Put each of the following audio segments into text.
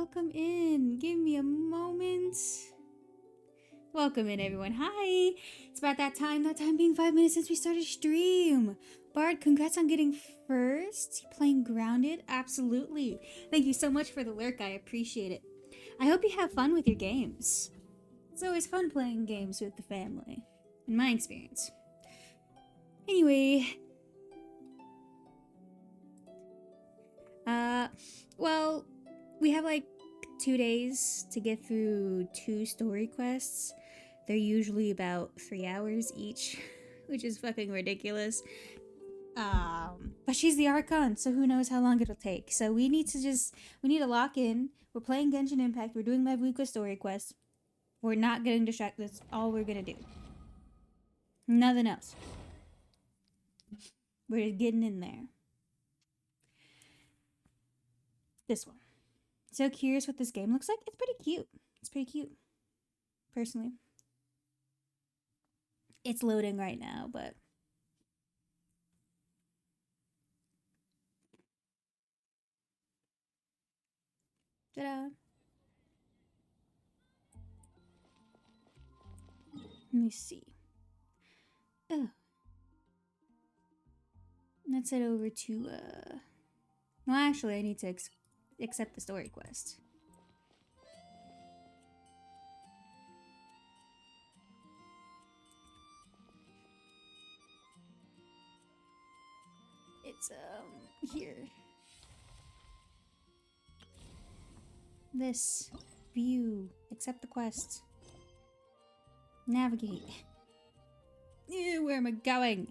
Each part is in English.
welcome in. Give me a moment. Welcome in, everyone. Hi. It's about that time being 5 minutes since we started stream. Bard, congrats on getting first. You playing Grounded? Absolutely. Thank you so much for the lurk. I appreciate it. I hope you have fun with your games. It's always fun playing games with the family, in my experience. Anyway. Well, we have like 2 days to get through 2 story quests. They're usually about 3 hours each, which is fucking ridiculous. But she's the Archon, so who knows how long it'll take. So we need to lock in. We're playing Genshin Impact. We're doing my Vuka story quest. We're not getting distracted. That's all we're gonna do. Nothing else. We're just getting in there. This one. So curious what this game looks like. It's pretty cute. It's pretty cute. Personally. It's loading right now, but... Ta-da! Let me see. Oh. Let's head over to, well, actually, I need to accept the story quest. It's, here. This. View. Accept the quest. Navigate. Ew, where am I going?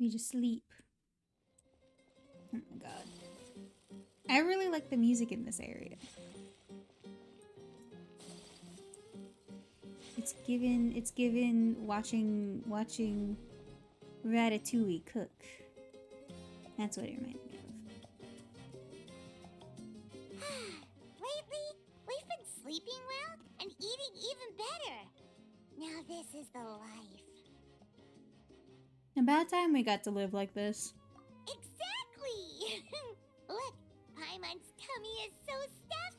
We just sleep. Oh my god. I really like the music in this area. It's given watching Ratatouille cook. That's what it reminded me of. Lately, we've been sleeping well and eating even better. Now this is the life. About time we got to live like this. Exactly! Look, Paimon's tummy is so stuffed.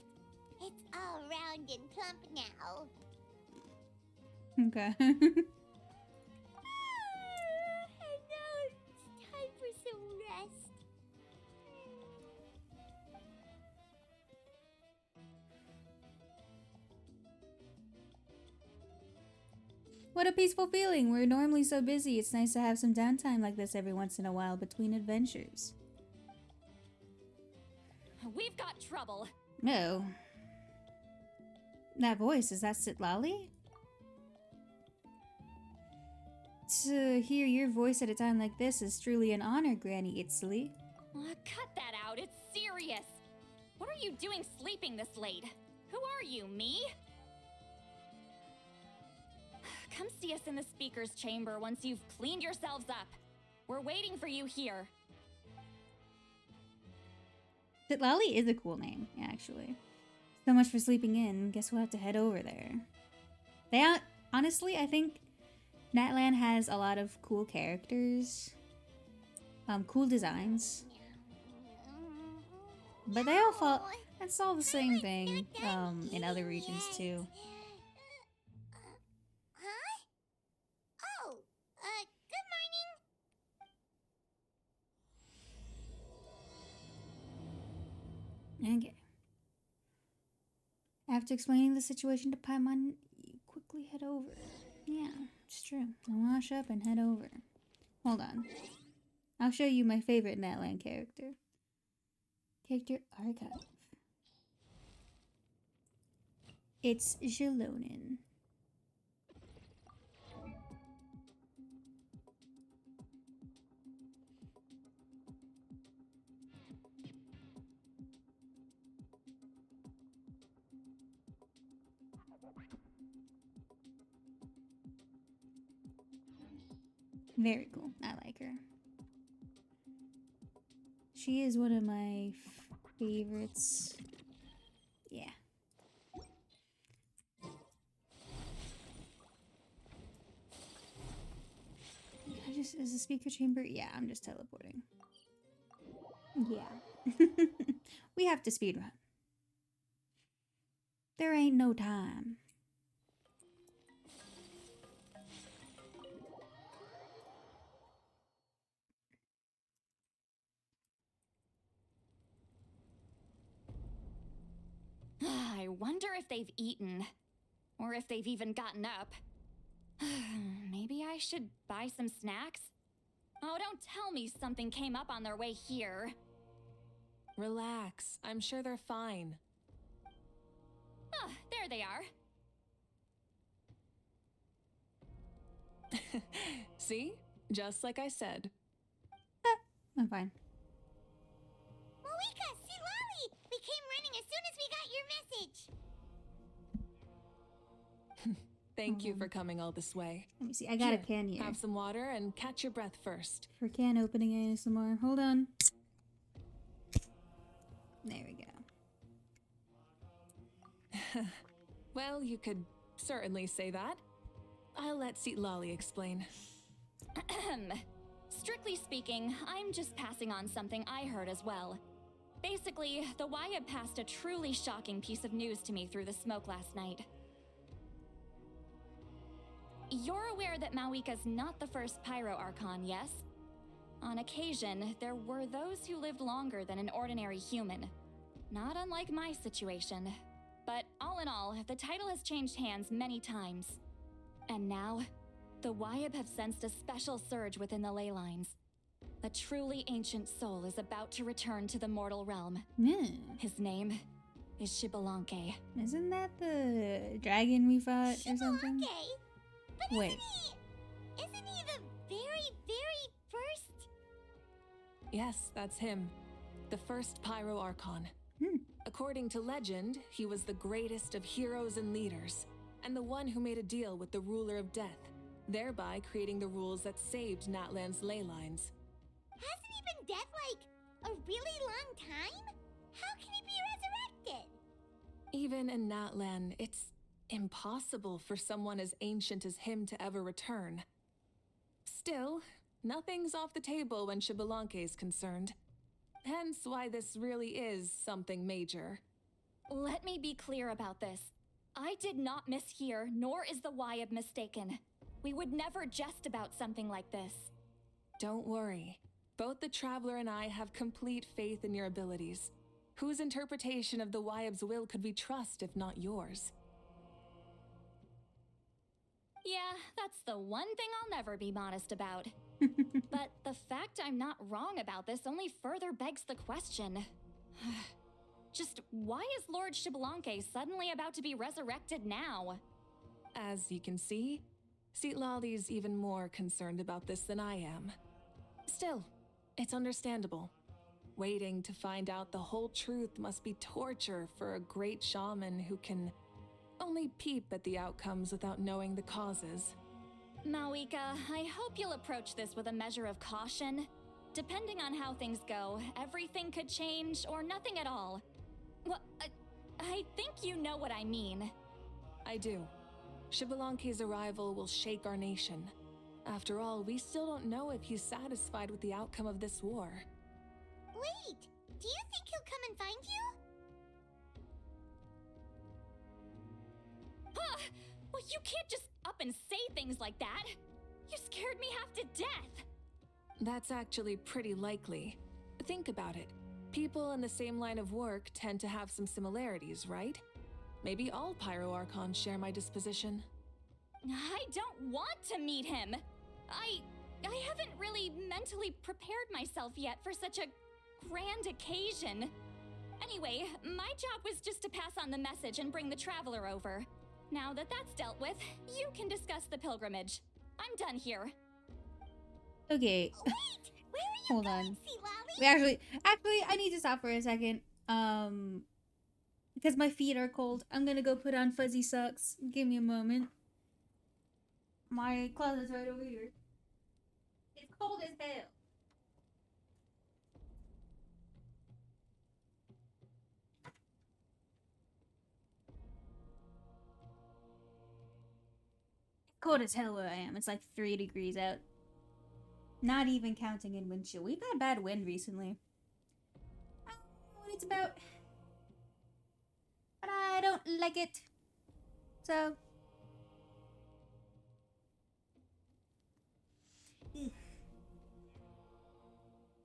It's all round and plump now. Okay. And now it's time for some rest. What a peaceful feeling. We're normally so busy. It's nice to have some downtime like this every once in a while between adventures. We've got trouble. No. That voice, is that Sitlali? To hear your voice at a time like this is truly an honor, Granny Itzli. Cut that out. It's serious. What are you doing sleeping this late? Who are you, me? Come see us in the speaker's chamber once you've cleaned yourselves up. We're waiting for you here. Sitlali is a cool name, actually. So much for sleeping in. Guess we'll have to head over there. Honestly, I think Natlan has a lot of cool characters. Cool designs. But they all fall... It's all the same thing, in other regions too. Huh? Oh, good morning. Okay. After explaining the situation to Paimon, you quickly head over. Yeah, it's true. I'll wash up and head over. Hold on. I'll show you my favorite Natlan character. Character Archive. It's Jelonin. Very cool. I like her. She is one of my favorites. Yeah. Is the speaker chamber? Yeah, I'm just teleporting. Yeah. We have to speedrun. There ain't no time. I wonder if they've eaten. Or if they've even gotten up. Maybe I should buy some snacks? Oh, don't tell me something came up on their way here. Relax. I'm sure they're fine. Ah, there they are. See? Just like I said. I'm fine. Moika, see Lolly! We came running as soon as we got your message. Thank you for coming all this way. Let me see. I got a Here, can here. Have some water and catch your breath first. For can opening ASMR. Hold on. There we go. Well, you could certainly say that. I'll let Seat Lolly explain. Strictly speaking, I'm just passing on something I heard as well. Basically, the Wyab passed a truly shocking piece of news to me through the smoke last night. You're aware that Mawika's not the first Pyro Archon, yes? On occasion, there were those who lived longer than an ordinary human. Not unlike my situation. But all in all, the title has changed hands many times. And now, the Wyab have sensed a special surge within the ley lines. A truly ancient soul is about to return to the mortal realm. His name is Xbalanque. Isn't that the dragon we fought or something? Okay. But Wait. isn't he the very, very first? Yes, that's him. The first Pyro Archon. Hmm. According to legend, he was the greatest of heroes and leaders, and the one who made a deal with the ruler of death, thereby creating the rules that saved Natlan's ley lines. Hasn't he been dead like a really long time? How can he be resurrected? Even in Natlan, it's impossible for someone as ancient as him to ever return. Still, nothing's off the table when Xbalanque is concerned. Hence why this really is something major. Let me be clear about this. I did not mishear, nor is the Wyab mistaken. We would never jest about something like this. Don't worry. Both the Traveler and I have complete faith in your abilities. Whose interpretation of the Wyab's will could we trust if not yours? Yeah, that's the one thing I'll never be modest about. But the fact I'm not wrong about this only further begs the question. Just why is Lord Xbalanque suddenly about to be resurrected now? As you can see, Seat Lolly's even more concerned about this than I am. Still, it's understandable. Waiting to find out the whole truth must be torture for a great shaman who can only peep at the outcomes without knowing the causes. Mawika, I hope you'll approach this with a measure of caution. Depending on how things go, everything could change or nothing at all. Well, I think you know what I mean. I do. Xbalanque's arrival will shake our nation. After all, we still don't know if he's satisfied with the outcome of this war. Wait, do you think he'll come and find you? Huh! Well, you can't just up and say things like that. You scared me half to death. That's actually pretty likely. Think about it. People in the same line of work tend to have some similarities, right? Maybe all Pyro Archons share my disposition. I don't want to meet him. I haven't really mentally prepared myself yet for such a grand occasion. Anyway, my job was just to pass on the message and bring the Traveler over. Now that that's dealt with, you can discuss the pilgrimage. I'm done here. Okay. Wait, where are you Hold going, on. Sea Lolly? We actually, I need to stop for a second. Because my feet are cold. I'm gonna go put on fuzzy socks. Give me a moment. My closet's right over here. Cold as hell. Cold as hell where I am. It's like 3 degrees out. Not even counting in wind chill. We've had bad wind recently. I don't know what it's about. But I don't like it. So. Ugh.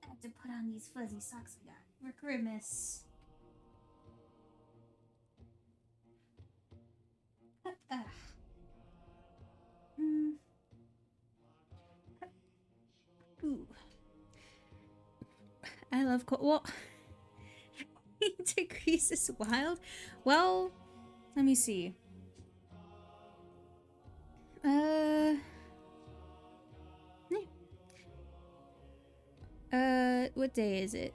I have to put on these fuzzy socks I got for Christmas. Mm. Ooh. I love cold. Well, 8 degrees is wild. Well, let me see. What day is it?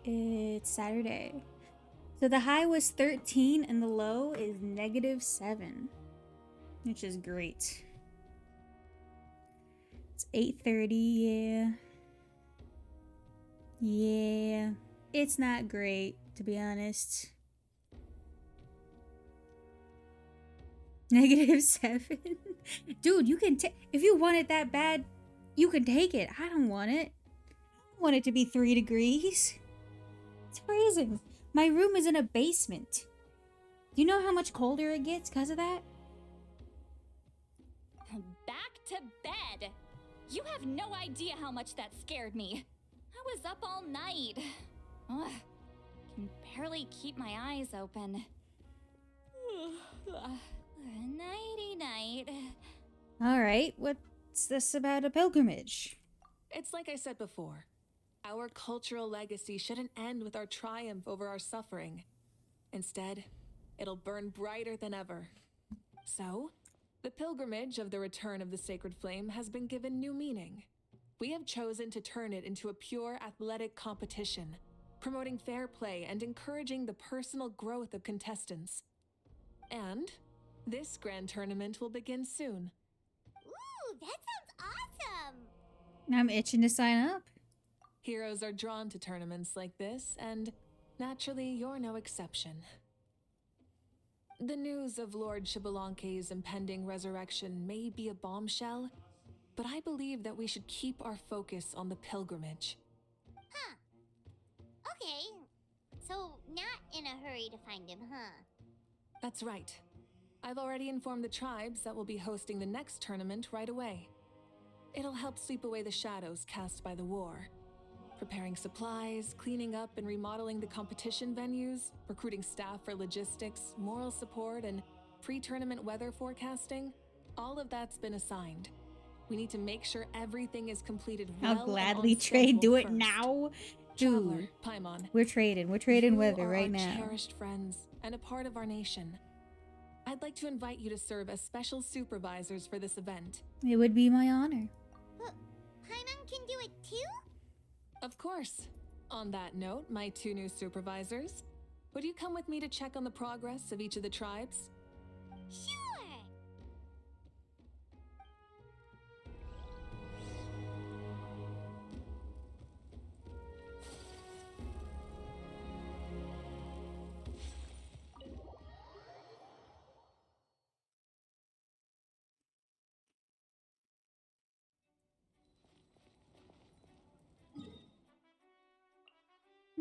It's Saturday. So the high was 13 and the low is -7, which is great. It's 8:30, yeah. Yeah. It's not great, to be honest. -7? Dude, you can take, if you want it that bad, you can take it. I don't want it. I don't want it to be 3 degrees. It's freezing. My room is in a basement. Do you know how much colder it gets because of that? Back to bed! You have no idea how much that scared me. I was up all night. Ugh, can barely keep my eyes open. Nighty night. Alright, what's this about a pilgrimage? It's like I said before. Our cultural legacy shouldn't end with our triumph over our suffering. Instead, it'll burn brighter than ever. So, the pilgrimage of the return of the sacred flame has been given new meaning. We have chosen to turn it into a pure athletic competition, promoting fair play and encouraging the personal growth of contestants. And this grand tournament will begin soon. Ooh, that sounds awesome! I'm itching to sign up. Heroes are drawn to tournaments like this, and naturally, you're no exception. The news of Lord Xbalanque's impending resurrection may be a bombshell, but I believe that we should keep our focus on the pilgrimage. Huh. Okay. So, not in a hurry to find him, huh? That's right. I've already informed the tribes that will be hosting the next tournament right away. It'll help sweep away the shadows cast by the war. Preparing supplies, cleaning up and remodeling the competition venues, recruiting staff for logistics, moral support, and pre-tournament weather forecasting, all of that's been assigned. We need to make sure everything is completed well. I'll gladly and on trade. schedule Do it first. now. Traveler, Dude, Paimon, we're trading weather you are right our now. cherished friends and a part of our nation. I'd like to invite you to serve as special supervisors for this event. It would be my honor. But Paimon can do it too? Of course. On that note, my 2 new supervisors, would you come with me to check on the progress of each of the tribes? Sure!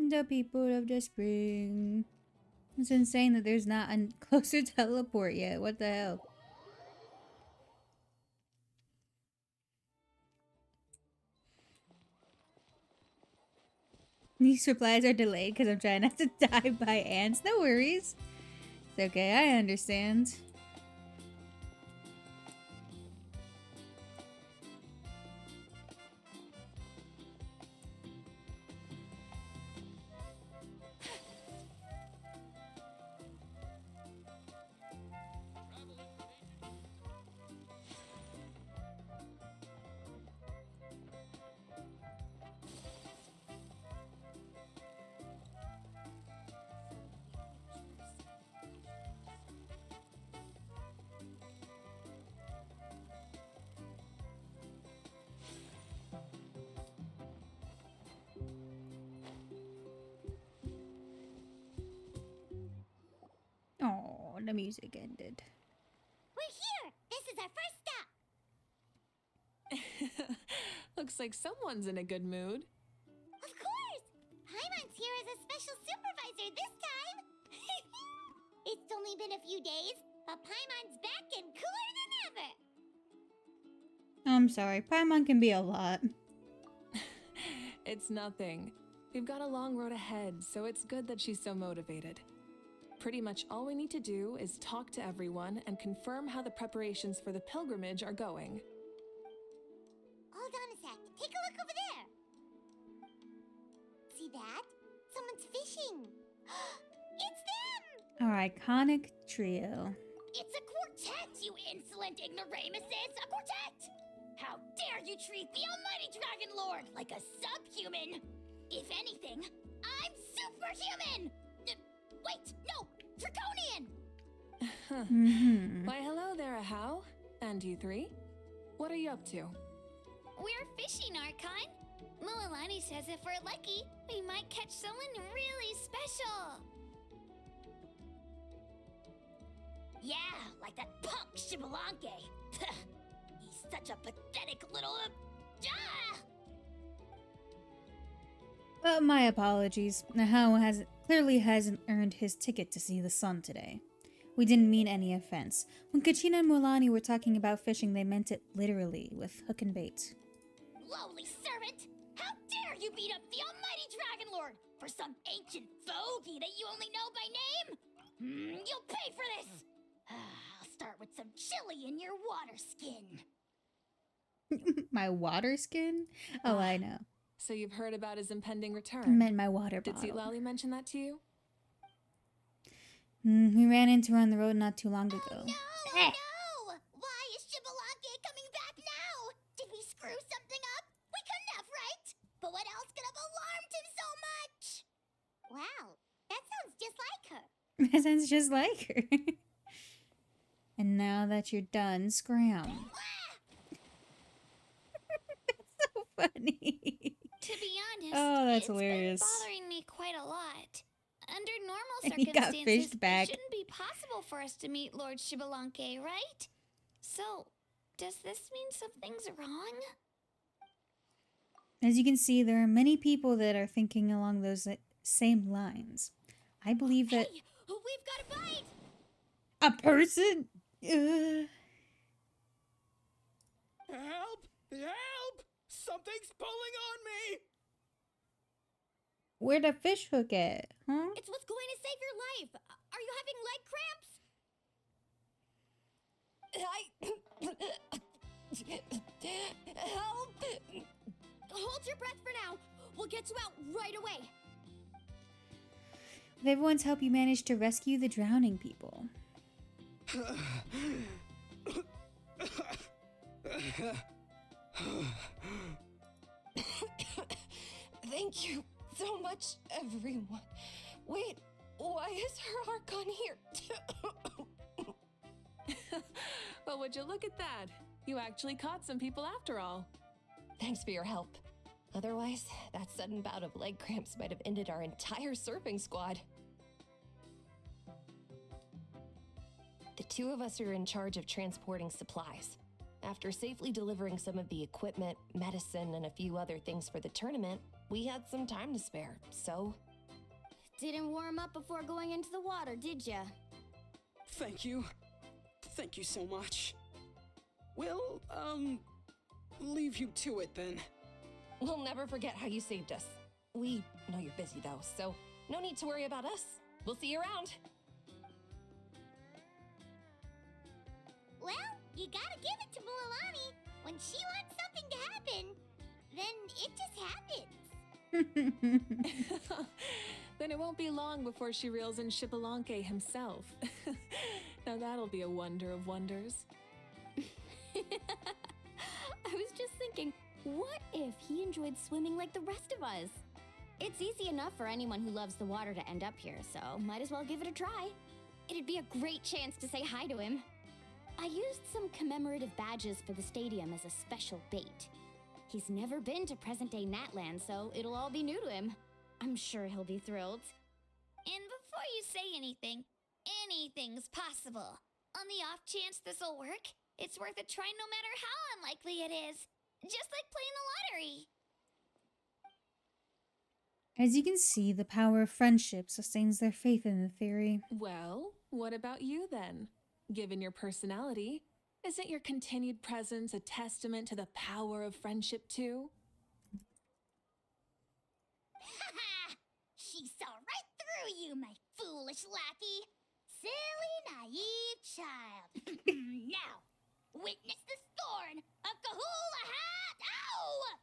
The people of the spring. It's insane that there's not a closer teleport yet. What the hell? These supplies are delayed because I'm trying not to die by ants. No worries. It's okay, I understand. the music ended. We're here! This is our first stop! Looks like someone's in a good mood. Of course! Paimon's here as a special supervisor this time! It's only been a few days, but Paimon's back and cooler than ever! I'm sorry, Paimon can be a lot. It's nothing. We've got a long road ahead, so it's good that she's so motivated. Pretty much all we need to do is talk to everyone and confirm how the preparations for the pilgrimage are going. Hold on a sec. Take a look over there. See that? Someone's fishing. It's them! Our iconic trio. It's a quartet, you insolent ignoramuses! A quartet! How dare you treat the almighty Dragon Lord like a subhuman! If anything, I'm superhuman! Wait, no! Draconian! Why, hello there, Ahau. And you three? What are you up to? We're fishing, Archon. Mualani says if we're lucky, we might catch someone really special. Yeah, like that punk Shibalanke. He's such a pathetic little... My apologies. Ahau clearly hasn't earned his ticket to see the sun today. We didn't mean any offense. When Kachina and Mualani were talking about fishing, they meant it literally, with hook and bait. Lowly servant! How dare you beat up the almighty Dragon Lord for some ancient bogey that you only know by name? You'll pay for this! I'll start with some chili in your water skin. My water skin? Oh, I know. So you've heard about his impending I return. meant my water Did bottle. Lally mention that to you? We ran into her on the road not too long ago. Oh, no! No! Why is Shibalanke coming back now? Did we screw something up? We couldn't have, right? But what else could have alarmed him so much? Wow, that sounds just like her. That sounds just like her. And now that you're done, scram. That's so funny. To be honest, Oh, that's it's hilarious. been bothering me quite a lot. Under normal And he got circumstances, fished back. it shouldn't be possible for us to meet Lord Shibalanke, right? So, does this mean something's wrong? As you can see, there are many people that are thinking along those same lines. I believe that Hey, we've got a bite! a person... Help! Help! Something's pulling on me! Where'd a fish hook at? Huh? It's what's going to save your life. Are you having leg cramps? Help! Hold your breath for now. We'll get you out right away. With everyone's help, you managed to rescue the drowning people. Thank you so much, everyone. Wait, why is her Archon here? Well, would you look at that? You actually caught some people after all. Thanks for your help. Otherwise, that sudden bout of leg cramps might have ended our entire surfing squad. The two of us are in charge of transporting supplies. After safely delivering some of the equipment, medicine, and a few other things for the tournament, we had some time to spare, so... Didn't warm up before going into the water, did ya? Thank you. Thank you so much. We'll, leave you to it then. We'll never forget how you saved us. We know you're busy though, so no need to worry about us. We'll see you around. Well, you gotta give it to Mualani. When she wants something to happen, then it just happens. Then it won't be long before she reels in Shibalanke himself. Now that'll be a wonder of wonders. I was just thinking, what if he enjoyed swimming like the rest of us? It's easy enough for anyone who loves the water to end up here, so might as well give it a try. It'd be a great chance to say hi to him. I used some commemorative badges for the stadium as a special bait. He's never been to present-day Natland, so it'll all be new to him. I'm sure he'll be thrilled. And before you say anything, anything's possible. On the off chance this'll work, it's worth a try no matter how unlikely it is. Just like playing the lottery. As you can see, the power of friendship sustains their faith in the theory. Well, what about you then? Given your personality, isn't your continued presence a testament to the power of friendship too? Haha! She saw right through you, my foolish lackey. Silly, naive child. Now, witness the scorn of Kahula Hat! Ow!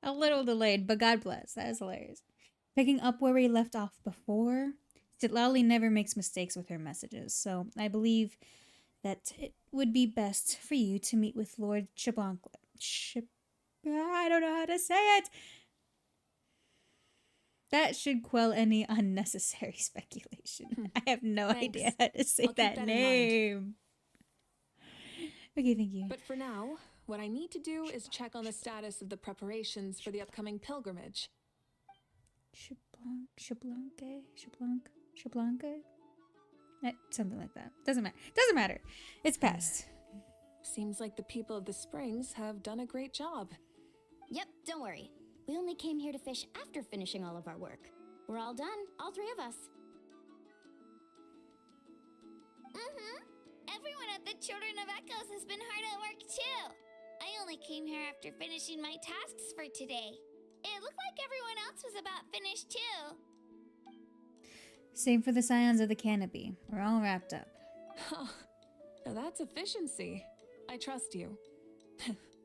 A little delayed, but God bless. That is hilarious. Picking up where we left off before, Sitlali never makes mistakes with her messages, so I believe that it would be best for you to meet with Lord Chablanc. I don't know how to say it. That should quell any unnecessary speculation. I have no Thanks. idea how to say I'll keep that that in name. Okay, thank you. But for now, what I need to do is check on the status of the preparations for the upcoming pilgrimage. Shablanca? Something like that. Doesn't matter. Doesn't matter. It's past. Seems like the people of the Springs have done a great job. Yep, don't worry. We only came here to fish after finishing all of our work. We're all done, all three of us. Everyone at the Children of Echoes has been hard at work too. I only came here after finishing my tasks for today. It looked like everyone else was about finished too. Same for the Scions of the Canopy. We're all wrapped up. Now that's efficiency. I trust you.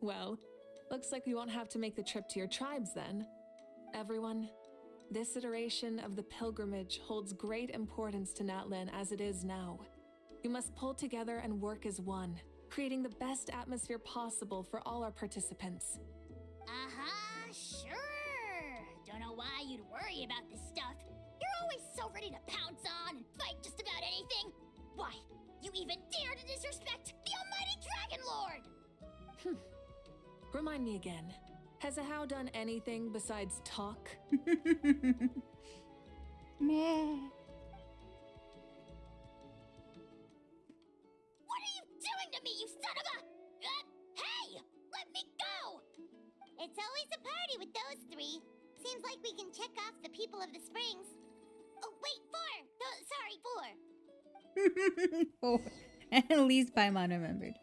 Well, looks like we won't have to make the trip to your tribes then. Everyone, this iteration of the pilgrimage holds great importance to Natlin as it is now. We must pull together and work as one, creating the best atmosphere possible for all our participants. Sure. Don't know why you'd worry about this stuff. You're always so ready to pounce on and fight just about anything. Why, you even dare to disrespect the almighty Dragon Lord! Remind me again, has Ahau done anything besides talk? Meh. What are you doing to me, you son of a... hey! Let me go! It's always a party with those three. Seems like we can check off the people of the Springs. Oh, wait, four! 4. Oh, at least Paimon remembered.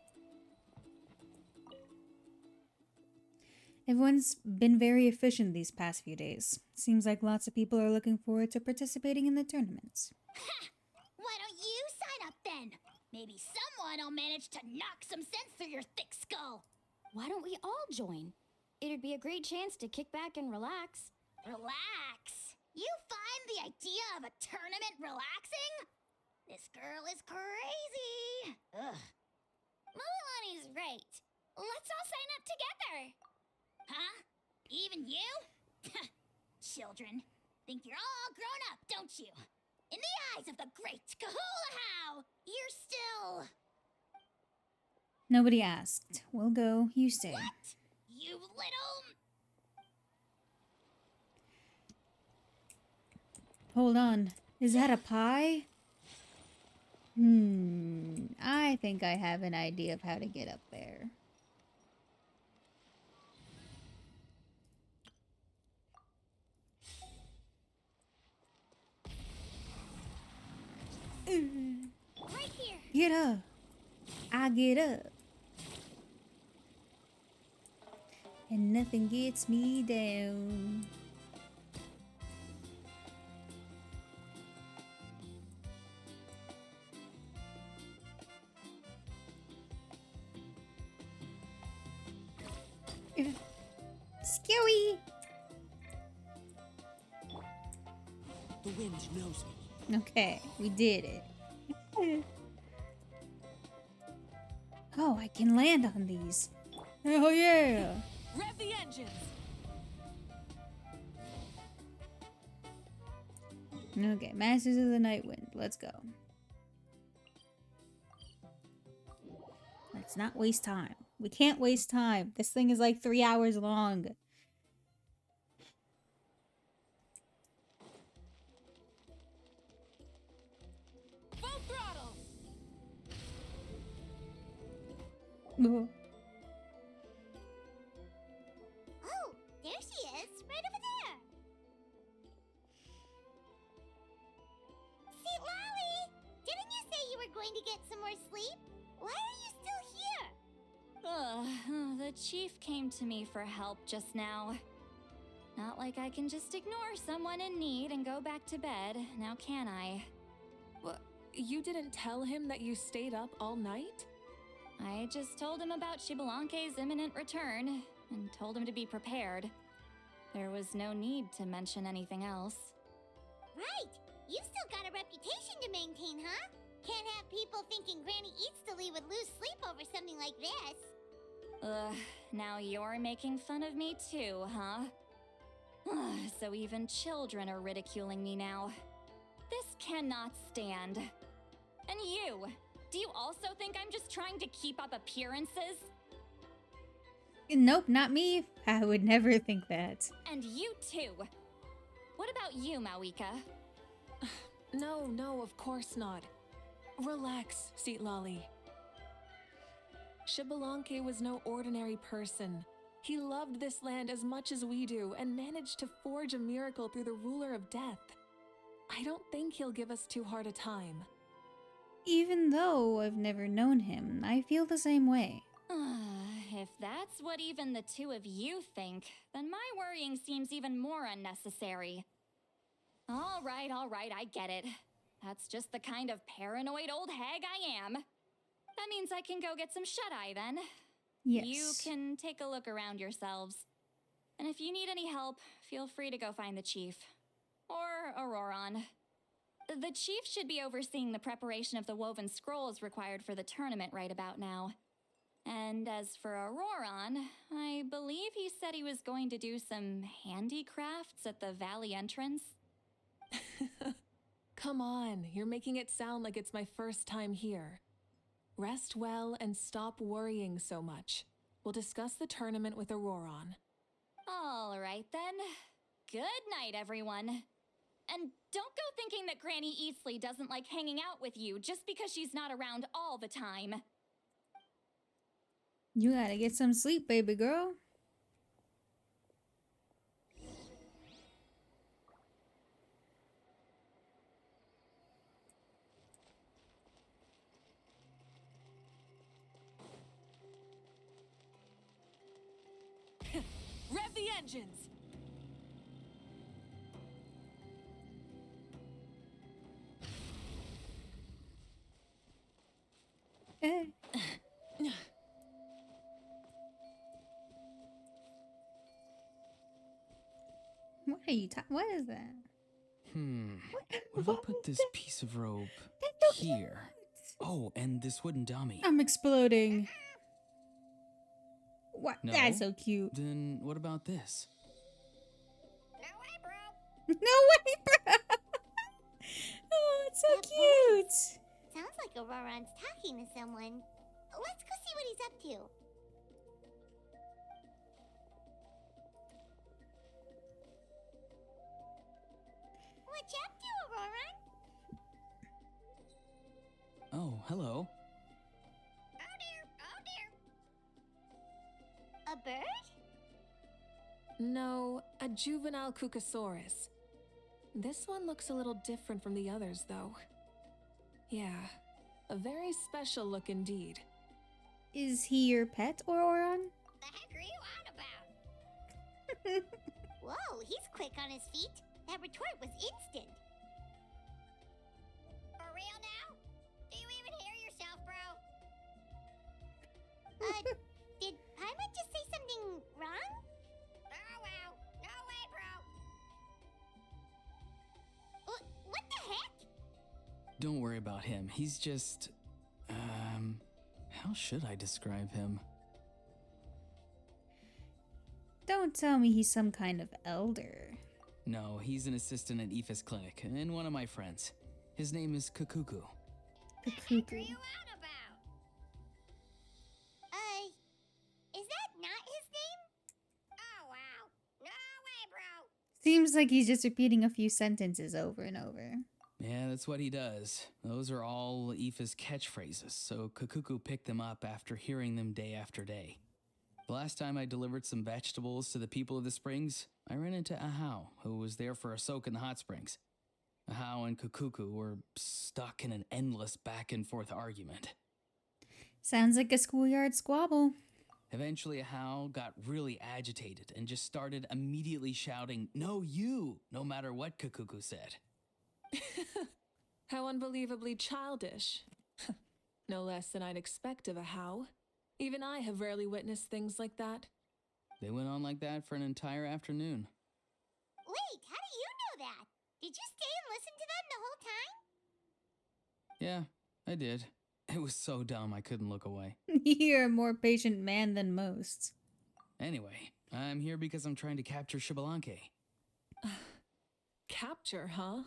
Everyone's been very efficient these past few days. Seems like lots of people are looking forward to participating in the tournaments. Ha! Why don't you sign up then? Maybe someone will manage to knock some sense through your thick skull. Why don't we all join? It'd be a great chance to kick back and relax. Relax? You find the idea of a tournament relaxing? This girl is crazy. Ugh. Mulalani's right. Let's all sign up together. Huh? Even you? Children, think you're all grown up, don't you? In the eyes of the great Kahulahau, you're still... Nobody asked. We'll go. You stay. What? You little... Hold on. Is that a pie? I think I have an idea of how to get up there. Right here. Get up. I get up. And nothing gets me down. Scary. The wind knows me. Okay, we did it. Oh, I can land on these. Oh yeah. Rev the engines! Okay, Masters of the Night Wind. Let's go. Let's not waste time. We can't waste time. This thing is like 3 hours long. Oh. Oh, there she is, right over there. See, Lolly, didn't you say you were going to get some more sleep? Why are you still here? The chief came to me for help just now. Not like I can just ignore someone in need and go back to bed, now can I? What? You didn't tell him that you stayed up all night? I just told him about Shibalanke's imminent return, and told him to be prepared. There was no need to mention anything else. Right, you've still got a reputation to maintain, huh? Can't have people thinking Granny Eatsley would lose sleep over something like this. Ugh, now you're making fun of me too, huh? So even children are ridiculing me now. This cannot stand. And you! Do you also think I'm just trying to keep up appearances? Nope, not me. I would never think that. And you too! What about you, Mawika? No, of course not. Relax, Seatlolly. Shibalanke was no ordinary person. He loved this land as much as we do and managed to forge a miracle through the ruler of death. I don't think he'll give us too hard a time. Even though I've never known him, I feel the same way. If that's what even the two of you think, then my worrying seems even more unnecessary. All right, I get it. That's just the kind of paranoid old hag I am. That means I can go get some shut-eye then. Yes. You can take a look around yourselves. And if you need any help, feel free to go find the chief. Or Auroron. The chief should be overseeing the preparation of the woven scrolls required for the tournament right about now. And as for Auroron, I believe he said he was going to do some handicrafts at the valley entrance. Come on, you're making it sound like it's my first time here. Rest well and stop worrying so much. We'll discuss the tournament with Auroron. All right then. Good night, everyone. And don't go thinking that Granny Eatsley doesn't like hanging out with you just because she's not around all the time. You gotta get some sleep, baby girl. Rev the engines! Eh. What are you What is that? What if I put this piece of rope here? Oh, and this wooden dummy. I'm exploding. What? No? That's so cute. Then what about this? No way, bro. No way, bro. Oh, it's so That cute. Sounds like Auroron's talking to someone. Let's go see what he's up to. What you up to, Auroron? Oh, hello. Oh dear. A bird? No, a juvenile Cucosaurus. This one looks a little different from the others, though. Yeah, a very special look indeed. Is he your pet, Auroron? The heck are you on about? Whoa, he's quick on his feet. That retort was instant. For real now? Do you even hear yourself, bro? Did Paimon just say something wrong? Oh, wow. No way, bro. What the heck? Don't worry about him. He's just... how should I describe him? Don't tell me he's some kind of elder. No, he's an assistant at Aoife's clinic, and one of my friends. His name is Kakuku. The heck are you on about? Is that not his name? Oh, wow. No way, bro. Seems like he's just repeating a few sentences over and over. Yeah, that's what he does. Those are all Aoife's catchphrases, so Kakuku picked them up after hearing them day after day. The last time I delivered some vegetables to the people of the springs, I ran into Ahau, who was there for a soak in the hot springs. Ahau and Kakuku were stuck in an endless back and forth argument. Sounds like a schoolyard squabble. Eventually, Ahau got really agitated and just started immediately shouting, "No, you!" no matter what Kakuku said. How unbelievably childish. No less than I'd expect of a how. Even I have rarely witnessed things like that. They went on like that for an entire afternoon. Wait, how do you know that? Did you stay and listen to them the whole time? Yeah, I did. It was so dumb I couldn't look away. You're a more patient man than most. Anyway, I'm here because I'm trying to capture Shibalanke. Capture, huh?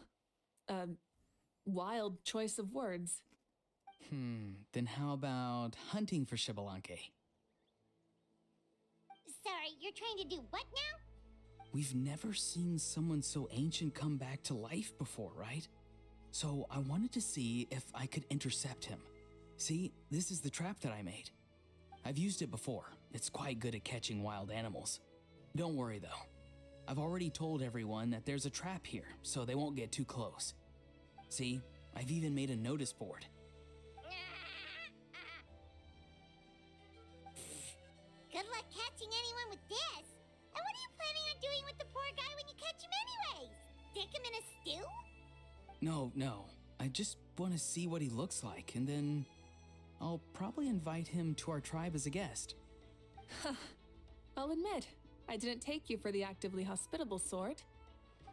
Wild choice of words. Then how about hunting for Shibalanke? Sorry, you're trying to do what now? We've never seen someone so ancient come back to life before, right? So I wanted to see if I could intercept him. See, this is the trap that I made. I've used it before. It's quite good at catching wild animals. Don't worry though. I've already told everyone that there's a trap here, so they won't get too close. See, I've even made a notice board. Good luck catching anyone with this. And what are you planning on doing with the poor guy when you catch him anyways? Stick him in a stew? No. I just want to see what he looks like, and then I'll probably invite him to our tribe as a guest. I'll admit, I didn't take you for the actively hospitable sort.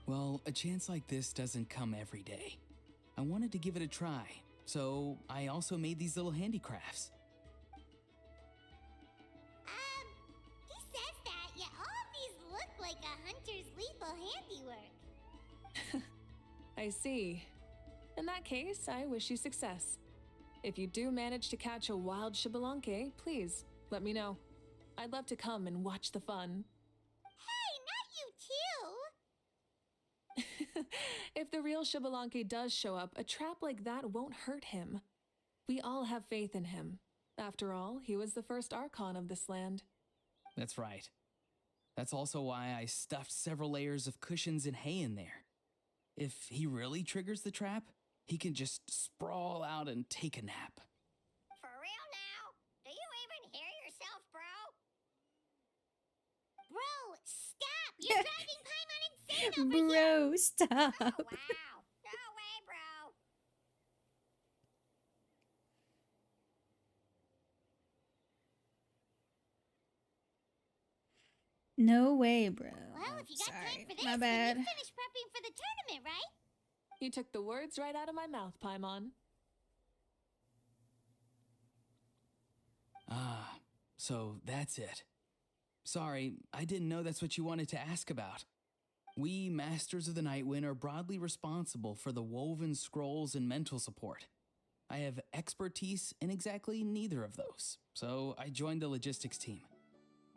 Well, a chance like this doesn't come every day. I wanted to give it a try, so I also made these little handicrafts. He says that, yet all of these look like a hunter's lethal handiwork. I see. In that case, I wish you success. If you do manage to catch a wild Shibalanke, please let me know. I'd love to come and watch the fun. Hey, not you too! If the real Shibalanke does show up, a trap like that won't hurt him. We all have faith in him. After all, he was the first Archon of this land. That's right. That's also why I stuffed several layers of cushions and hay in there. If he really triggers the trap, he can just sprawl out and take a nap. For real now? Do you even hear yourself, bro? Bro, stop! You're driving Paimon insane over here! Bro, stop. Oh, wow. No way, bro. No way, bro. Well, if you got Sorry, time for this, my then bad. you finished prepping for the tournament, right? You took the words right out of my mouth, Paimon. Ah, so that's it. Sorry, I didn't know that's what you wanted to ask about. We, Masters of the Nightwind, are broadly responsible for the woven scrolls and mental support. I have expertise in exactly neither of those, so I joined the logistics team.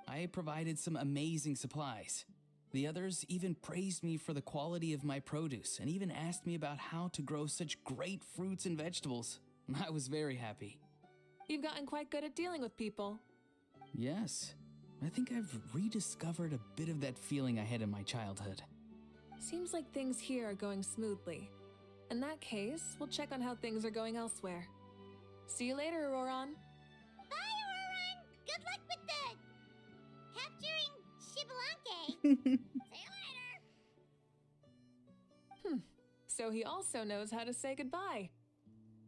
I provided some amazing supplies. The others even praised me for the quality of my produce and even asked me about how to grow such great fruits and vegetables. I was very happy. You've gotten quite good at dealing with people. Yes, I think I've rediscovered a bit of that feeling I had in my childhood. Seems like things here are going smoothly. In that case, we'll check on how things are going elsewhere. See you later, Auroron. Bye, Auroron! Good luck with the capturing Shibalanke! See you later! So he also knows how to say goodbye.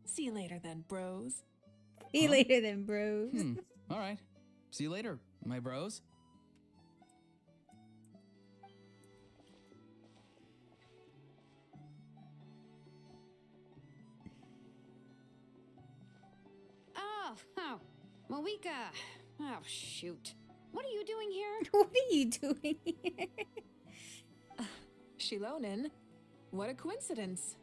See you later then, bros. See you Huh? later then, bros. All right. See you later, my bros. Oh, Malika. Oh, shoot. What are you doing here? What are you doing here? Shilonen, what a coincidence.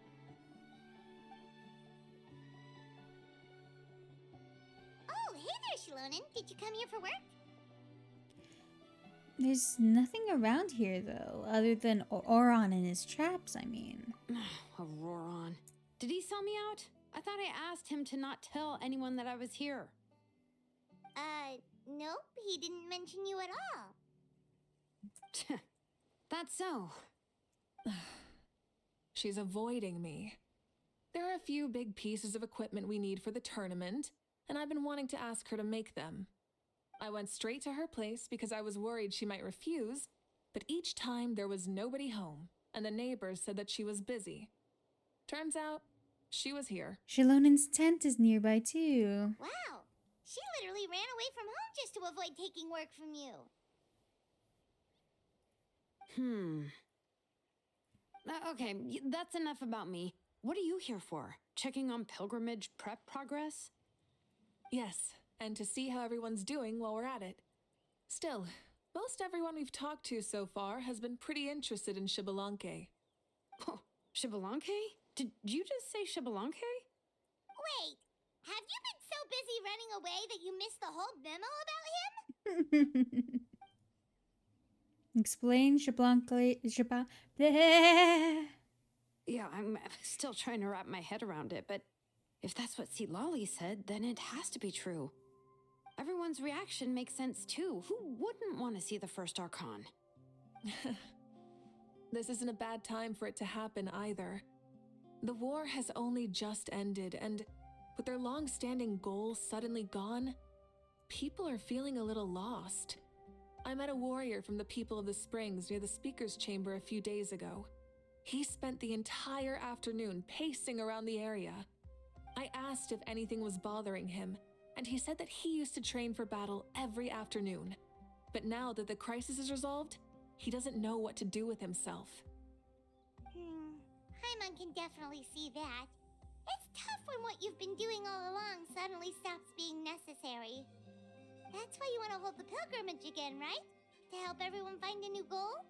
Oh, hey there, Shilonen. Did you come here for work? There's nothing around here, though, other than Oron and his traps, I mean. Auroron. Did he sell me out? I thought I asked him to not tell anyone that I was here. Nope, he didn't mention you at all. That's so. She's avoiding me. There are a few big pieces of equipment we need for the tournament, and I've been wanting to ask her to make them. I went straight to her place because I was worried she might refuse, but each time there was nobody home, and the neighbors said that she was busy. Turns out, she was here. Shalonen's tent is nearby too. Wow, she literally ran away from home just to avoid taking work from you. Okay, that's enough about me. What are you here for? Checking on pilgrimage prep progress? Yes, and to see how everyone's doing while we're at it. Still, most everyone we've talked to so far has been pretty interested in Xbalanque. Oh, Xbalanque? Did you just say Xbalanque? Wait, have you been so busy running away that you missed the whole memo about him? Explain Shablanca. Bleh. Yeah, I'm still trying to wrap my head around it, but if that's what Lolly said, then it has to be true. Everyone's reaction makes sense too. Who wouldn't want to see the first Archon? This isn't a bad time for it to happen either. The war has only just ended, and with their long-standing goals suddenly gone, people are feeling a little lost. I met a warrior from the People of the Springs near the speaker's chamber a few days ago. He spent the entire afternoon pacing around the area. I asked if anything was bothering him, and he said that he used to train for battle every afternoon. But now that the crisis is resolved, he doesn't know what to do with himself. Paimon can definitely see that. It's tough when what you've been doing all along suddenly stops being necessary. That's why you want to hold the pilgrimage again, right? To help everyone find a new goal?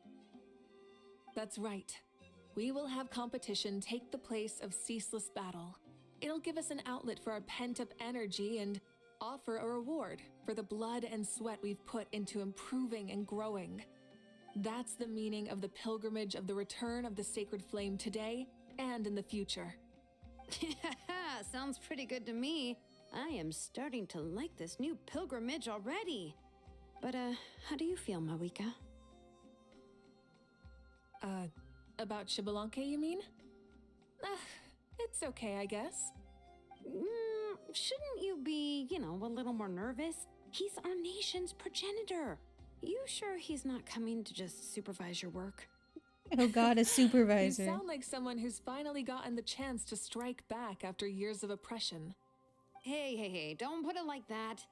That's right. We will have competition take the place of ceaseless battle. It'll give us an outlet for our pent-up energy and offer a reward for the blood and sweat we've put into improving and growing. That's the meaning of the pilgrimage of the return of the sacred flame today and in the future. Sounds pretty good to me. I am starting to like this new pilgrimage already. But, how do you feel, Mawika? About Xbalanque, you mean? It's okay, I guess. Shouldn't you be, a little more nervous? He's our nation's progenitor. You sure he's not coming to just supervise your work? Oh god, a supervisor. You sound like someone who's finally gotten the chance to strike back after years of oppression. Hey, don't put it like that.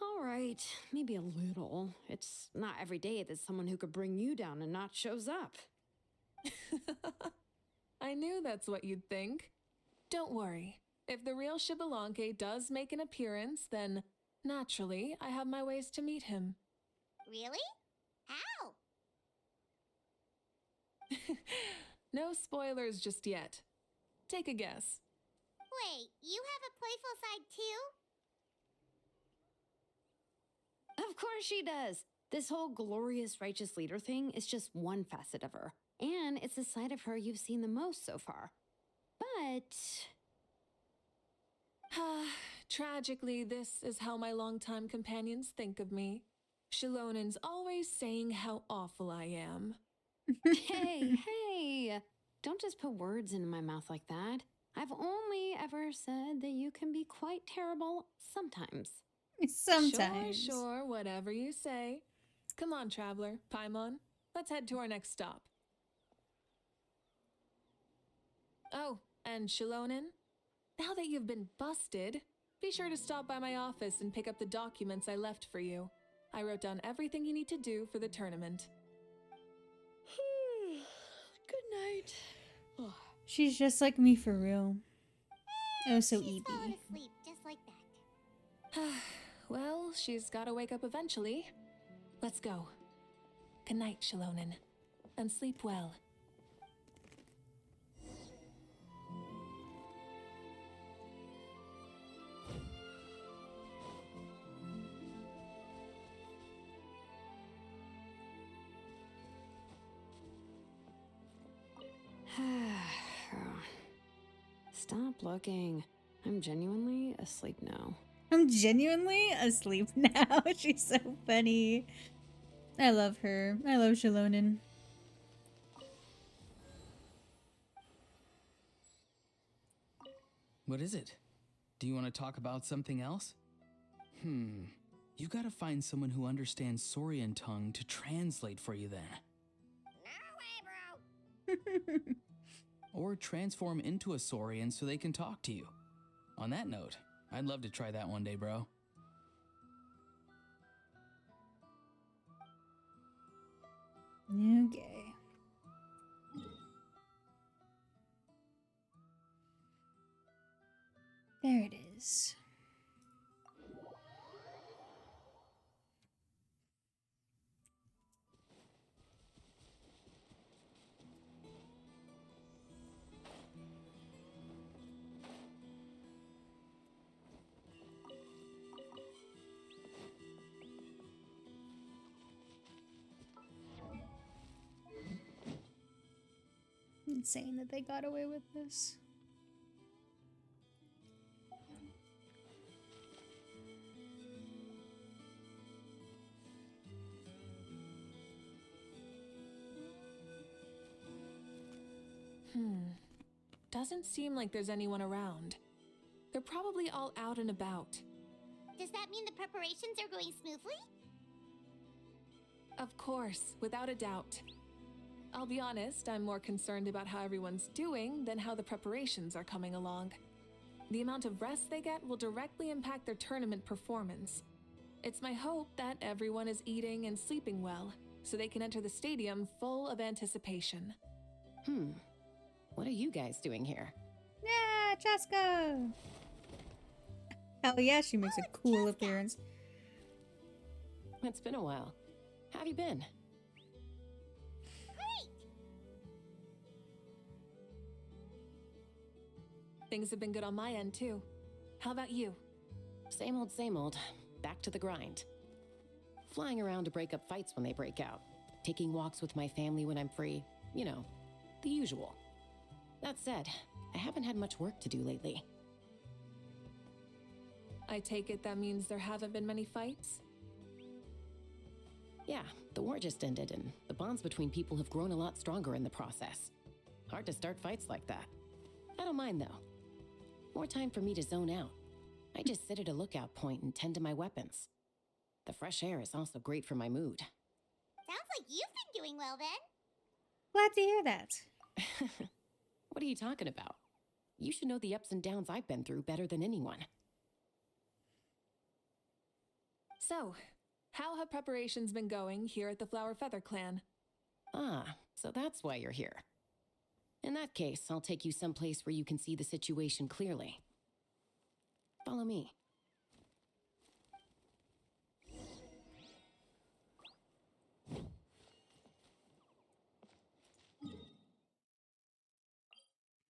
All right, maybe a little. It's not every day that someone who could bring you down a notch shows up. I knew that's what you'd think. Don't worry. If the real Xbalanque does make an appearance, then naturally I have my ways to meet him. Really? How? No spoilers just yet. Take a guess. Wait, you have a playful side too? Of course she does. This whole glorious righteous leader thing is just one facet of her. And it's the side of her you've seen the most so far. But... Tragically, this is how my longtime companions think of me. Shalonen's always saying how awful I am. Hey, don't just put words into my mouth like that. I've only ever said that you can be quite terrible sometimes. Sometimes. Sure, whatever you say. Come on, traveler, Paimon. Let's head to our next stop. Oh, and Shalonen, now that you've been busted, be sure to stop by my office and pick up the documents I left for you. I wrote down everything you need to do for the tournament. Good night. She's just like me for real. Oh, so She's Evie. fallen asleep just like that. Well, she's gotta wake up eventually. Let's go. Good night, Shalonen. And sleep well. Stop looking. I'm genuinely asleep now. I'm genuinely asleep now. She's so funny. I love her. I love Shalonen. What is it? Do you want to talk about something else? You gotta find someone who understands Saurian tongue to translate for you then. No way, bro. Or transform into a Saurian so they can talk to you. On that note, I'd love to try that one day, bro. Okay. There it is. Insane that they got away with this. Doesn't seem like there's anyone around. They're probably all out and about. Does that mean the preparations are going smoothly? Of course, without a doubt. I'll be honest, I'm more concerned about how everyone's doing than how the preparations are coming along. The amount of rest they get will directly impact their tournament performance. It's my hope that everyone is eating and sleeping well, so they can enter the stadium full of anticipation. What are you guys doing here? Yeah, Chaska! Hell yeah, she makes a cool appearance. It's been a while. How have you been? Things have been good on my end, too. How about you? Same old, same old. Back to the grind. Flying around to break up fights when they break out. Taking walks with my family when I'm free. You know, the usual. That said, I haven't had much work to do lately. I take it that means there haven't been many fights? Yeah, the war just ended, and the bonds between people have grown a lot stronger in the process. Hard to start fights like that. I don't mind, though. More time for me to zone out. I just sit at a lookout point and tend to my weapons. The fresh air is also great for my mood. Sounds like you've been doing well then. Glad to hear that. What are you talking about? You should know the ups and downs I've been through better than anyone. So, how have preparations been going here at the Flower Feather Clan? Ah, so that's why you're here. In that case, I'll take you someplace where you can see the situation clearly. Follow me.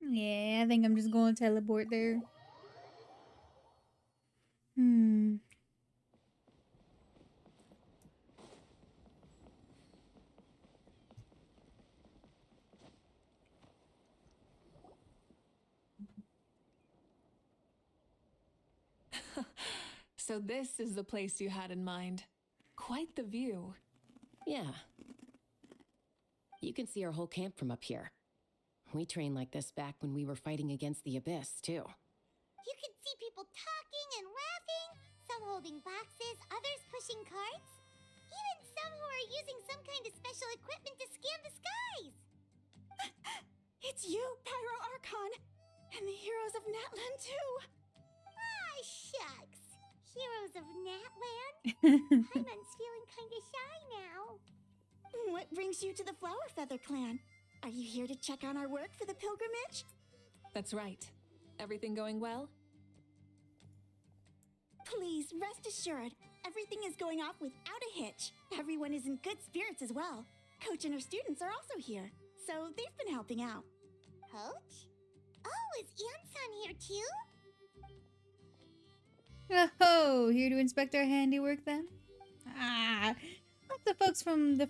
Yeah, I think I'm just going to teleport there. Hmm. So this is the place you had in mind. Quite the view. Yeah. You can see our whole camp from up here. We trained like this back when we were fighting against the Abyss, too. You can see people talking and laughing, some holding boxes, others pushing carts. Even some who are using some kind of special equipment to scan the skies. It's you, Pyro Archon, and the heroes of Natlan too. Ah, shucks. Heroes of Natland? Hyman's feeling kinda shy now. What brings you to the Flower Feather Clan? Are you here to check on our work for the pilgrimage? That's right. Everything going well? Please rest assured, everything is going off without a hitch. Everyone is in good spirits as well. Coach and her students are also here, so they've been helping out. Coach? Oh, is Anson here too? Oh, here to inspect our handiwork then? Ah, what the folks from the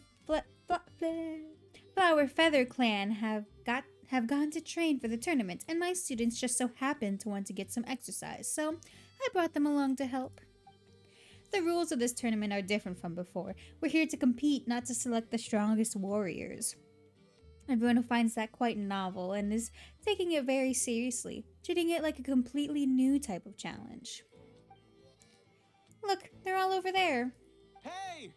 Flower Feather Clan have got have gone to train for the tournament, and my students just so happened to want to get some exercise, so I brought them along to help. The rules of this tournament are different from before. We're here to compete, not to select the strongest warriors. Everyone finds that quite novel and is taking it very seriously, treating it like a completely new type of challenge. Look, they're all over there. Hey!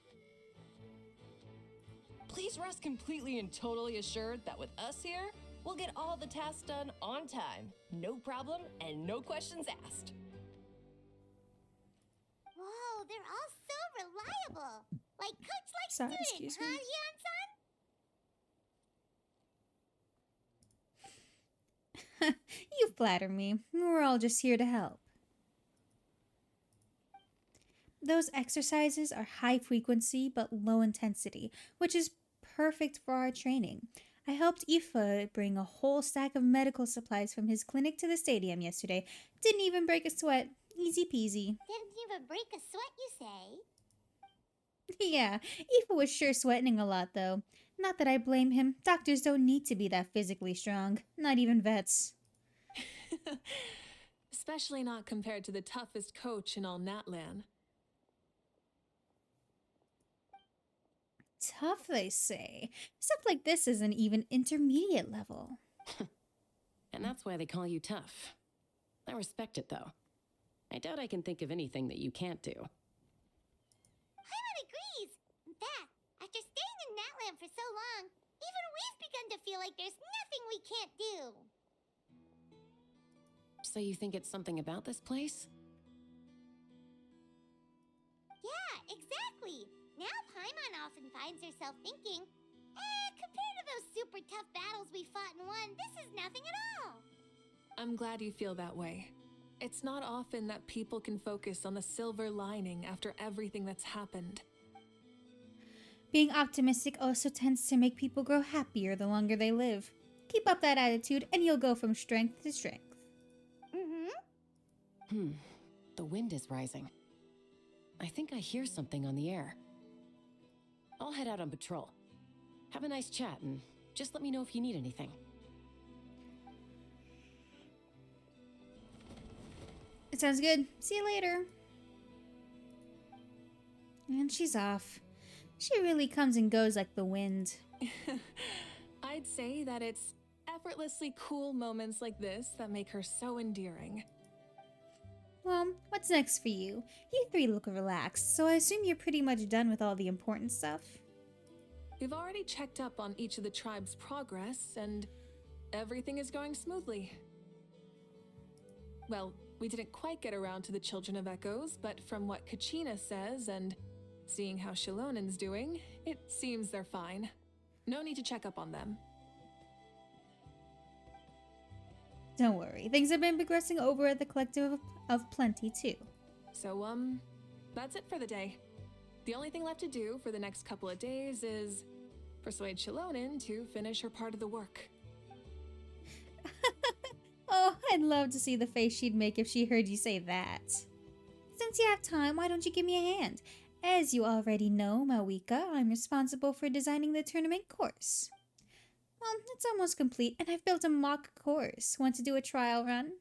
Please rest completely and totally assured that with us here, we'll get all the tasks done on time. No problem and no questions asked. Whoa, they're all so reliable. Like coach like Sorry, student, excuse huh, me. Yan-san? You flatter me. We're all just here to help. Those exercises are high frequency but low intensity, which is perfect for our training. I helped Aoife bring a whole stack of medical supplies from his clinic to the stadium yesterday. Didn't even break a sweat. Easy peasy. Didn't even break a sweat, you say? Yeah, Aoife was sure sweating a lot though. Not that I blame him. Doctors don't need to be that physically strong. Not even vets. Especially not compared to the toughest coach in all Natlan. Tough, they say. Stuff like this isn't even intermediate level. And that's why they call you tough. I respect it, though. I doubt I can think of anything that you can't do. Paimon agrees. In fact, after staying in Natland for so long, even we've begun to feel like there's nothing we can't do. So you think it's something about this place? Yeah, exactly. Now Paimon often finds herself thinking, compared to those super tough battles we fought and won, this is nothing at all. I'm glad you feel that way. It's not often that people can focus on the silver lining after everything that's happened. Being optimistic also tends to make people grow happier the longer they live. Keep up that attitude and you'll go from strength to strength. The wind is rising. I think I hear something on the air. I'll head out on patrol. Have a nice chat and just let me know if you need anything. It sounds good. See you later. And she's off. She really comes and goes like the wind. I'd say that it's effortlessly cool moments like this that make her so endearing. Well, what's next for you? You three look relaxed, so I assume you're pretty much done with all the important stuff. We've already checked up on each of the tribe's progress, and everything is going smoothly. Well, we didn't quite get around to the Children of Echoes, but from what Kachina says and seeing how Shilonen's doing, it seems they're fine. No need to check up on them. Don't worry, things have been progressing over at the Collective of Plenty too. So, that's it for the day. The only thing left to do for the next couple of days is persuade Shilonen to finish her part of the work. Oh, I'd love to see the face she'd make if she heard you say that. Since you have time, why don't you give me a hand? As you already know, Mawika, I'm responsible for designing the tournament course. Well, it's almost complete, and I've built a mock course. Want to do a trial run?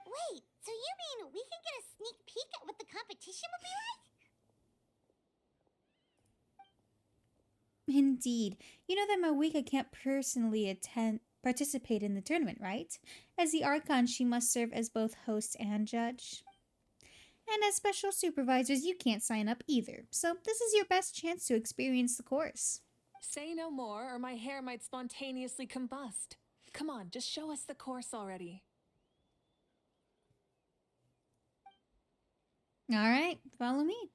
Wait, so you mean we can get a sneak peek at what the competition will be like? Indeed. You know that Mawika can't personally participate in the tournament, right? As the Archon, she must serve as both host and judge. And as special supervisors, you can't sign up either, so this is your best chance to experience the course. Say no more, or my hair might spontaneously combust. Come on, just show us the course already. Alright, follow me.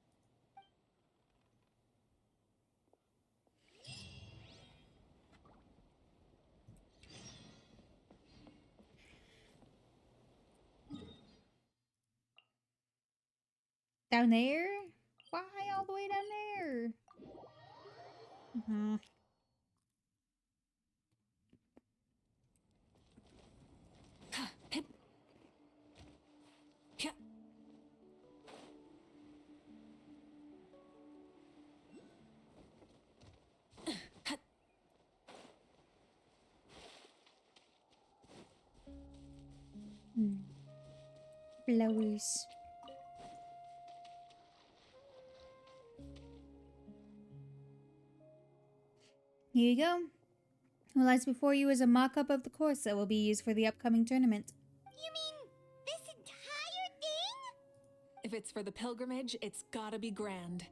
Down there? Why all the way down there? Flowers. Here you go. What lies before you is a mock-up of the course that will be used for the upcoming tournament. You mean this entire thing? If it's for the pilgrimage, it's gotta be grand.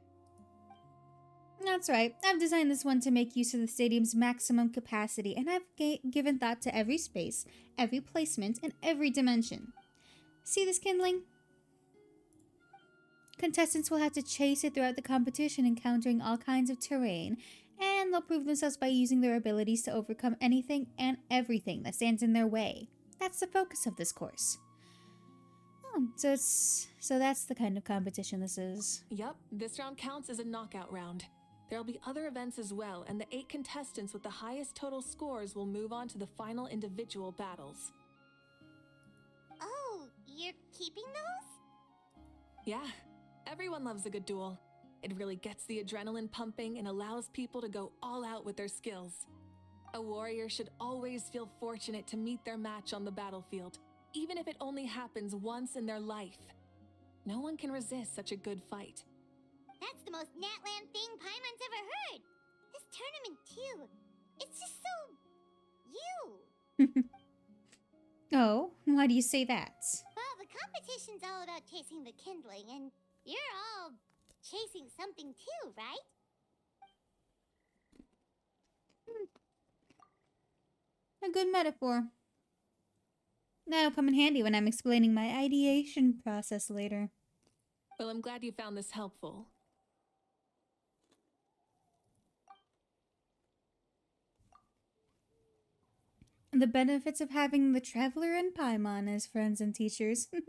That's right. I've designed this one to make use of the stadium's maximum capacity, and I've given thought to every space, every placement, and every dimension. See this kindling? Contestants will have to chase it throughout the competition, encountering all kinds of terrain, and they'll prove themselves by using their abilities to overcome anything and everything that stands in their way. That's the focus of this course. Oh, so that's the kind of competition this is. Yup, this round counts as a knockout round. There'll be other events as well, and the 8 contestants with the highest total scores will move on to the final individual battles. Oh, you're keeping those? Yeah, everyone loves a good duel. It really gets the adrenaline pumping and allows people to go all out with their skills. A warrior should always feel fortunate to meet their match on the battlefield, even if it only happens once in their life. No one can resist such a good fight. That's the most Natland thing Paimon's ever heard. This tournament, too. It's just so... you. Oh, why do you say that? Well, the competition's all about chasing the kindling, and you're all chasing something too, right? A good metaphor. That'll come in handy when I'm explaining my ideation process later. Well, I'm glad you found this helpful. The benefits of having the Traveler and Paimon as friends and teachers. Alright,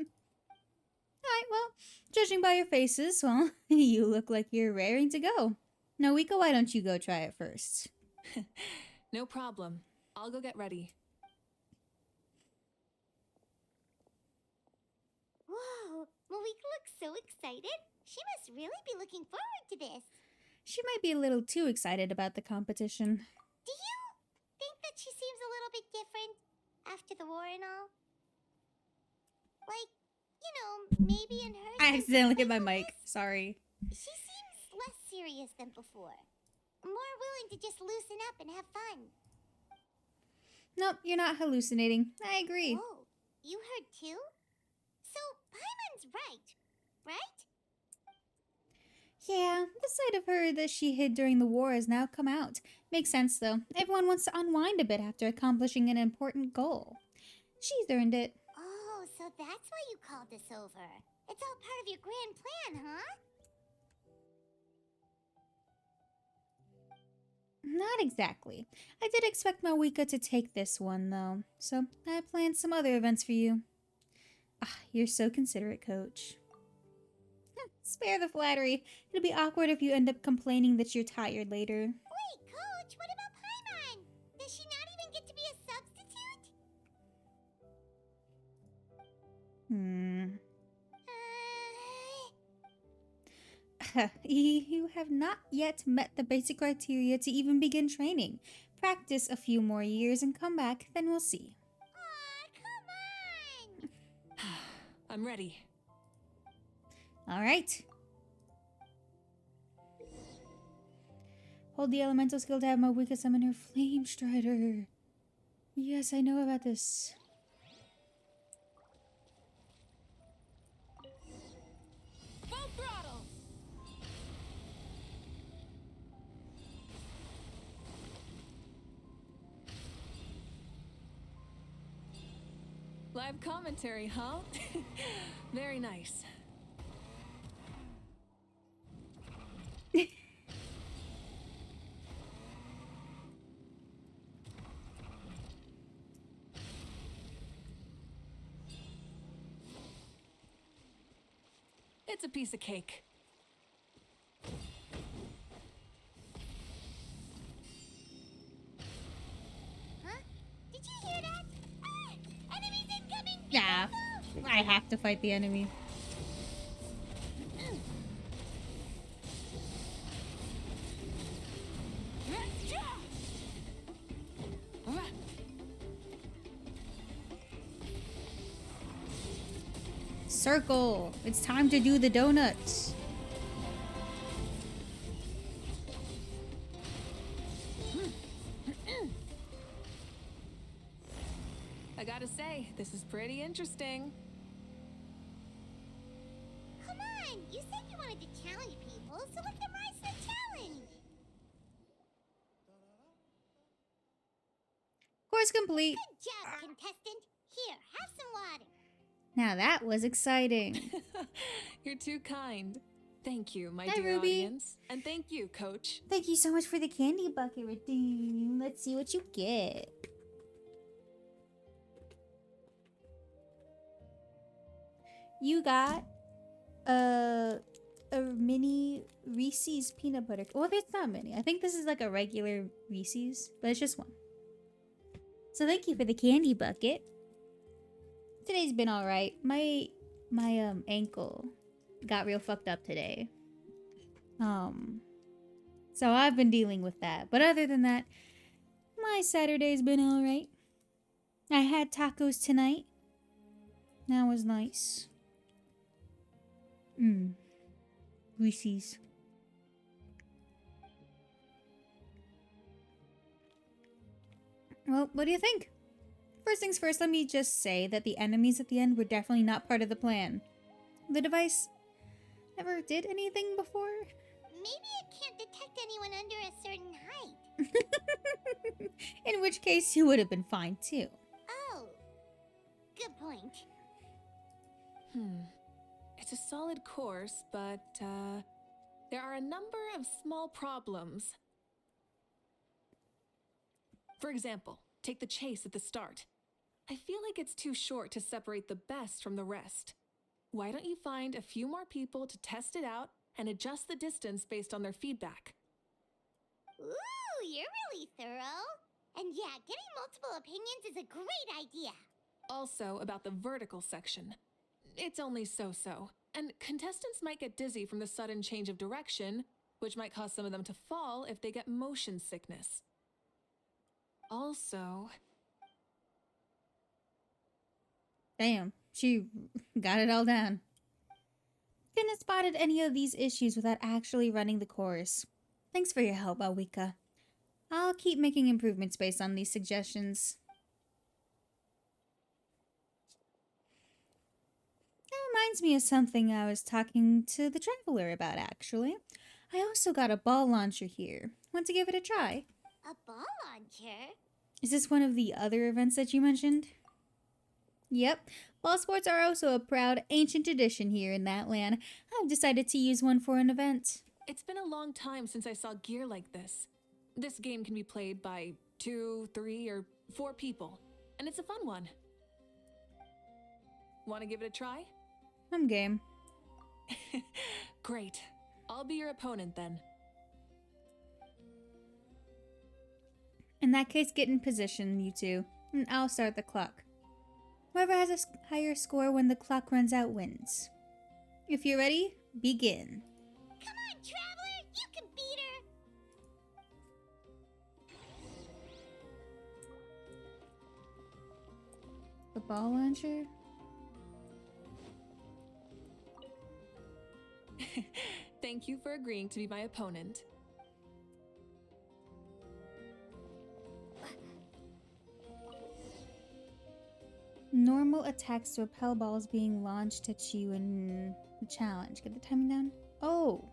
well, judging by your faces, well, you look like you're raring to go. Noika, why don't you go try it first? No problem. I'll go get ready. Whoa, Malika looks so excited. She must really be looking forward to this. She might be a little too excited about the competition. Do you think that she seems a little bit different after the war and all? Like, you know, maybe in her... I accidentally hit my mic. Sorry. She seems less serious than before. More willing to just loosen up and have fun. Nope, you're not hallucinating. I agree. Oh, you heard too? So, Paimon's right? Yeah, the side of her that she hid during the war has now come out. Makes sense, though. Everyone wants to unwind a bit after accomplishing an important goal. She's earned it. Oh, so that's why you called this over. It's all part of your grand plan, huh? Not exactly. I did expect Mawika to take this one, though. So I planned some other events for you. Ah, you're so considerate, Coach. Spare the flattery. It'll be awkward if you end up complaining that you're tired later. Wait, Coach, what about Paimon? Does she not even get to be a substitute? You have not yet met the basic criteria to even begin training. Practice a few more years and come back, then we'll see. Aw, come on! I'm ready. All right. Hold the elemental skill to have Mawika summon her Flame Strider. Yes, I know about this. Full throttle! Live commentary, huh? Very nice. It's a piece of cake. Huh? Did you hear that? Ah! Enemies incoming! Be Yeah, careful! I have to fight the enemy. Circle. It's time to do the donuts. I gotta say, this is pretty interesting. Come on, you said you wanted to challenge people, so let them rise to the challenge. Course complete. Good job, contestant. Here, have some water. Now that was exciting. You're too kind. Thank you, my Hi, dear Ruby. audience. And thank you, Coach. Thank you so much for the candy bucket redeem. Let's see what you get. You got a mini Reese's peanut butter. Well, there's not many. I think this is like a regular Reese's, but it's just one. So thank you for the candy bucket. Today's been all right. My ankle got real fucked up today. So I've been dealing with that. But other than that, my Saturday's been all right. I had tacos tonight. That was nice. Reese's. Well, what do you think? First things first, let me just say that the enemies at the end were definitely not part of the plan. The device never did anything before. Maybe it can't detect anyone under a certain height. In which case, you would have been fine too. Oh, good point. It's a solid course, but there are a number of small problems. For example, take the chase at the start. I feel like it's too short to separate the best from the rest. Why don't you find a few more people to test it out and adjust the distance based on their feedback? Ooh, you're really thorough. And yeah, getting multiple opinions is a great idea. Also, about the vertical section. It's only so-so, and contestants might get dizzy from the sudden change of direction, which might cause some of them to fall if they get motion sickness. Also... Damn, she got it all down. Couldn't have spotted any of these issues without actually running the course. Thanks for your help, Awika. I'll keep making improvements based on these suggestions. That reminds me of something I was talking to the traveler about, actually. I also got a ball launcher here. Want to give it a try? A ball launcher? Is this one of the other events that you mentioned? Yep, ball sports are also a proud ancient tradition here in that land. I've decided to use one for an event. It's been a long time since I saw gear like this. This game can be played by 2, 3, or 4 people, and it's a fun one. Want to give it a try? I'm game. Great. I'll be your opponent then. In that case, get in position, you two, and I'll start the clock. Whoever has a higher score when the clock runs out wins. If you're ready, begin. Come on, Traveler! You can beat her! The ball launcher? Thank you for agreeing to be my opponent. Normal attacks to repel balls being launched at you in the challenge. Get the timing down? Oh!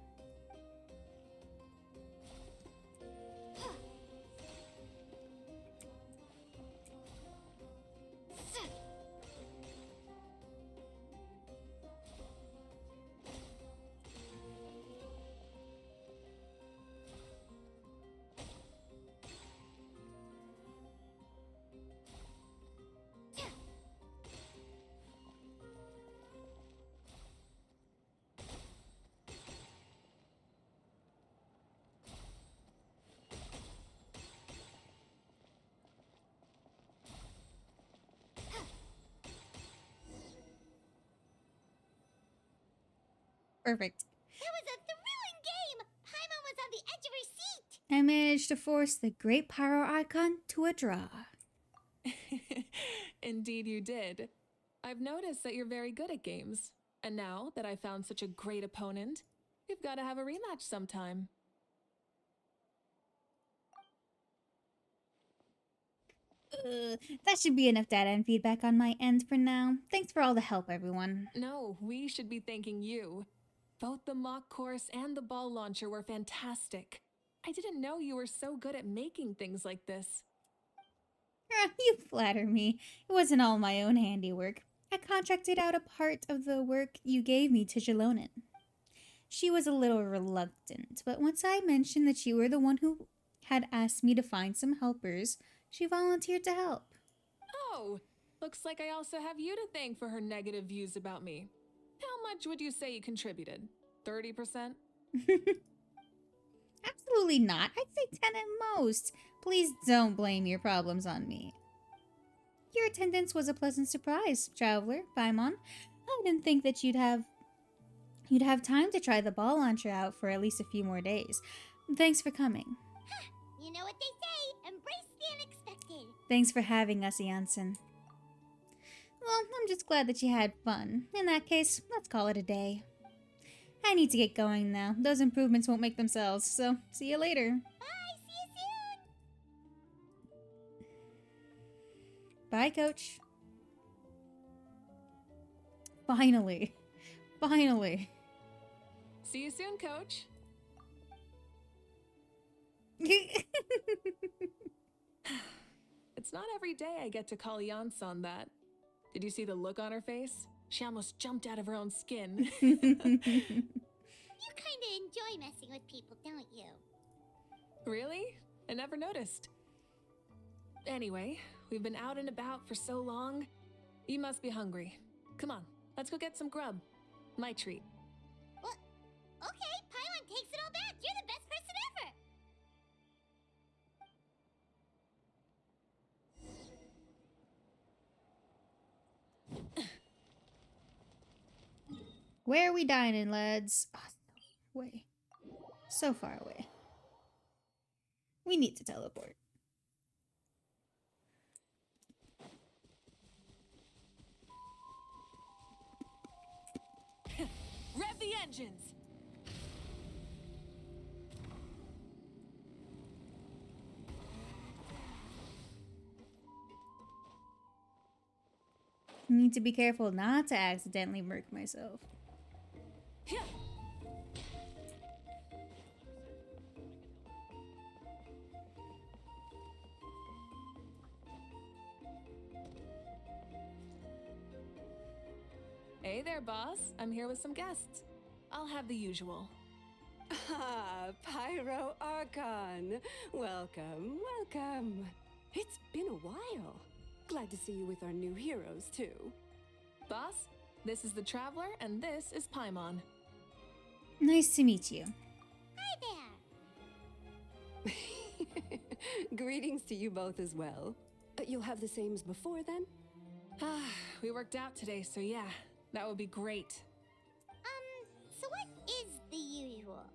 Perfect. That was a thrilling game! Paimon was on the edge of her seat! I managed to force the Great Pyro Icon to a draw. Indeed you did. I've noticed that you're very good at games. And now that I found such a great opponent, we've got to have a rematch sometime. That should be enough data and feedback on my end for now. Thanks for all the help, everyone. No, we should be thanking you. Both the mock course and the ball launcher were fantastic. I didn't know you were so good at making things like this. You flatter me. It wasn't all my own handiwork. I contracted out a part of the work you gave me to Jalonin. She was a little reluctant, but once I mentioned that you were the one who had asked me to find some helpers, she volunteered to help. Oh, looks like I also have you to thank for her negative views about me. How much would you say you contributed? 30%? Absolutely not. I'd say 10 at most. Please don't blame your problems on me. Your attendance was a pleasant surprise, Traveler, Paimon. I didn't think that you'd have time to try the ball launcher out for at least a few more days. Thanks for coming. You know what they say, embrace the unexpected. Thanks for having us, Janssen. Well, I'm just glad that you had fun. In that case, let's call it a day. I need to get going now. Those improvements won't make themselves, so see you later. Bye, see you soon. Bye, Coach. Finally. Finally. See you soon, Coach. It's not every day I get to call Yance on that. Did you see the look on her face? She almost jumped out of her own skin. You kinda enjoy messing with people, don't you? Really? I never noticed. Anyway, we've been out and about for so long. You must be hungry. Come on, let's go get some grub. My treat. What? Okay, Pylon takes it all back. You're the best person ever. Where are we dining, lads? Oh, way. So far away. We need to teleport. Rev the engines! Need to be careful not to accidentally murk myself. Hey there, boss. I'm here with some guests. I'll have the usual. Ah, Pyro Archon. Welcome, welcome. It's been a while. Glad to see you with our new heroes, too. Boss, this is the Traveler, and this is Paimon. Nice to meet you. Hi there. Greetings to you both as well. You'll have the same as before, then? We worked out today, so yeah, that would be great. So what is the usual?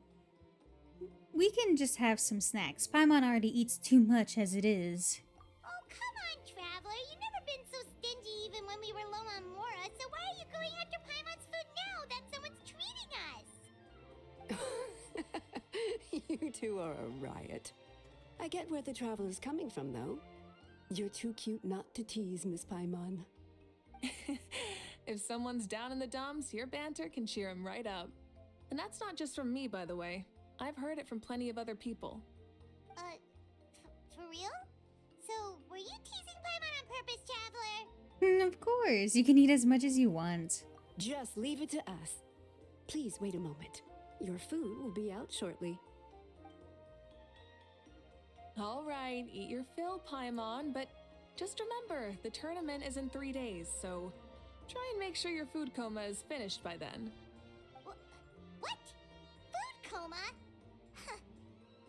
We can just have some snacks. Paimon already eats too much as it is. Oh, come on, Traveler. You've never been so stingy even when we were low on Mora, so why are you going after Paimon's food now that someone's treating us? You two are a riot. I get where the Traveler's coming from, though. You're too cute not to tease, Miss Paimon. If someone's down in the dumps, your banter can cheer him right up. And that's not just from me, by the way. I've heard it from plenty of other people. For real? So, were you teasing Paimon on purpose, Traveler? Of course, you can eat as much as you want. Just leave it to us. Please wait a moment. Your food will be out shortly. All right, eat your fill, Paimon, but just remember, the tournament is in 3 days, so try and make sure your food coma is finished by then. What? Food coma? Huh.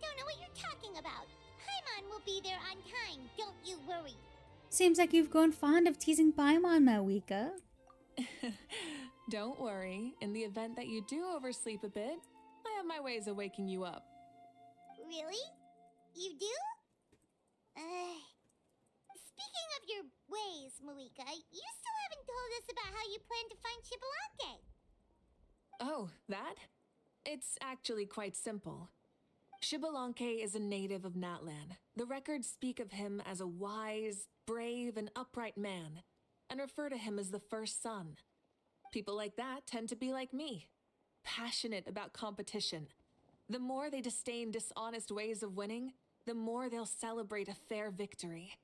Don't know what you're talking about. Paimon will be there on time, don't you worry. Seems like you've grown fond of teasing Paimon, Mawika. Don't worry, in the event that you do oversleep a bit, I have my ways of waking you up. Really? You do? Speaking of your ways, Malika, you still haven't told us plan to find Shibalanke? Oh, that? It's actually quite simple. Shibalanke is a native of Natlan. The records speak of him as a wise, brave, and upright man, and refer to him as the first son. People like that tend to be like me, passionate about competition. The more they disdain dishonest ways of winning, the more they'll celebrate a fair victory.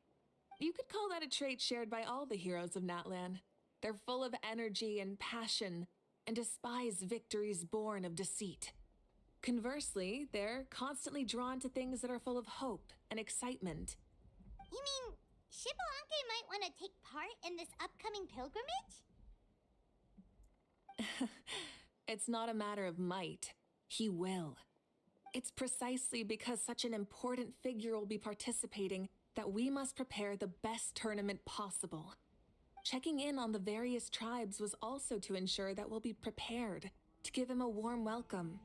You could call that a trait shared by all the heroes of Natlan. They're full of energy and passion, and despise victories born of deceit. Conversely, they're constantly drawn to things that are full of hope and excitement. You mean Shibalanke might want to take part in this upcoming pilgrimage? It's not a matter of might. He will. It's precisely because such an important figure will be participating that we must prepare the best tournament possible. Checking in on the various tribes was also to ensure that we'll be prepared to give him a warm welcome.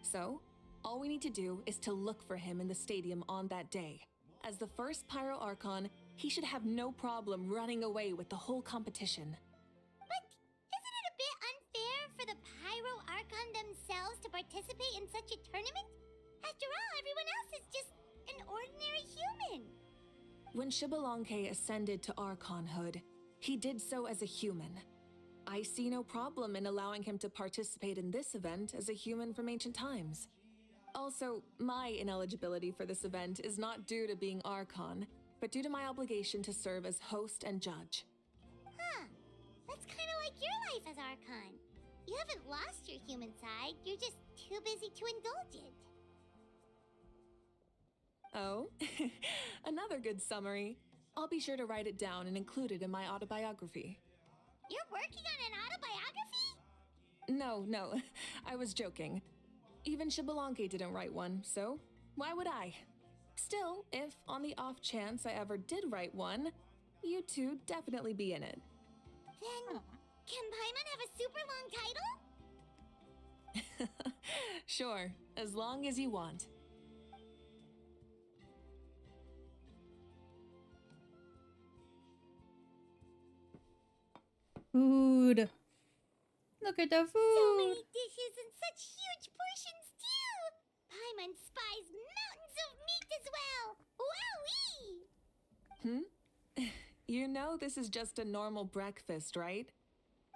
So, all we need to do is to look for him in the stadium on that day. As the first Pyro Archon, he should have no problem running away with the whole competition. But isn't it a bit unfair for the Pyro Archon themselves to participate in such a tournament? After all, everyone else is just an ordinary human. When Shibalanke ascended to Archonhood, he did so as a human. I see no problem in allowing him to participate in this event as a human from ancient times. Also, my ineligibility for this event is not due to being Archon, but due to my obligation to serve as host and judge. Huh. That's kind of like your life as Archon. You haven't lost your human side, you're just too busy to indulge it. Oh, another good summary. I'll be sure to write it down and include it in my autobiography. You're working on an autobiography? No, I was joking. Even Shibalanke didn't write one, so why would I? Still, if on the off chance I ever did write one, you two definitely be in it. Then, can Paimon have a super long title? Sure, as long as you want. Food. Look at the So food. many dishes and such huge portions, too! Paimon spies mountains of meat as well! Wowee! You know this is just a normal breakfast, right?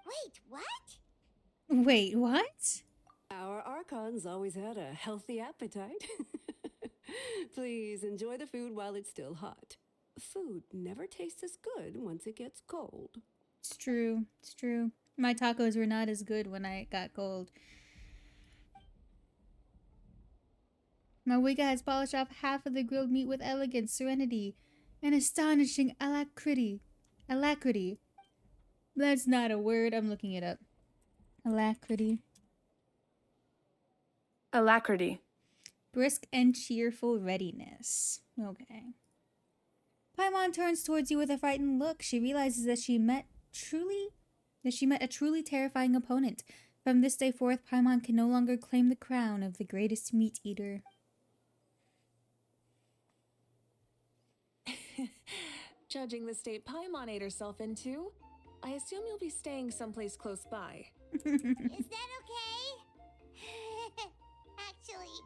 Wait, what? Wait, what? Our Archons always had a healthy appetite. Please enjoy the food while it's still hot. Food never tastes as good once it gets cold. It's true. It's true. My tacos were not as good when I got cold. Mawika has polished off half of the grilled meat with elegance, serenity, and astonishing alacrity. Alacrity. That's not a word. I'm looking it up. Alacrity. Alacrity. Brisk and cheerful readiness. Okay. Paimon turns towards you with a frightened look. She realizes that she met a truly terrifying opponent. From this day forth, Paimon can no longer claim the crown of the greatest meat eater. Judging the state Paimon ate herself into, I assume you'll be staying someplace close by. Is that okay? Actually,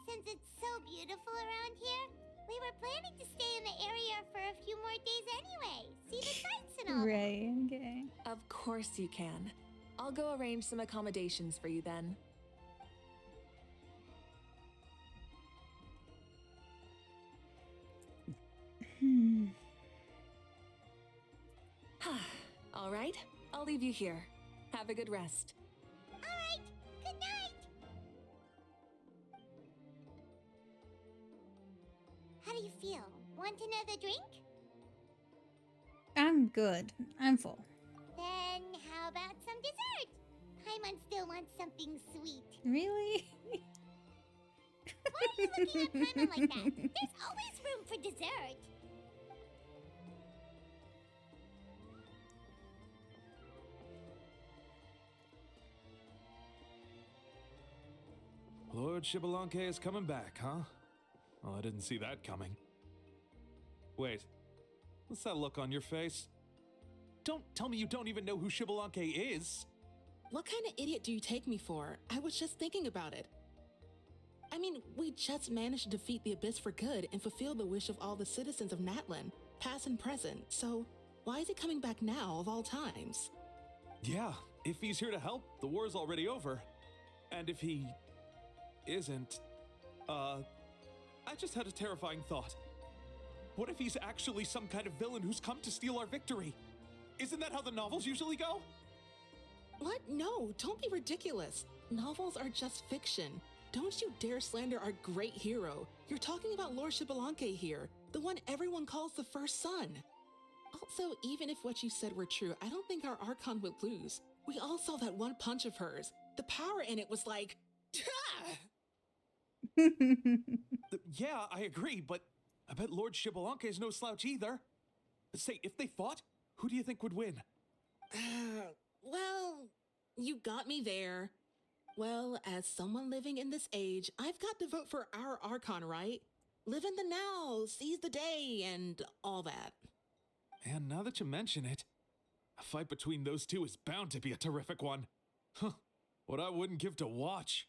since it's so beautiful around here, we were planning to stay in the area for a few more days anyway. See the sights and all. Right, okay. Of course you can. I'll go arrange some accommodations for you then. All right, I'll leave you here. Have a good rest. All right, good night. How do you feel? Want another drink? I'm good. I'm full. Then how about some dessert? Paimon still wants something sweet. Really? Why are you looking at Paimon like that? There's always room for dessert. Lord Shibalanke is coming back, huh? Well, I didn't see that coming. Wait, what's that look on your face? Don't tell me you don't even know who Shibalanke is. What kind of idiot do you take me for? I was just thinking about it. I mean, we just managed to defeat the Abyss for good and fulfill the wish of all the citizens of Natlan, past and present, so why is he coming back now of all times? Yeah, if he's here to help, the war's already over. And if he isn't, I just had a terrifying thought. What if he's actually some kind of villain who's come to steal our victory? Isn't that how the novels usually go? What? No, don't be ridiculous. Novels are just fiction. Don't you dare slander our great hero. You're talking about Lord Shibalanke here, the one everyone calls the first son. Also, even if what you said were true, I don't think our Archon would lose. We all saw that one punch of hers. The power in it was like... Yeah, I agree, but I bet Lord Shibalanke is no slouch either. Say, if they fought, who do you think would win? Well, you got me there. Well, as someone living in this age, I've got to vote for our Archon, right? Live in the now, seize the day, and all that. And now that you mention it, a fight between those two is bound to be a terrific one. Huh, what I wouldn't give to watch.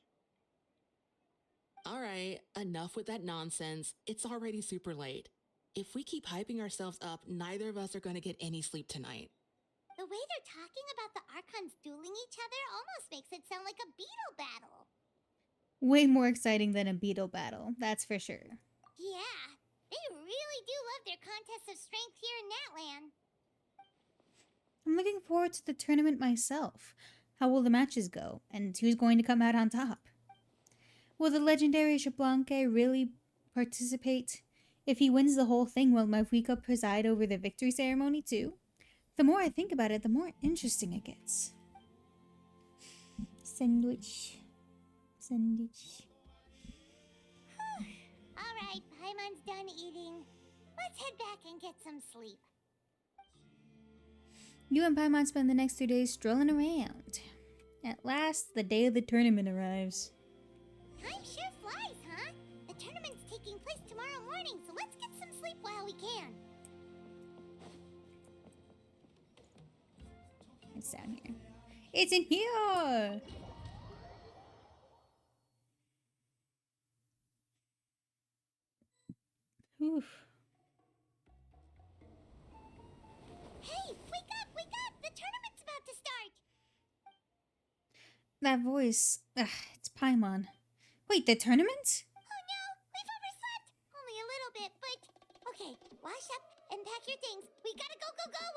All right, enough with that nonsense. It's already super late. If we keep hyping ourselves up, neither of us are going to get any sleep tonight. The way they're talking about the Archons dueling each other almost makes it sound like a beetle battle. Way more exciting than a beetle battle, that's for sure. Yeah, they really do love their contests of strength here in Natlan. I'm looking forward to the tournament myself. How will the matches go? And who's going to come out on top? Will the legendary Shibalanke really participate? If he wins the whole thing, will Mafuika preside over the victory ceremony too? The more I think about it, the more interesting it gets. Sandwich. Alright, Paimon's done eating. Let's head back and get some sleep. You and Paimon spend the next 2 days strolling around. At last, the day of the tournament arrives. Time sure flies, huh? The tournament's taking place tomorrow morning, so let's get some sleep while we can. It's down here. It's in here! Whew. Hey, wake up, wake up! The tournament's about to start! That voice. It's Paimon. Wait, the tournament? Oh no, we've overslept! Only a little bit, but... Okay, wash up and pack your things. We gotta go, go, go!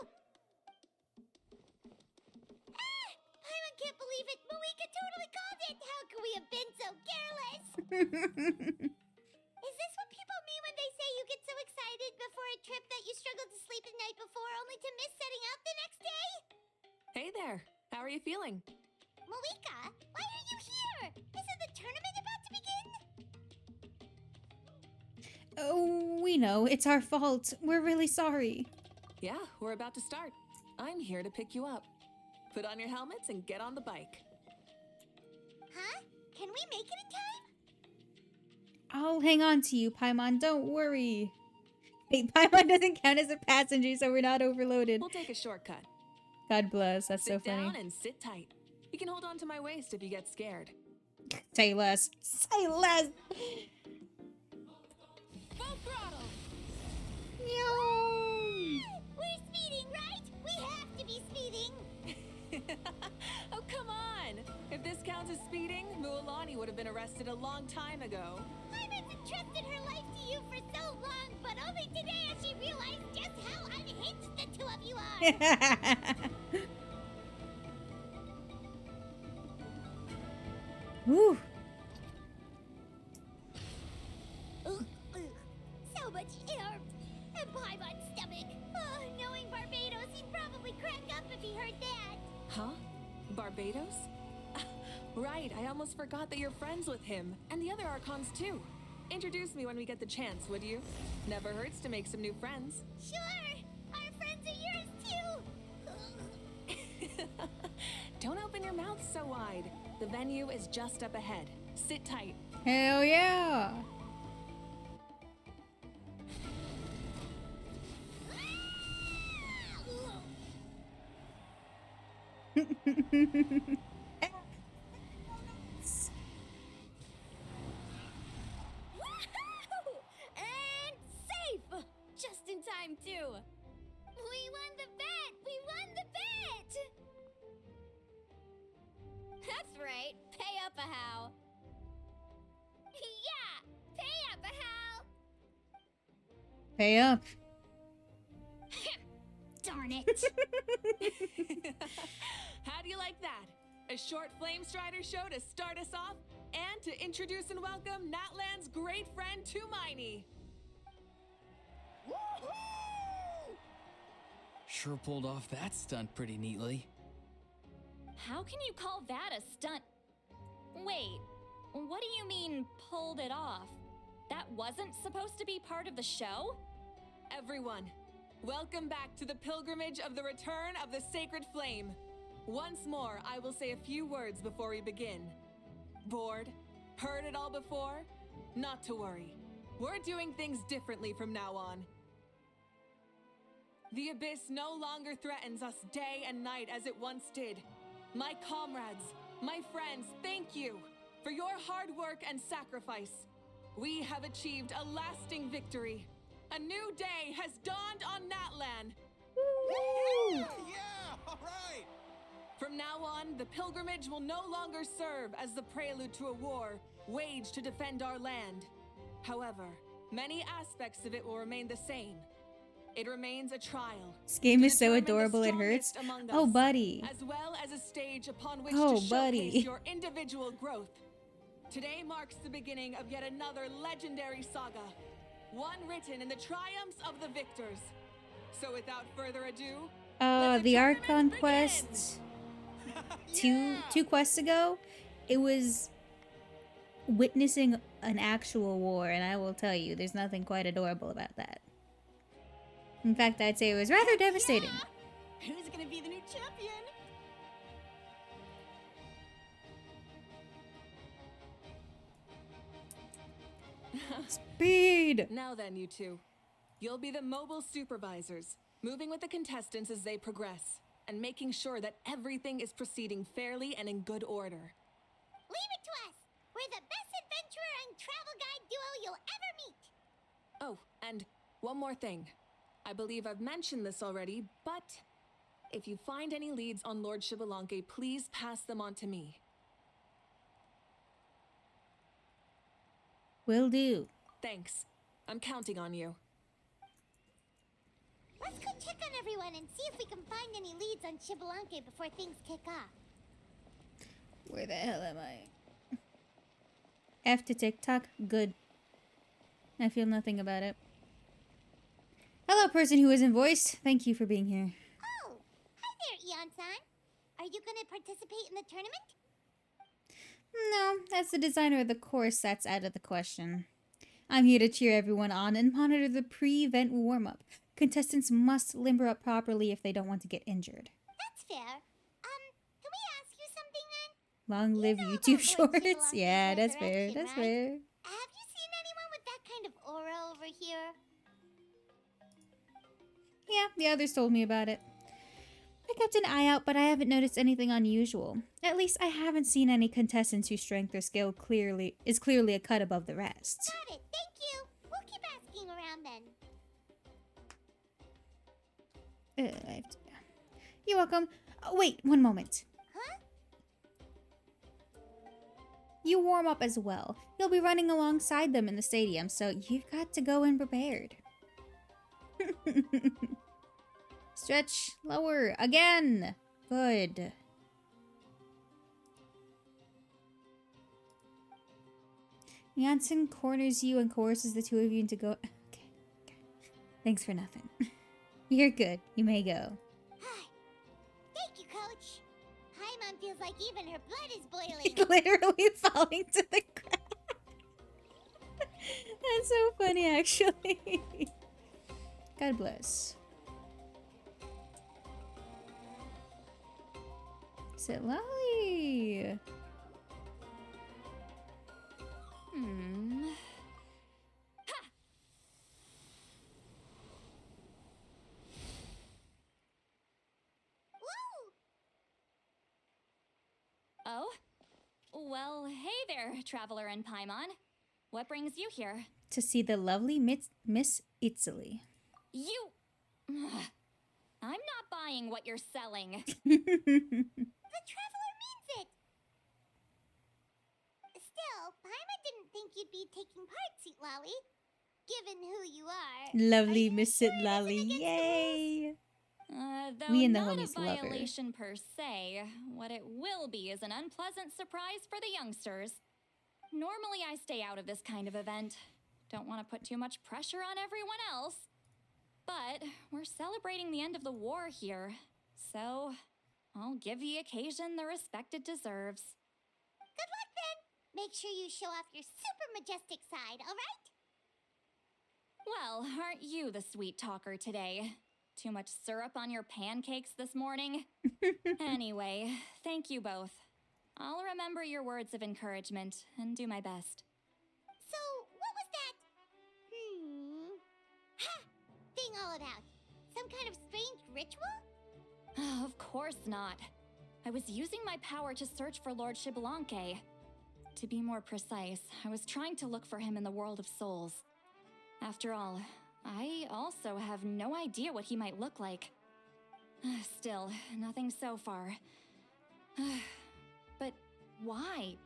Ah! Paimon can't believe it! Mafuika totally called it! How could we have been so careless? Is this what people mean when they say you get so excited before a trip that you struggled to sleep the night before only to miss setting out the next day? Hey there. How are you feeling? Mafuika, why are you here? Isn't the tournament about to begin? Oh, we know. It's our fault. We're really sorry. Yeah, we're about to start. I'm here to pick you up. Put on your helmets and get on the bike. Huh? Can we make it in time? I'll hang on to you, Paimon. Don't worry. Wait, Paimon doesn't count as a passenger, so we're not overloaded. We'll take a shortcut. God bless. That's so funny. Sit down and sit tight. You can hold on to my waist if you get scared. Say less. Say less. Full throttle. We're speeding, right? We have to be speeding. Oh, come on. If this counts as speeding, Mualani would have been arrested a long time ago. Paimon's entrusted her life to you for so long, but only today has she realized just how unhinged the two of you are. Woo. So much air. And Paimon's stomach. Oh, knowing Barbados, he'd probably crack up if he heard that. Huh? Barbados? Right, I almost forgot that you're friends with him, and the other Archons too. Introduce me when we get the chance, would you? Never hurts to make some new friends. Sure! Our friends are yours too! Don't open your mouth so wide. The venue is just up ahead. Sit tight. Hell yeah. Woohoo! And safe! Just in time, too. We won the bet! We won the bet! That's right. Pay up a how. Yeah! Pay up, Hal! Pay up. Darn it! How do you like that? A short Flame Strider show to start us off and to introduce and welcome Natlan's great friend Tumaini. Sure pulled off that stunt pretty neatly. How can you call that a stunt? Wait, what do you mean, pulled it off? That wasn't supposed to be part of the show? Everyone, welcome back to the pilgrimage of the return of the sacred flame. Once more, I will say a few words before we begin. Bored? Heard it all before? Not to worry. We're doing things differently from now on. The abyss no longer threatens us day and night as it once did. My comrades, my friends, thank you for your hard work and sacrifice. We have achieved a lasting victory. A new day has dawned on Natlan. Yeah! All right! From now on, the pilgrimage will no longer serve as the prelude to a war waged to defend our land. However, many aspects of it will remain the same. It remains a trial. This game to is so determine the adorable it hurts. strongest among Oh, us, buddy. as well as a stage upon which Oh, to showcase buddy. your individual growth. Today marks the beginning of yet another legendary saga, one written in the triumphs of the victors. So without further ado, let The tournament Archon begin! quest two quests ago, it was witnessing an actual war, and I will tell you, there's nothing quite adorable about that. In fact, I'd say it was rather devastating. Yeah! Who's gonna be the new champion? Speed! Now then, you two. You'll be the mobile supervisors, moving with the contestants as they progress, and making sure that everything is proceeding fairly and in good order. Leave it to us! We're the best adventurer and travel guide duo you'll ever meet! Oh, and one more thing. I believe I've mentioned this already, but if you find any leads on Lord Shibalanke, please pass them on to me. Will do. Thanks. I'm counting on you. Let's go check on everyone and see if we can find any leads on Shibalanke before things kick off. Where the hell am I? F to TikTok. Good. I feel nothing about it. Hello, person who isn't voiced. Thank you for being here. Oh! Hi there, Eon-san! Are you gonna participate in the tournament? No, as the designer of the course, that's out of the question. I'm here to cheer everyone on and monitor the pre-event warm-up. Contestants must limber up properly if they don't want to get injured. That's fair. Can we ask you something then? Long live know YouTube about Lord shorts. Shibalanke's Yeah, that's fair. resurrection, That's right? fair. Have you seen anyone with that kind of aura over here? Yeah, the others told me about it. I kept an eye out, but I haven't noticed anything unusual. At least I haven't seen any contestants whose strength or skill is clearly a cut above the rest. Got it. Thank you. We'll keep asking around then. I have to... You're welcome. Oh, wait, one moment. Huh? You warm up as well. You'll be running alongside them in the stadium, so you've got to go in prepared. Stretch lower again. Good. Janssen corners you and coerces the two of you into go. Okay. Thanks for nothing. You're good. You may go. Thank you, Coach. Paimon feels like even her blood is boiling. Literally falling to the ground. That's so funny, actually. God bless. Sit lolly. Woo! Oh? Well, hey there, traveler in Paimon. What brings you here? To see the lovely Miss Italy. You... I'm not buying what you're selling. The traveler means it! Still, Paima didn't think you'd be taking part, Sweet Lolly. Given who you are. Lovely Miss Lolly, yay! Though We and the not homies a love her. violation per se, what it will be is an unpleasant surprise for the youngsters. Normally I stay out of this kind of event. Don't want to put too much pressure on everyone else. But we're celebrating the end of the war here, so I'll give the occasion the respect it deserves. Good luck then! Make sure you show off your super majestic side, alright? Well, aren't you the sweet talker today? Too much syrup on your pancakes this morning? Anyway, thank you both. I'll remember your words of encouragement and do my best. So, what was that? Ha! Thing all about? Some kind of strange ritual? Of course not. I was using my power to search for Lord Xbalanque. To be more precise, I was trying to look for him in the world of souls. After all, I also have no idea what he might look like. Still, nothing so far. But why?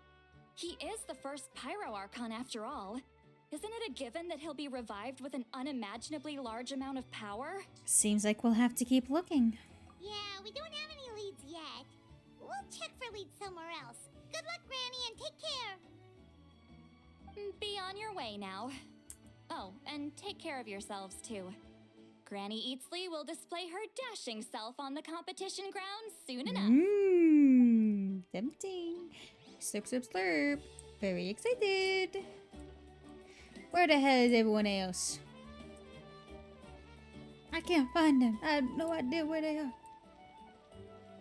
He is the first Pyro Archon after all. Isn't it a given that he'll be revived with an unimaginably large amount of power? Seems like we'll have to keep looking. Yeah, we don't have any leads yet. We'll check for leads somewhere else. Good luck, Granny, and take care. Be on your way now. Oh, and take care of yourselves too. Granny Eatsley will display her dashing self on the competition grounds soon enough. Mmm, tempting. Slurp, slurp, slurp. Very excited. Where the hell is everyone else? I can't find them. I have no idea where they are.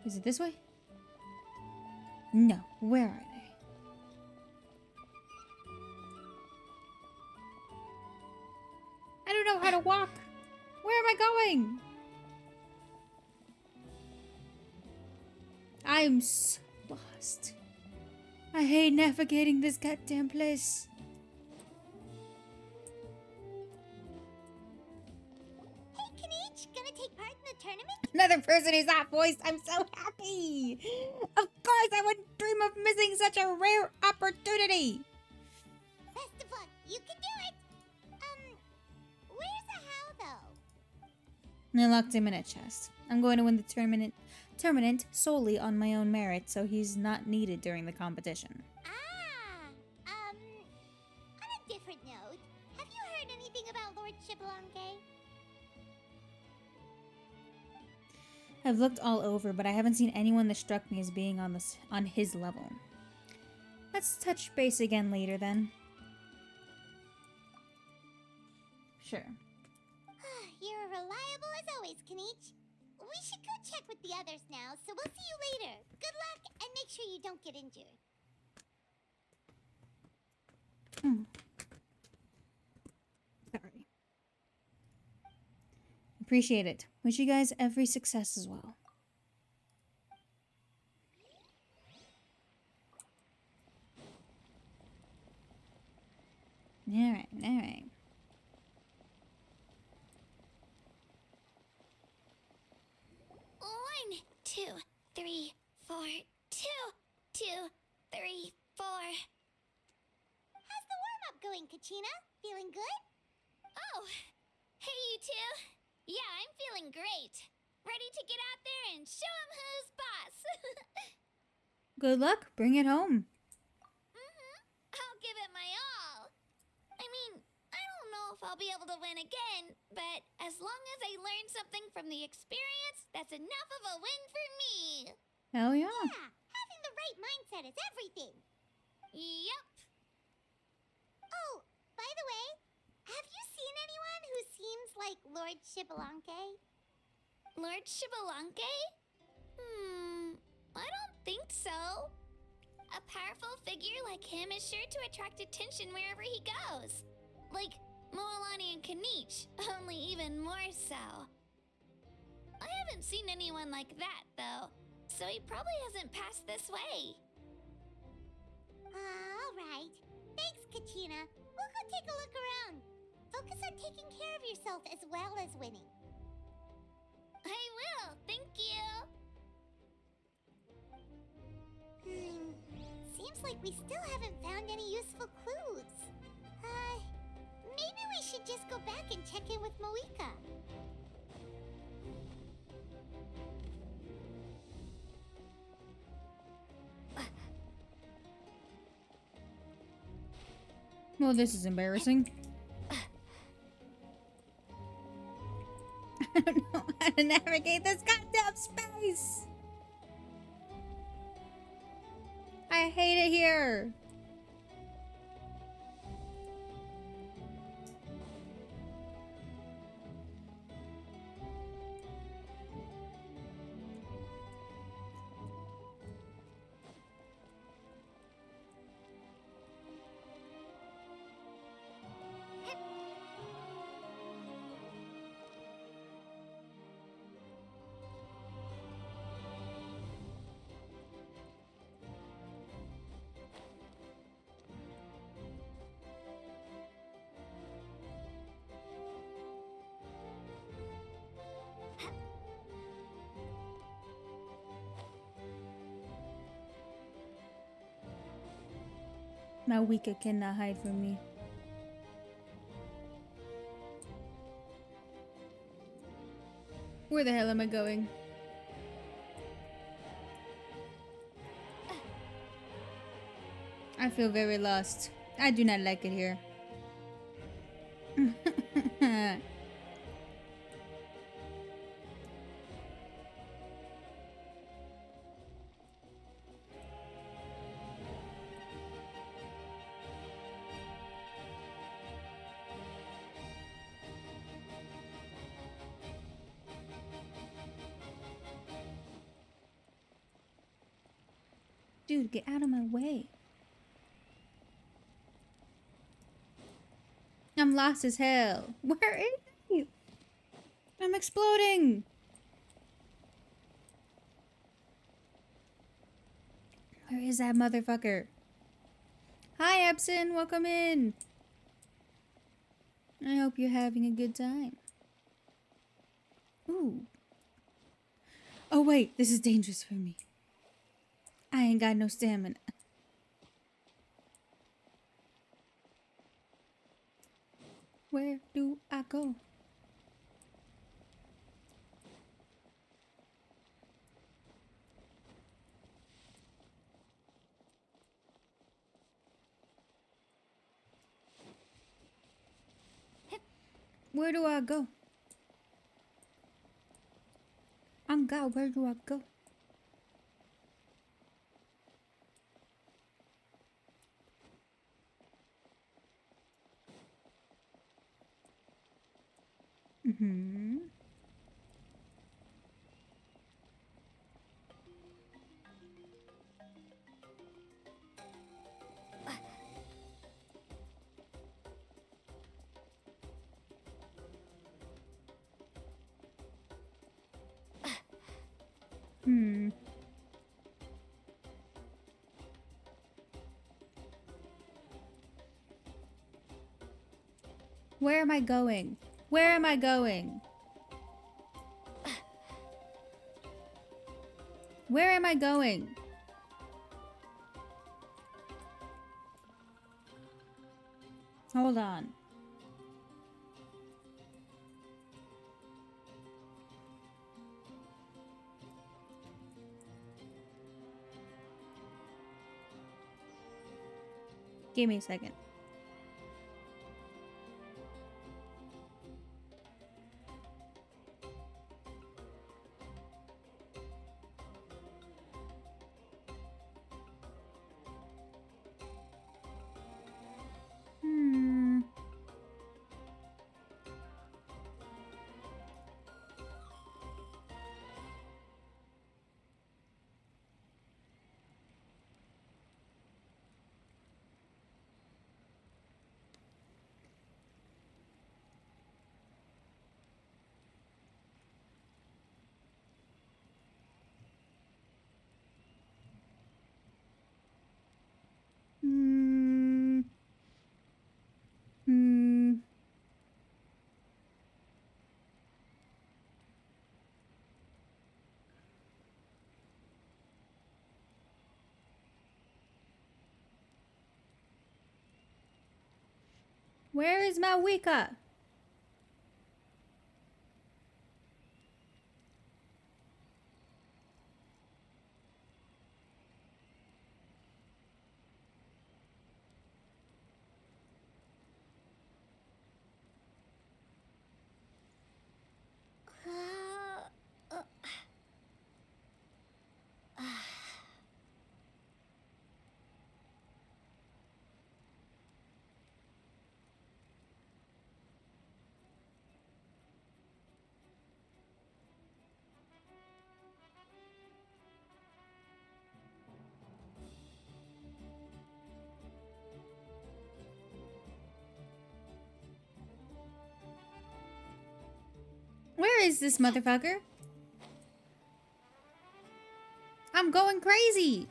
Is it this way? No, where are they? I don't know how to walk. Where am I going? I'm so lost. I hate navigating this goddamn place. Hey, Kanich, gonna take part in the tournament? Another person who's not voiced. I'm so happy. Of course, I wouldn't dream of missing such a rare opportunity. Best of luck. You can do it. Where's the how, though? I locked him in a chest. I'm going to win the tournament solely on my own merit, so he's not needed during the competition. On a different note, have you heard anything about Lord Xbalanque? I've looked all over, but I haven't seen anyone that struck me as being on his level. Let's touch base again later, then. Sure. You're reliable as always, Kanich. We should go check with the others now, so we'll see you later. Good luck, and make sure you don't get injured. Sorry. Appreciate it. Wish you guys every success as well. Alright, alright. One, 2, 3, 4, 2, 2, 3, 4. How's the warm-up going, Kachina? Feeling good? Oh, hey you two. Yeah, I'm feeling great. Ready to get out there and show 'em who's boss. Good luck. Bring it home. I'll give it my all. I mean, I don't know if I'll be able to win again, but as long as I learn something from the experience, that's enough of a win for me. Hell yeah. Yeah, having the right mindset is everything. Yep. Oh, by the way, have you seen anyone who seems like Lord Xbalanque? Lord Xbalanque? I don't think so. A powerful figure like him is sure to attract attention wherever he goes. Like Moalani and Kanich, only even more so. I haven't seen anyone like that, though, so he probably hasn't passed this way. Alright. Thanks, Katina. We'll go take a look around. Focus on taking care of yourself as well as winning. I will, thank you. Seems like we still haven't found any useful clues. Maybe we should just go back and check in with Moika. Well, this is embarrassing. I don't know how to navigate this goddamn space. I hate it here. My Wika cannot hide from me. Where the hell am I going? I feel very lost. I do not like it here. Dude, get out of my way. I'm lost as hell. Where is you? I'm exploding. Where is that motherfucker? Hi, Epson. Welcome in. I hope you're having a good time. Ooh. Oh, wait. This is dangerous for me. I ain't got no stamina. Where do I go? Where do I go? God, where do I go? Mm-hmm. Hmm. Where am I going? Where am I going? Where am I going? Hold on. Give me a second. Where is Malwika? Where is this motherfucker? I'm going crazy.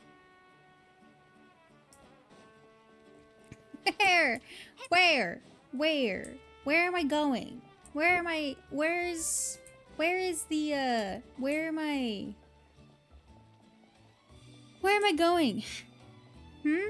Where? Where am I going? Where am I? Where is the, where am I? Where am I going? Hmm?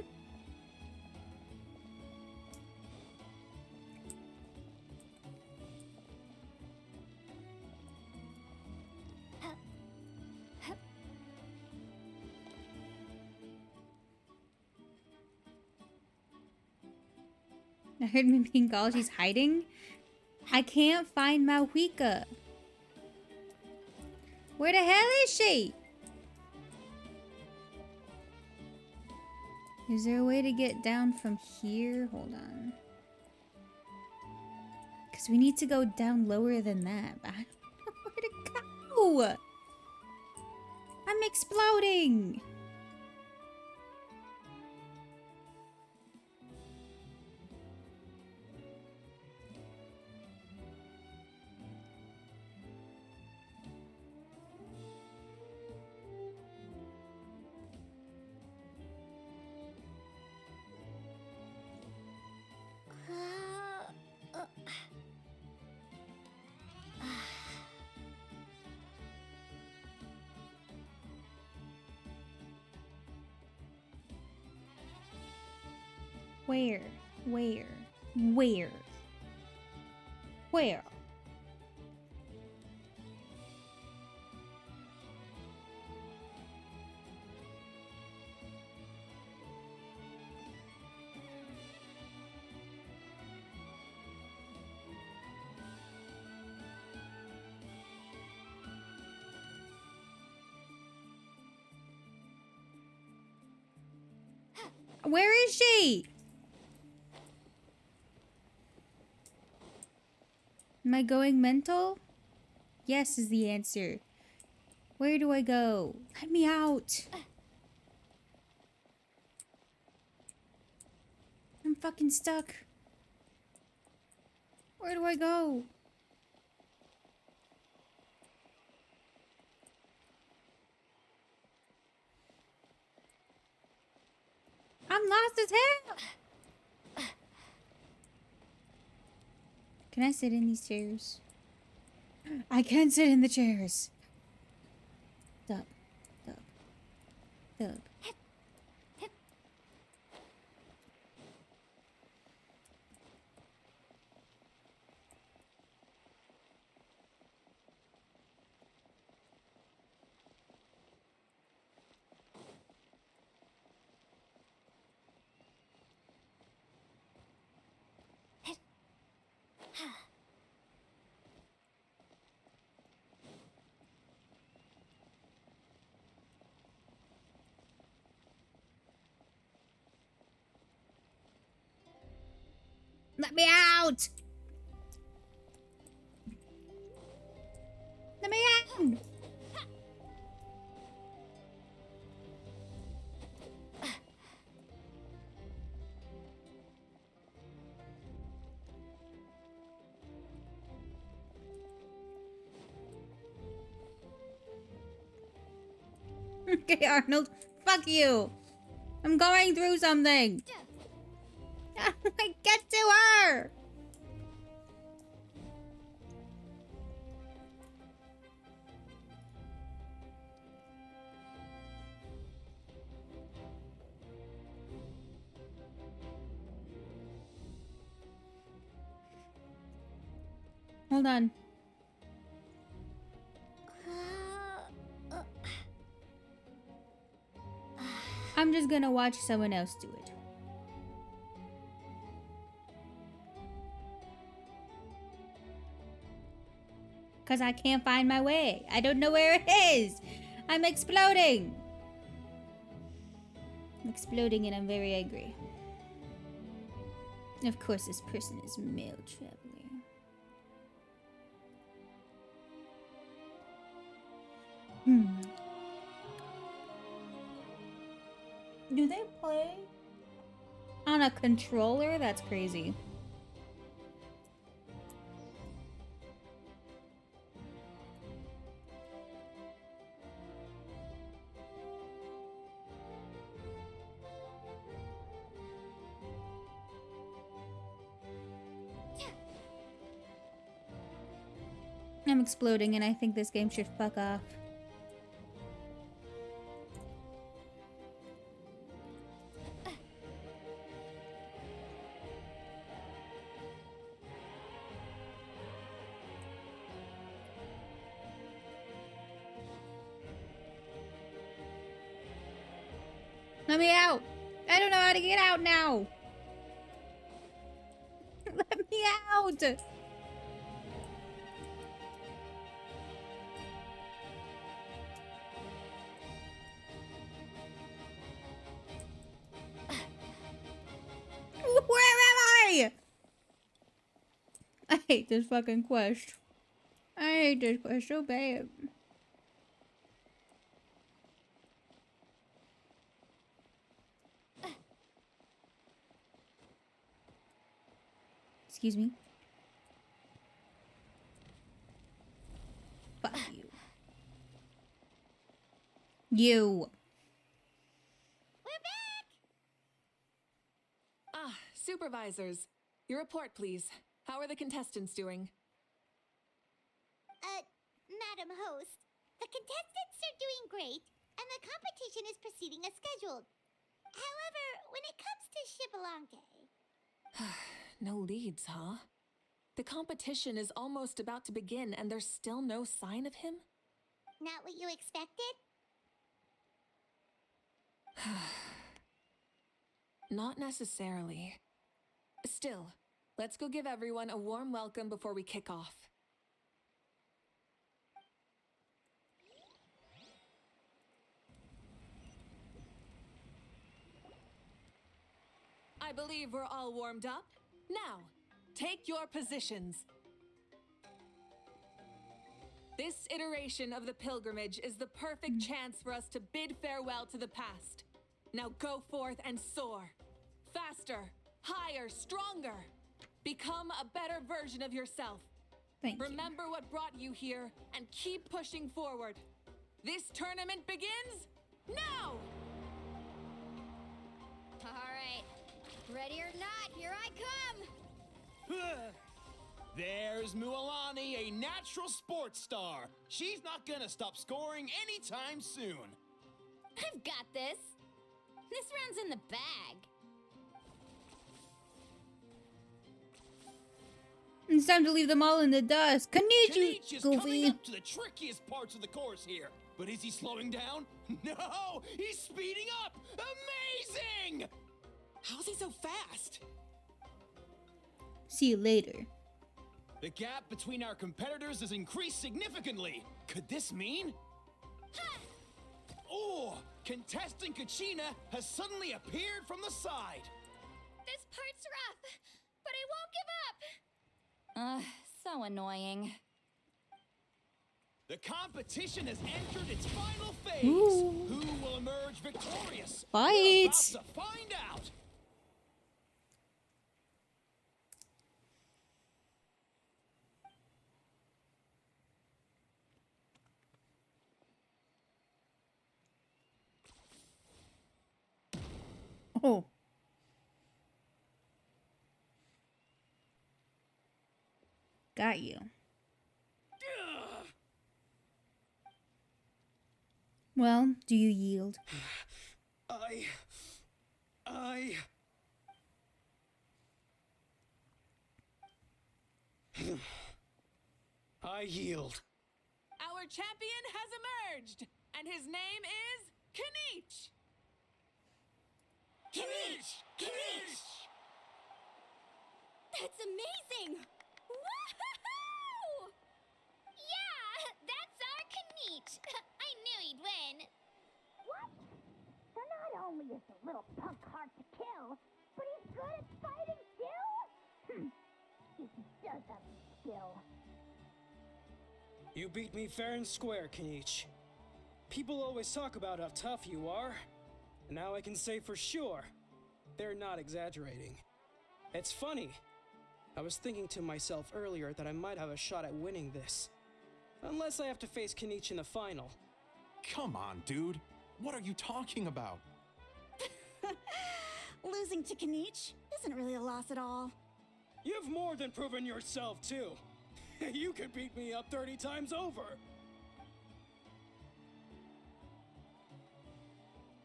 I heard me being called. She's hiding. I can't find Malwika. Where the hell is she? Is there a way to get down from here? Hold on. Because we need to go down lower than that. But I don't know where to go. I'm exploding. Where? Where? Where? Where? Where is she? Am I going mental? Yes is the answer. Where do I go? Let me out. I'm fucking stuck. Where do I go? I'm lost as hell. Can I sit in these chairs? I can't sit in the chairs. Duck, duck, duck. Let me out! Let me out! Okay, Arnold. Fuck you. I'm going through something. I get to her. hold on. I'm just gonna watch someone else do it. Because I can't find my way. I don't know where it is. I'm exploding. I'm exploding and I'm very angry. Of course, this person is male traveler. Do they play on a controller? That's crazy. I'm exploding and I think this game should fuck off. Let me out! I don't know how to get out now! Let me out! Where am I? I hate this fucking quest. I hate this quest so bad. Excuse me. Fuck you. You. Ah, supervisors. Your report, please. How are the contestants doing? Madam Host, the contestants are doing great, and the competition is proceeding as scheduled. However, when it comes to Shibalonke... No leads, huh? The competition is almost about to begin, and there's still no sign of him? Not what you expected? Not necessarily. Still, let's go give everyone a warm welcome before we kick off. I believe we're all warmed up. Now, take your positions. This iteration of the pilgrimage is the perfect chance for us to bid farewell to the past. Now go forth and soar. Faster, higher, stronger. Become a better version of yourself. Remember what brought you here and keep pushing forward. This tournament begins now! All right. Ready or not, here I come! There's Mualani, a natural sports star. She's not gonna stop scoring anytime soon. I've got this. This round's in the bag. It's time to leave them all in the dust. Kanichi is coming Goofy. up to the trickiest parts of the course here. But is he slowing down? No, he's speeding up. Amazing! How's he so fast? See you later. The gap between our competitors has increased significantly. Could this mean? Oh, contestant Kachina has suddenly appeared from the side. This part's rough, but I won't give up. So annoying. The competition has entered its final phase. Ooh. Who will emerge victorious? Fight. We're about to find out. Oh. Got you. Well, do you yield? I yield. Our champion has emerged, and his name is Kanich. Kanish! Kanish! That's amazing! Woohoo! Yeah, that's our Kanich. I knew he'd win. What? So not only is the little punk hard to kill, but he's good at fighting too? He does have skill. You beat me fair and square, Kanich. People always talk about how tough you are. And now I can say for sure, they're not exaggerating. It's funny. I was thinking to myself earlier that I might have a shot at winning this. Unless I have to face Kanich in the final. Come on, dude. What are you talking about? Losing to Kanich isn't really a loss at all. You've more than proven yourself, too. You could beat me up 30 times over.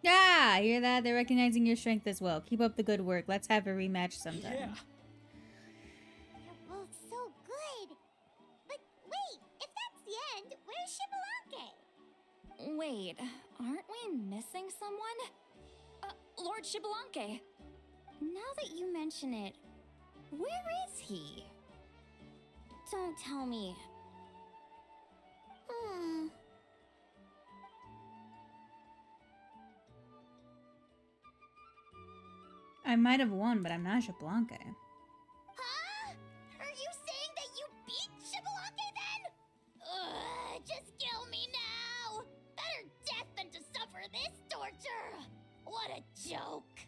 Yeah, hear that? They're recognizing your strength as well. Keep up the good work. Let's have a rematch sometime. Yeah. You're both so good. But wait, if that's the end, where's Shibalanke? Wait, aren't we missing someone? Lord Shibalanke. Now that you mention it, where is he? Don't tell me. I might have won, but I'm not Shibalanke. Huh? Are you saying that you beat Shibalanke then? Ugh, just kill me now. Better death than to suffer this torture. What a joke.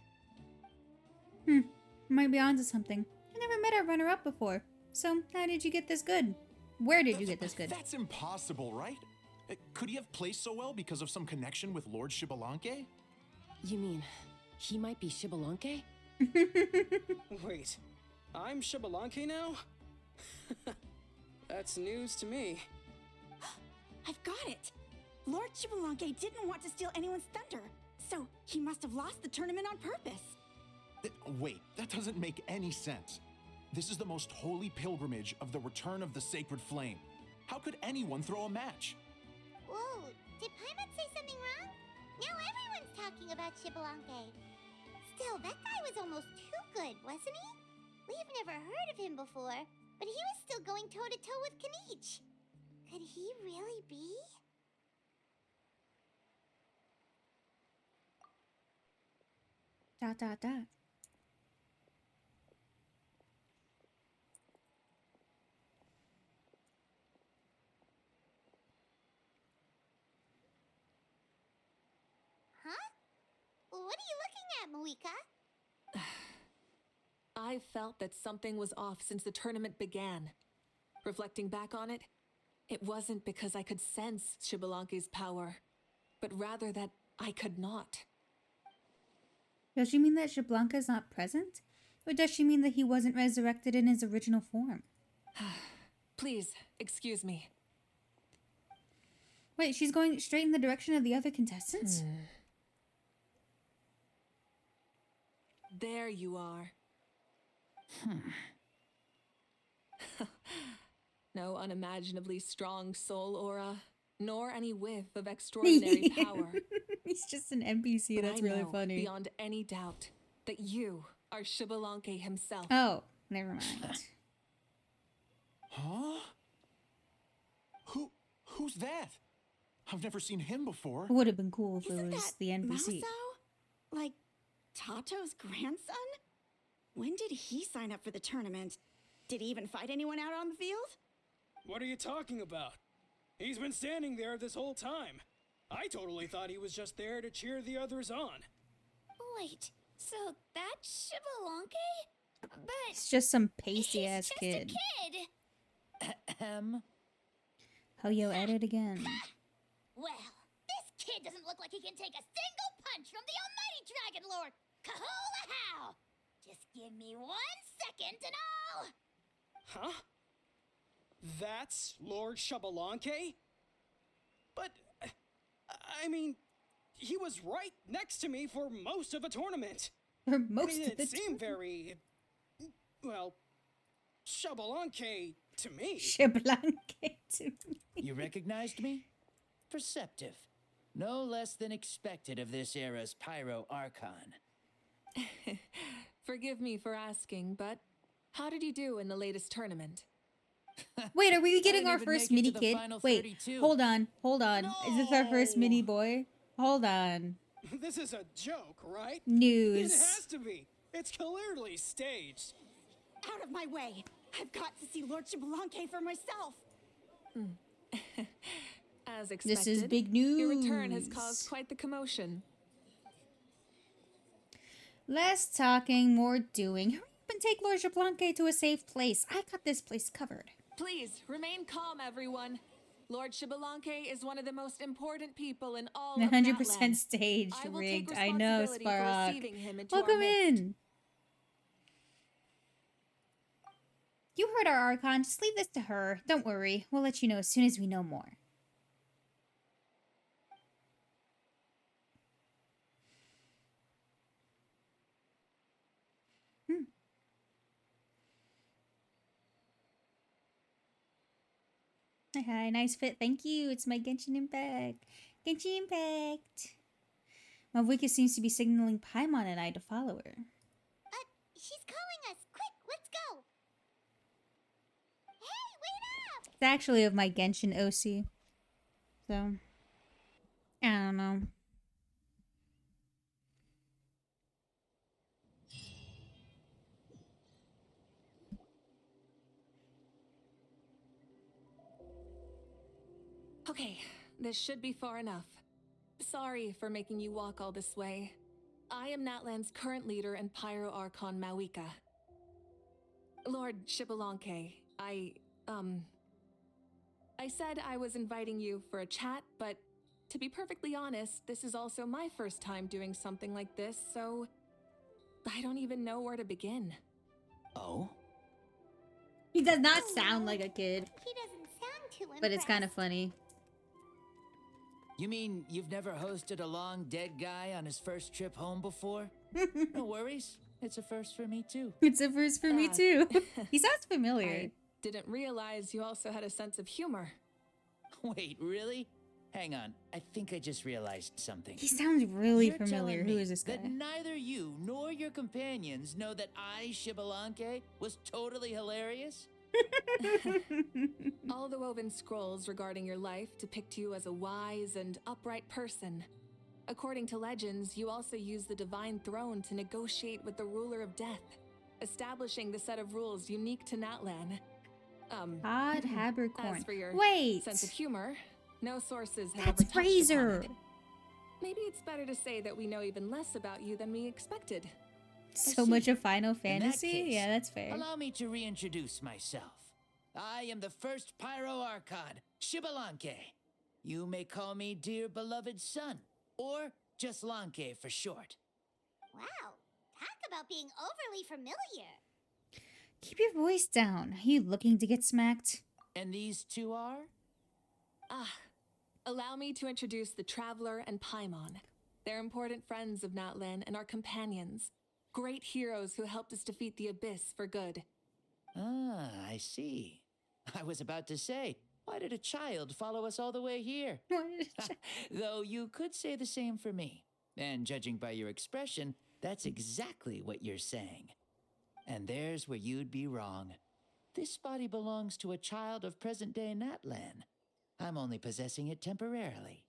Might be onto something. I never met a runner-up before. So, how did you get this good? Where did you get this good? That's impossible, right? Could he have placed so well because of some connection with Lord Shibalanke? You mean, he might be Shibalanke? Wait, I'm Shibalanke now? That's news to me. I've got it! Lord Shibalanke didn't want to steal anyone's thunder, so he must have lost the tournament on purpose. Wait, that doesn't make any sense. This is the most holy pilgrimage of the return of the sacred flame. How could anyone throw a match? Whoa, did Paimon say something wrong? Now everyone's talking about Shibalanke. Still, that guy was almost too good, wasn't he? We've never heard of him before, but he was still going toe-to-toe with Kanich. Could he really be? Dot, dot, dot. Huh? What are you looking at, Moika? I felt that something was off since the tournament began. Reflecting back on it, it wasn't because I could sense Shibalanke's power, but rather that I could not. Does she mean that Shibalanka is not present? Or does she mean that he wasn't resurrected in his original form? Please, excuse me. Wait, she's going straight in the direction of the other contestants? There you are. No unimaginably strong soul aura, nor any whiff of extraordinary power. He's just an NPC. But That's I really know funny. beyond any doubt that you are Shibalanke himself. Oh, never mind. Huh? Who's that? I've never seen him before. It would have been cool if it Isn't was that the NPC. Mauso? Like, Tato's grandson? When did he sign up for the tournament? Did he even fight anyone out on the field? What are you talking about? He's been standing there this whole time. I totally thought he was just there to cheer the others on. Wait, so that's Shibalanke? But He's just some pasty ass just kid. a kid. Oh, yo, at it again. Well, this kid doesn't look like he can take a single punch from the almighty Dragon Lord. Kahula how! Just give me 1 second and I'll... Huh? That's Lord Shibalanke? But, I mean, he was right next to me for most of the tournament. For most and he of the didn't seem very... Well, Shibalanke To me. Shiblanque to me. You recognized me? Perceptive. No less than expected of this era's Pyro Archon. Forgive me for asking, but how did you do in the latest tournament? Wait, are we I getting didn't our even first make it mini to the kid? final Wait, 32. hold on. Is this our first mini boy? Hold on. This is a joke, right? News. It has to be. It's clearly staged. Out of my way. I've got to see Lord Shiblanque for myself. As expected, This is big news. Your return has caused quite the commotion. Less talking, more doing. Hurry up and take Lord Shiblanque to a safe place. I got this place covered. Please, remain calm, everyone. Lord Shiblanque is one of the most important people in all of 100% Natlan. staged I will rigged. take I know, responsibility for Sparrock. receiving him into our Welcome midst. in. You heard our Archon. Just leave this to her. Don't worry. We'll let you know as soon as we know more. Hi, nice fit. Thank you. It's my Genshin Impact. Genshin Impact. Malvika seems to be signaling Paimon and I to follow her. She's calling us. Quick, let's go. Hey, wait up! It's actually of my Genshin OC. So, I don't know. Okay, this should be far enough. Sorry for making you walk all this way. I am Natlan's current leader and Pyro Archon Mawika. Lord Shiblanque, I said I was inviting you for a chat, but to be perfectly honest, this is also my first time doing something like this, so I don't even know where to begin. Oh? He does not sound like a kid, He doesn't sound too impressed. but it's kind of funny. You mean you've never hosted a long dead guy on his first trip home before? No worries. It's a first for me, too. It's a first for me, too. He sounds familiar. I didn't realize you also had a sense of humor. Wait, really? Hang on. I think I just realized something. He sounds really You're familiar. telling Who me is this guy? that neither you nor your companions know that I, Shiblanque, was totally hilarious? All the woven scrolls regarding your life depict you as a wise and upright person. According to legends, you also use the divine throne to negotiate with the ruler of death, establishing the set of rules unique to Natlan. Odd Habercorn. As for your Wait! sense of humor, no sources have That's ever touched Razor! upon it. Maybe it's better to say that we know even less about you than we expected. So much of Final In that Fantasy? case, Yeah, that's fair. Allow me to reintroduce myself. I am the first Pyro Archon, Shiblanque. You may call me dear beloved son, or just Lanque for short. Wow, talk about being overly familiar. Keep your voice down. Are you looking to get smacked? And these two are? Allow me to introduce the Traveler and Paimon. They're important friends of Natlan and our companions. Great heroes who helped us defeat the Abyss for good. Ah, I see. I was about to say, why did a child follow us all the way here? Though you could say the same for me. And judging by your expression, that's exactly what you're saying. And there's where you'd be wrong. This body belongs to a child of present-day Natlan. I'm only possessing it temporarily.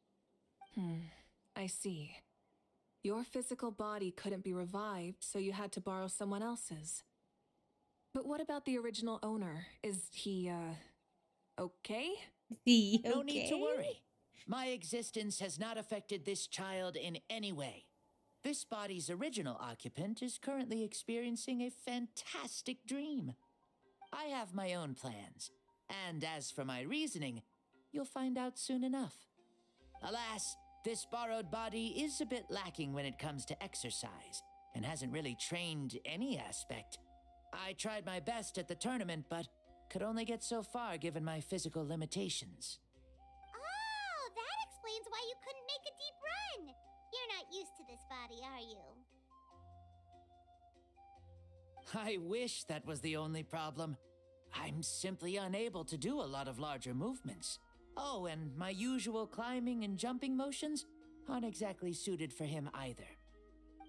I see. Your physical body couldn't be revived, so you had to borrow someone else's. But what about the original owner? Is he, okay? No need to worry. My existence has not affected this child in any way. This body's original occupant is currently experiencing a fantastic dream. I have my own plans, and as for my reasoning, you'll find out soon enough. Alas, this borrowed body is a bit lacking when it comes to exercise, and hasn't really trained any aspect. I tried my best at the tournament, but could only get so far given my physical limitations. Oh, that explains why you couldn't make a deep run. You're not used to this body, are you? I wish that was the only problem. I'm simply unable to do a lot of larger movements. Oh, and my usual climbing and jumping motions aren't exactly suited for him either.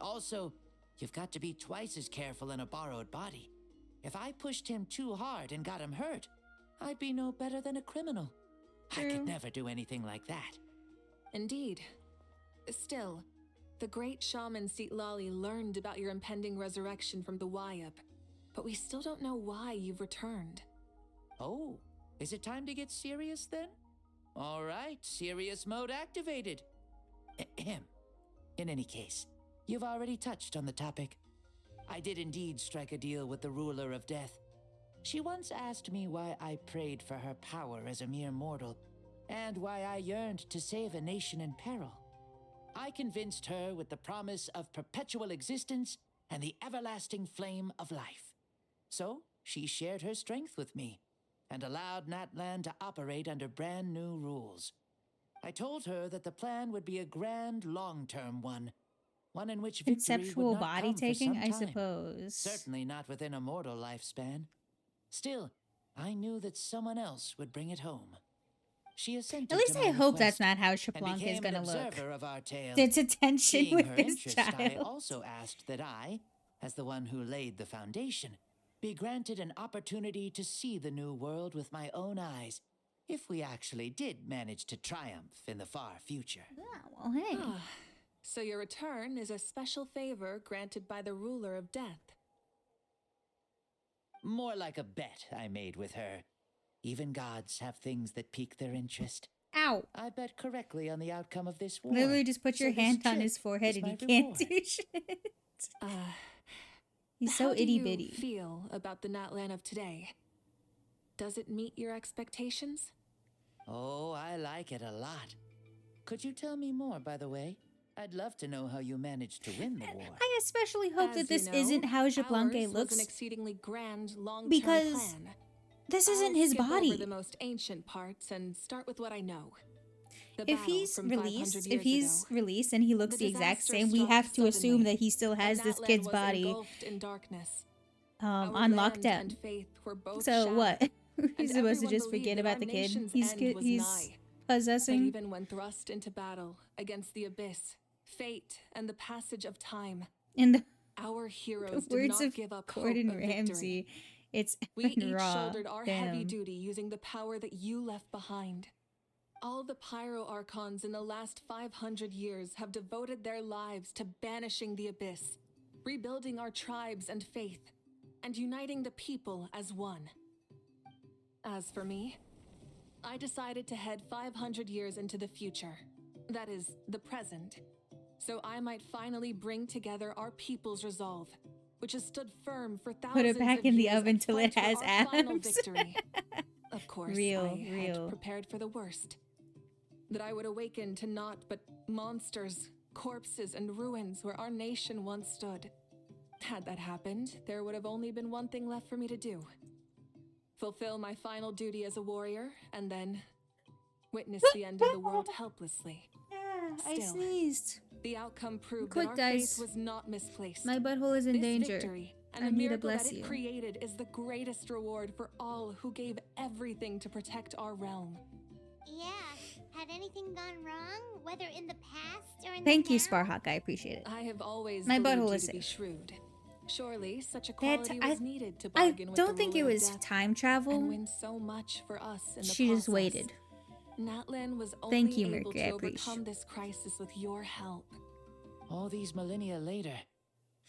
Also, you've got to be twice as careful in a borrowed body. If I pushed him too hard and got him hurt, I'd be no better than a criminal. I could never do anything like that. Indeed. Still, the great shaman Lali learned about your impending resurrection from the Wayab, but we still don't know why you've returned. Oh, is it time to get serious then? All right, serious mode activated. Ahem. In any case, you've already touched on the topic. I did indeed strike a deal with the ruler of death. She once asked me why I prayed for her power as a mere mortal, and why I yearned to save a nation in peril. I convinced her with the promise of perpetual existence and the everlasting flame of life. So she shared her strength with me, and allowed Natlan to operate under brand new rules. I told her that the plan would be a grand, long-term one in which victory Conceptual would not body come for taking, some I time. suppose. Certainly not within a mortal lifespan. Still, I knew that someone else would bring it home. She assented At least to my I hope that's request not how and Shablanca is became an gonna look. observer of our tale. Its attention Seeing with her his interest, I child. also asked that I, as the one who laid the foundation, be granted an opportunity to see the new world with my own eyes, if we actually did manage to triumph in the far future. Well, hey. So your return is a special favor granted by the ruler of death. More like a bet I made with her. Even gods have things that pique their interest. Ow. I bet correctly on the outcome of this war. Literally just put your So this hand on trip his forehead is and he my can't reward. do shit. He's How so do itty you bitty. feel about the Natlan of today? Does it meet your expectations? Oh, I like it a lot. Could you tell me more, by the way? I'd love to know how you managed to win the war. I especially hope As that this you know, isn't how Jablanque ours was looks, an exceedingly grand, long-term because plan. this isn't I'll his skip body. over the most ancient parts and start with what I know. The If battle he's from 500 released, years ago. and he looks the exact same, we have to assume that he still has this kid's body Engulfed in darkness. on Our land lockdown. and faith were both So shattered, what? He's and supposed to everyone just believed forget that about our the kid. nation's He's end was he's nigh. possessing. But even when thrust into battle against the abyss, fate, and the passage of time, In the our heroes did words not of give up hope Gordon of victory. Ramsay, it's We each raw. shouldered our heavy Damn. duty using the power that you left behind. All the Pyro Archons in the last 500 years have devoted their lives to banishing the abyss, rebuilding our tribes and faith, and uniting the people as one. As for me, I decided to head 500 years into the future, that is, the present, so I might finally bring together our people's resolve, which has stood firm for thousands Put it back of in the years oven and till it fight for has our final abs. victory. Of course, Real, I real. had prepared for the worst. That I would awaken to naught but monsters, corpses, and ruins where our nation once stood. Had that happened, there would have only been one thing left for me to do. Fulfill my final duty as a warrior, and then witness the end of the world helplessly. I Still, sneezed. the outcome proved Quick, that our guys. faith was not misplaced. My butthole is in This danger. victory and I the need to miracle bless that it you. created is the greatest reward for all who gave everything to protect our realm. Yeah. Had anything gone wrong? Whether in the past or in Thank the you, now? Sparhawk. I appreciate it. I have always My believed butthole you is to be safe. shrewd. Surely, such a That- quality I- was needed to I bargain with don't the think it ruler of was death time and travel. win so much for us in the She just process. waited. Natlan was only Thank you, able Mercury. I to appreciate. overcome this crisis with your help. All these millennia later,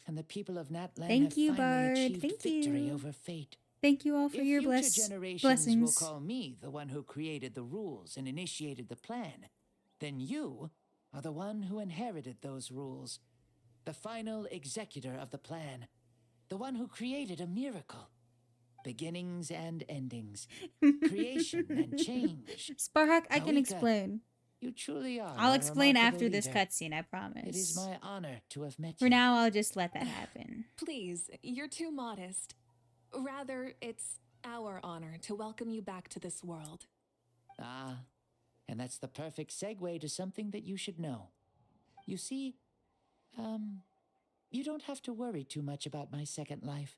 and the people of Natlan Thank have you, finally Bard. achieved Thank victory you. over fate. Thank you all for If your future generations will blessings. call me the one who created the rules and initiated the plan, then you are the one who inherited those rules, the final executor of the plan, the one who created a miracle. Beginnings and endings, creation and change. Sparhawk, I can Mawika, explain. You truly are. I'll a explain remarkable after this leader. cutscene, I promise. It is my honor to have met For you. now, I'll just let that happen. Please, you're too modest. Rather, it's our honor to welcome you back to this world. Ah, and that's the perfect segue to something that you should know. You see, you don't have to worry too much about my second life.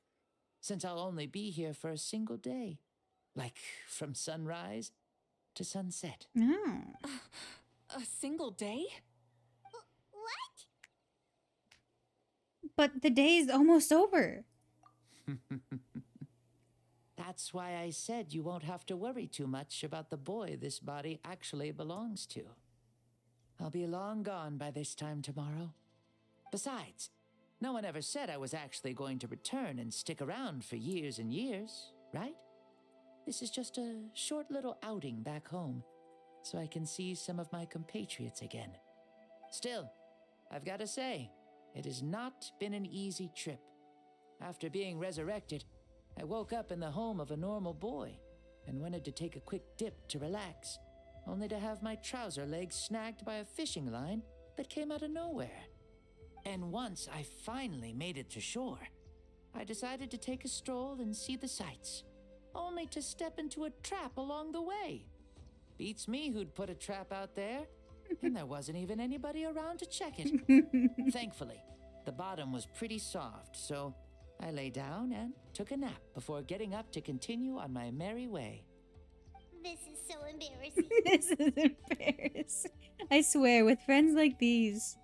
since I'll only be here for a single day. Like from sunrise to sunset. Oh. A single day? What? But the day is almost over. That's why I said you won't have to worry too much about the boy this body actually belongs to. I'll be long gone by this time tomorrow. Besides, no one ever said I was actually going to return and stick around for years and years, right? This is just a short little outing back home, so I can see some of my compatriots again. Still, I've got to say, it has not been an easy trip. After being resurrected, I woke up in the home of a normal boy and wanted to take a quick dip to relax, only to have my trouser legs snagged by a fishing line that came out of nowhere. And once I finally made it to shore, I decided to take a stroll and see the sights, only to step into a trap along the way. Beats me who'd put a trap out there, and there wasn't even anybody around to check it. Thankfully, the bottom was pretty soft, so I lay down and took a nap before getting up to continue on my merry way. This is so embarrassing. This is embarrassing. I swear, with friends like these.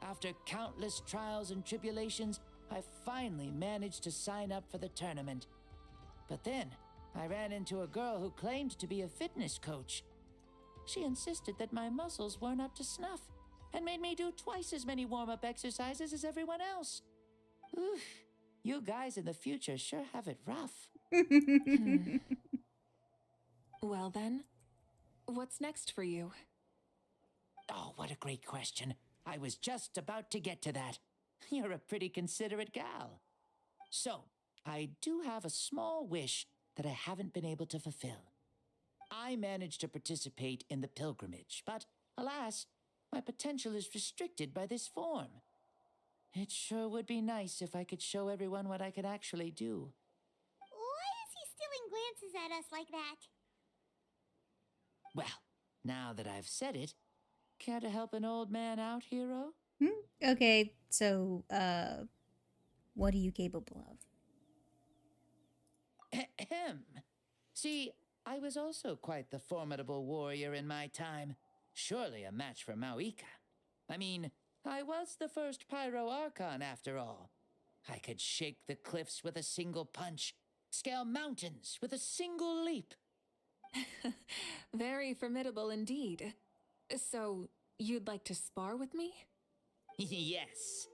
After countless trials and tribulations, I finally managed to sign up for the tournament. But then, I ran into a girl who claimed to be a fitness coach. She insisted that my muscles weren't up to snuff, and made me do twice as many warm-up exercises as everyone else. Oof, you guys in the future sure have it rough. Well then, what's next for you? Oh, what a great question. I was just about to get to that. You're a pretty considerate gal. So, I do have a small wish that I haven't been able to fulfill. I managed to participate in the pilgrimage, but alas, my potential is restricted by this form. It sure would be nice if I could show everyone what I can actually do. Why is he stealing glances at us like that? Well, now that I've said it, care to help an old man out, hero? Okay, so, what are you capable of? Ahem. See, I was also quite the formidable warrior in my time. Surely a match for Mauika. I mean, I was the first Pyro Archon after all. I could shake the cliffs with a single punch, scale mountains with a single leap. Very formidable indeed. So, you'd like to spar with me? Yes.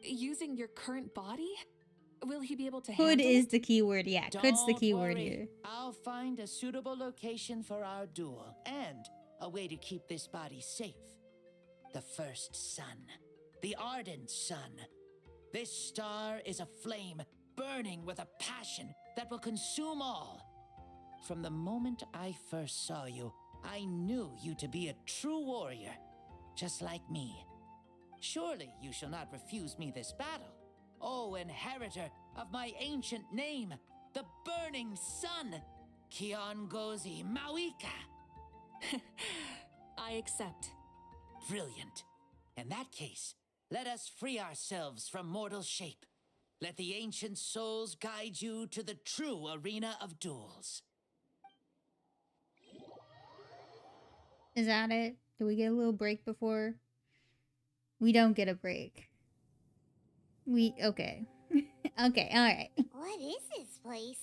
Using your current body? Will he be able to Could handle is it? the keyword, yeah. Could's the Don't keyword worry. here. I'll find a suitable location for our duel and a way to keep this body safe. The first sun. The ardent sun. This star is a flame burning with a passion that will consume all. From the moment I first saw you, I knew you to be a true warrior, just like me. Surely you shall not refuse me this battle. O inheritor of my ancient name, the burning sun, Kiongozi Mauika. I accept. Brilliant. In that case, let us free ourselves from mortal shape. Let the ancient souls guide you to the true arena of duels. Is that it? Do we get a little break before? We don't get a break. Okay. Okay, alright. What is this place?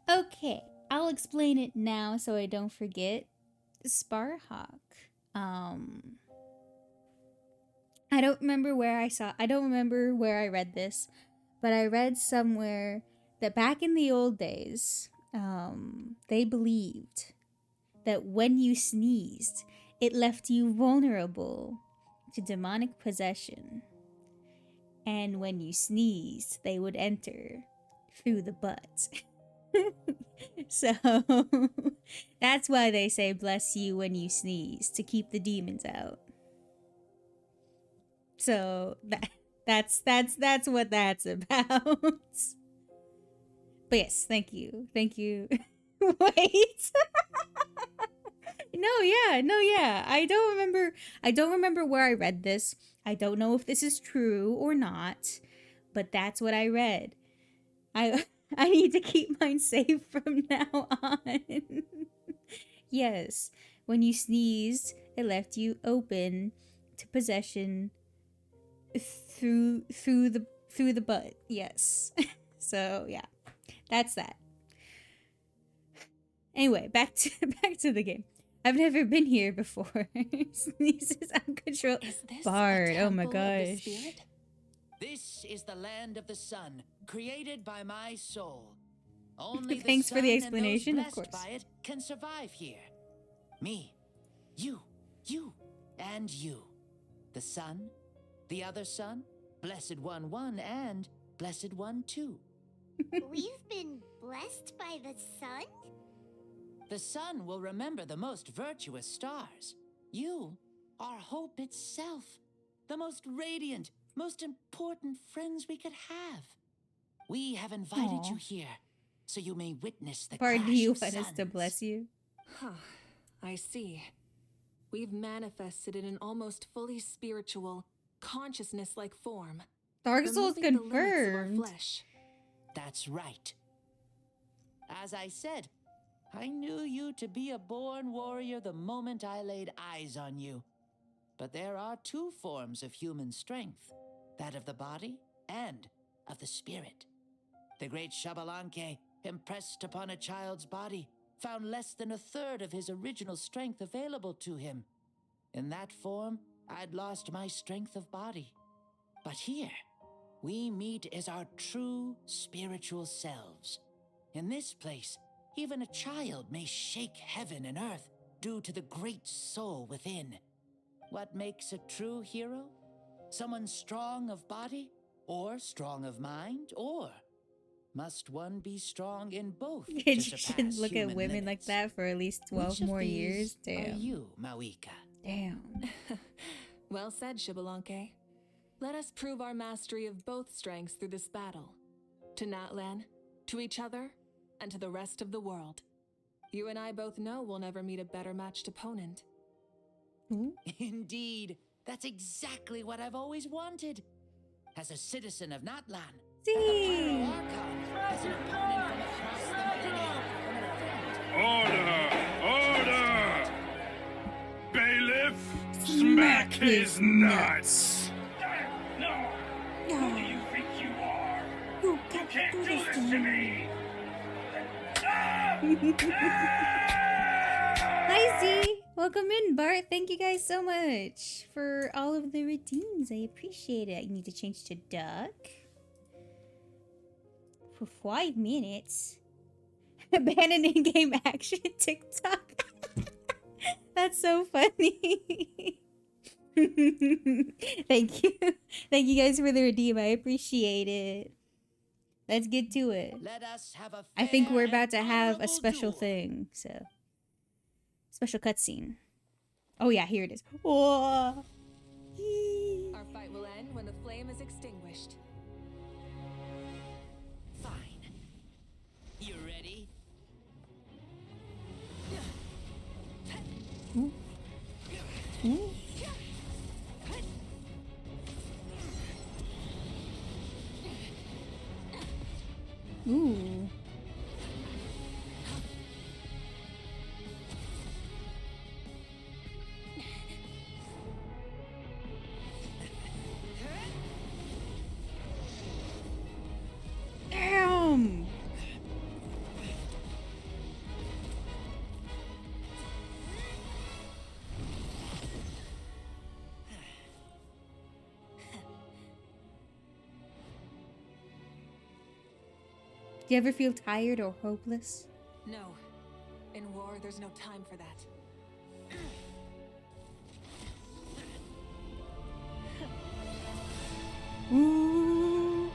Okay, I'll explain it now so I don't forget. Sparhawk. I don't remember where I read this, but I read somewhere that back in the old days, they believed that when you sneezed, it left you vulnerable to demonic possession. And when you sneezed, they would enter through the butt. So that's why they say bless you when you sneeze, to keep the demons out. So that's what that's about. But yes, thank you. Wait. No, yeah. I don't remember where I read this. I don't know if this is true or not, but that's what I read. I I need to keep mine safe from now on. Yes, when you sneezed, it left you open to possession through the butt. Yes. So, yeah. That's that. Anyway, back to back to the game. I've never been here before. Sneezes uncontrolled. Bard, oh my gosh. This is the land of the sun, created by my soul. Only Thanks the for the sun explanation, and of those blessed course. by it can survive here. Me, you, and you. The sun, the other sun, Blessed One 1, and Blessed One 2. We've been blessed by the sun? The sun will remember the most virtuous stars. You are hope itself, the most radiant, most important friends we could have. We have invited you here so you may witness the Bard, clash do you of want us to suns. bless you? Huh. I see. We've manifested in an almost fully spiritual, consciousness-like form. Dark Souls removing the limits of our confirmed. flesh. That's right. As I said, I knew you to be a born warrior the moment I laid eyes on you. But there are two forms of human strength, that of the body and of the spirit. The great Xbalanque, impressed upon a child's body, found less than a third of his original strength available to him. In that form, I'd lost my strength of body. But here, we meet as our true spiritual selves. In this place, even a child may shake heaven and earth due to the great soul within. What makes a true hero? Someone strong of body, or strong of mind, or must one be strong in both to You surpass shouldn't look at human women like limits? that for at least 12 Which of more these years. are Damn. you, Mawika? Damn. Well said, Xbalanque. Let us prove our mastery of both strengths through this battle. To Natlan, to each other, and to the rest of the world. You and I both know we'll never meet a better matched opponent. Indeed, that's exactly what I've always wanted. As a citizen of Natlan, See. as a Pyro Archon, as an opponent from across the millennia, and a friend. Order! Bailiff, smack his nuts! No! Who do you think you are? You can't do this to me! Hi, Z. Welcome in, Bart. Thank you guys so much for all of the redeems. I appreciate it. You need to change to duck. For 5 minutes. Abandon in-game action TikTok. That's so funny. Thank you. Thank you guys for the redeem. I appreciate it. Let's get to it. Let us have a I think fair we're and about to have a honorable special duel. thing, so. Special cutscene. Oh yeah, here it is. Whoa. Our fight will end when the flame is extinguished. Fine. You ready? Ooh. Ooh. Ooh. Damn. Do you ever feel tired or hopeless? No. In war, there's no time for that. Ooh.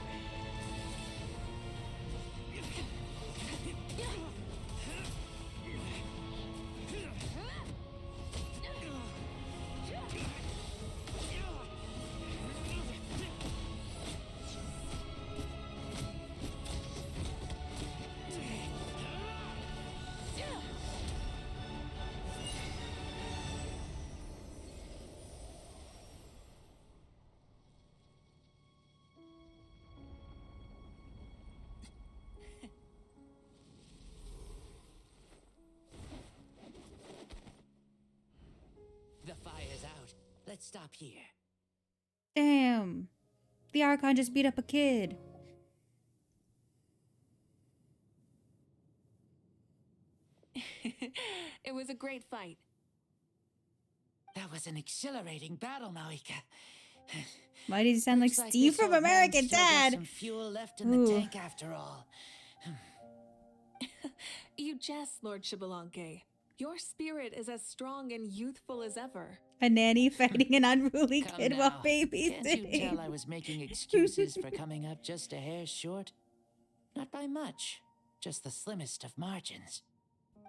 let's stop here. Damn. The Archon just beat up a kid. It was a great fight. That was an exhilarating battle, Malika. Why does he sound like Looks Steve this from old man's American still got Dad? some fuel left in the Ooh. tank after all. You jest, Lord Shibalanke. Your spirit is as strong and youthful as ever. A nanny fighting an unruly Come kid now. while babysitting. Can't you tell I was making excuses for coming up just a hair short? Not by much, just the slimmest of margins.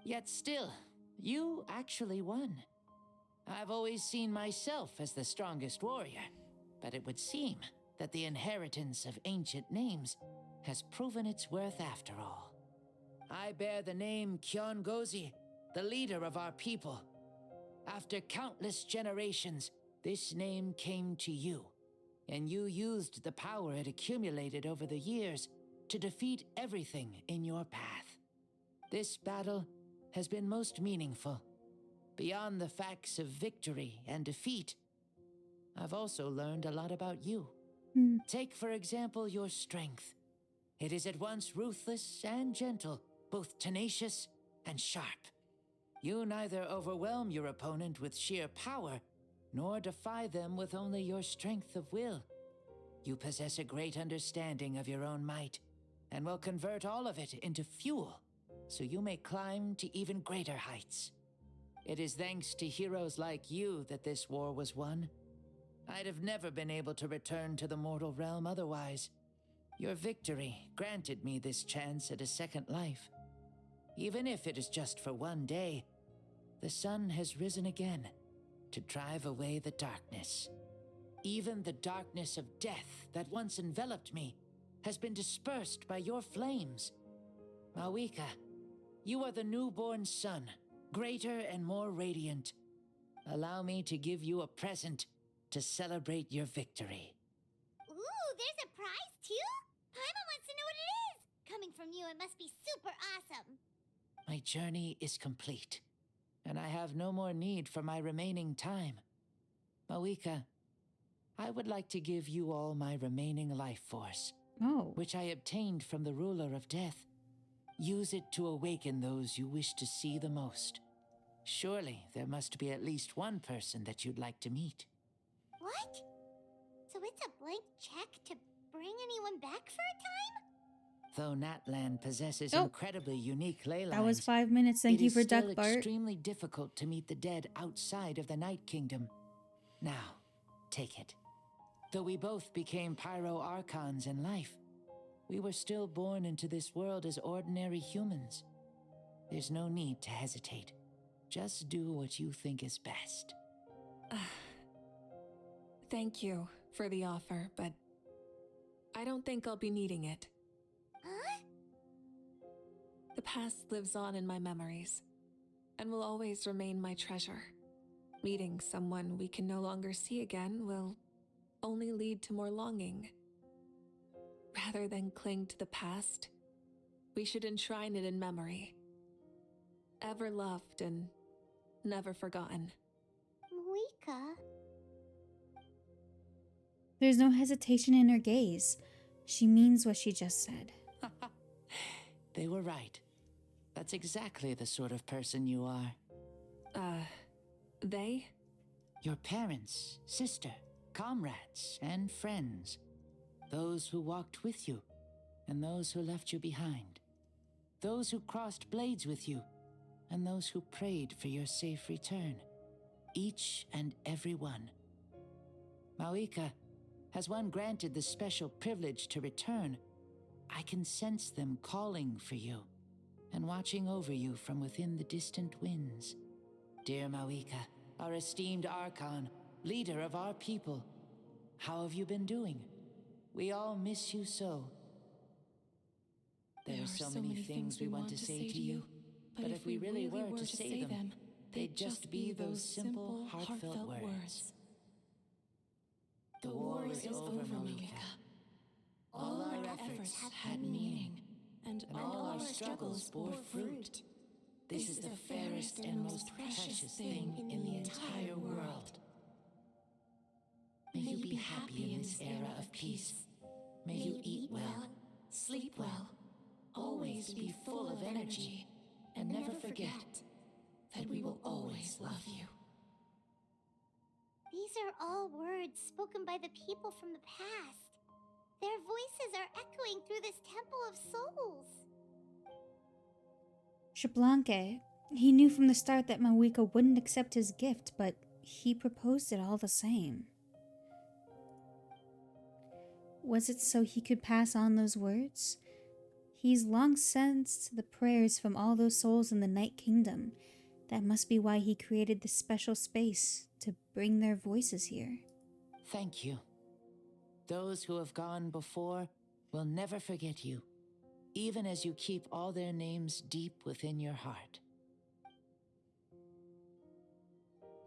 Yet still, you actually won. I've always seen myself as the strongest warrior, but it would seem that the inheritance of ancient names has proven its worth after all. I bear the name Kiongozi, the leader of our people. After countless generations, this name came to you, and you used the power it accumulated over the years to defeat everything in your path. This battle has been most meaningful. Beyond the facts of victory and defeat, I've also learned a lot about you. Take, for example, your strength. It is at once ruthless and gentle, both tenacious and sharp. You neither overwhelm your opponent with sheer power, nor defy them with only your strength of will. You possess a great understanding of your own might, and will convert all of it into fuel, so you may climb to even greater heights. It is thanks to heroes like you that this war was won. I'd have never been able to return to the mortal realm otherwise. Your victory granted me this chance at a second life. Even if it is just for one day, the sun has risen again to drive away the darkness. Even the darkness of death that once enveloped me has been dispersed by your flames. Mawika, you are the newborn sun, greater and more radiant. Allow me to give you a present to celebrate your victory. Ooh, there's a prize too? Paimon wants to know what it is! Coming from you, it must be super awesome. My journey is complete, and I have no more need for my remaining time. Mawika, I would like to give you all my remaining life force, which I obtained from the ruler of death. Use it to awaken those you wish to see the most. Surely there must be at least one person that you'd like to meet. What? So it's a blank check to bring anyone back for a time? Though Natlan possesses Oh. incredibly unique ley lines, That was 5 minutes. Thank it you is for still Duck Bart. extremely difficult to meet the dead outside of the Night Kingdom. Now, take it. Though we both became Pyro Archons in life, we were still born into this world as ordinary humans. There's no need to hesitate. Just do what you think is best. Thank you for the offer, but I don't think I'll be needing it. Huh? The past lives on in my memories, and will always remain my treasure. Meeting someone we can no longer see again will only lead to more longing. Rather than cling to the past, we should enshrine it in memory. Ever loved and never forgotten. Moika? There's no hesitation in her gaze. She means what she just said. They were right. That's exactly the sort of person you are. They? Your parents, sister, comrades, and friends. Those who walked with you, and those who left you behind. Those who crossed blades with you, and those who prayed for your safe return. Each and every one. Mawika, as one granted the special privilege to return, I can sense them calling for you, and watching over you from within the distant winds. Dear Mawika, our esteemed Archon, leader of our people, how have you been doing? We all miss you so. There are so many things we want to say to you, but if we really were to say them, they'd just be those simple, heartfelt words. The war is over, Mawika. All our efforts had meaning, and all our struggles bore fruit. This is the fairest and most precious thing in the entire world. happy in this era of peace. May you eat well, sleep well, always be full of energy, and never forget that we will always love you. These are all words spoken by the people from the past. Their voices are echoing through this Temple of Souls. Xbalanque, he knew from the start that Mawika wouldn't accept his gift, but he proposed it all the same. Was it so he could pass on those words? He's long sensed the prayers from all those souls in the Night Kingdom. That must be why he created this special space to bring their voices here. Thank you. Those who have gone before will never forget you, even as you keep all their names deep within your heart.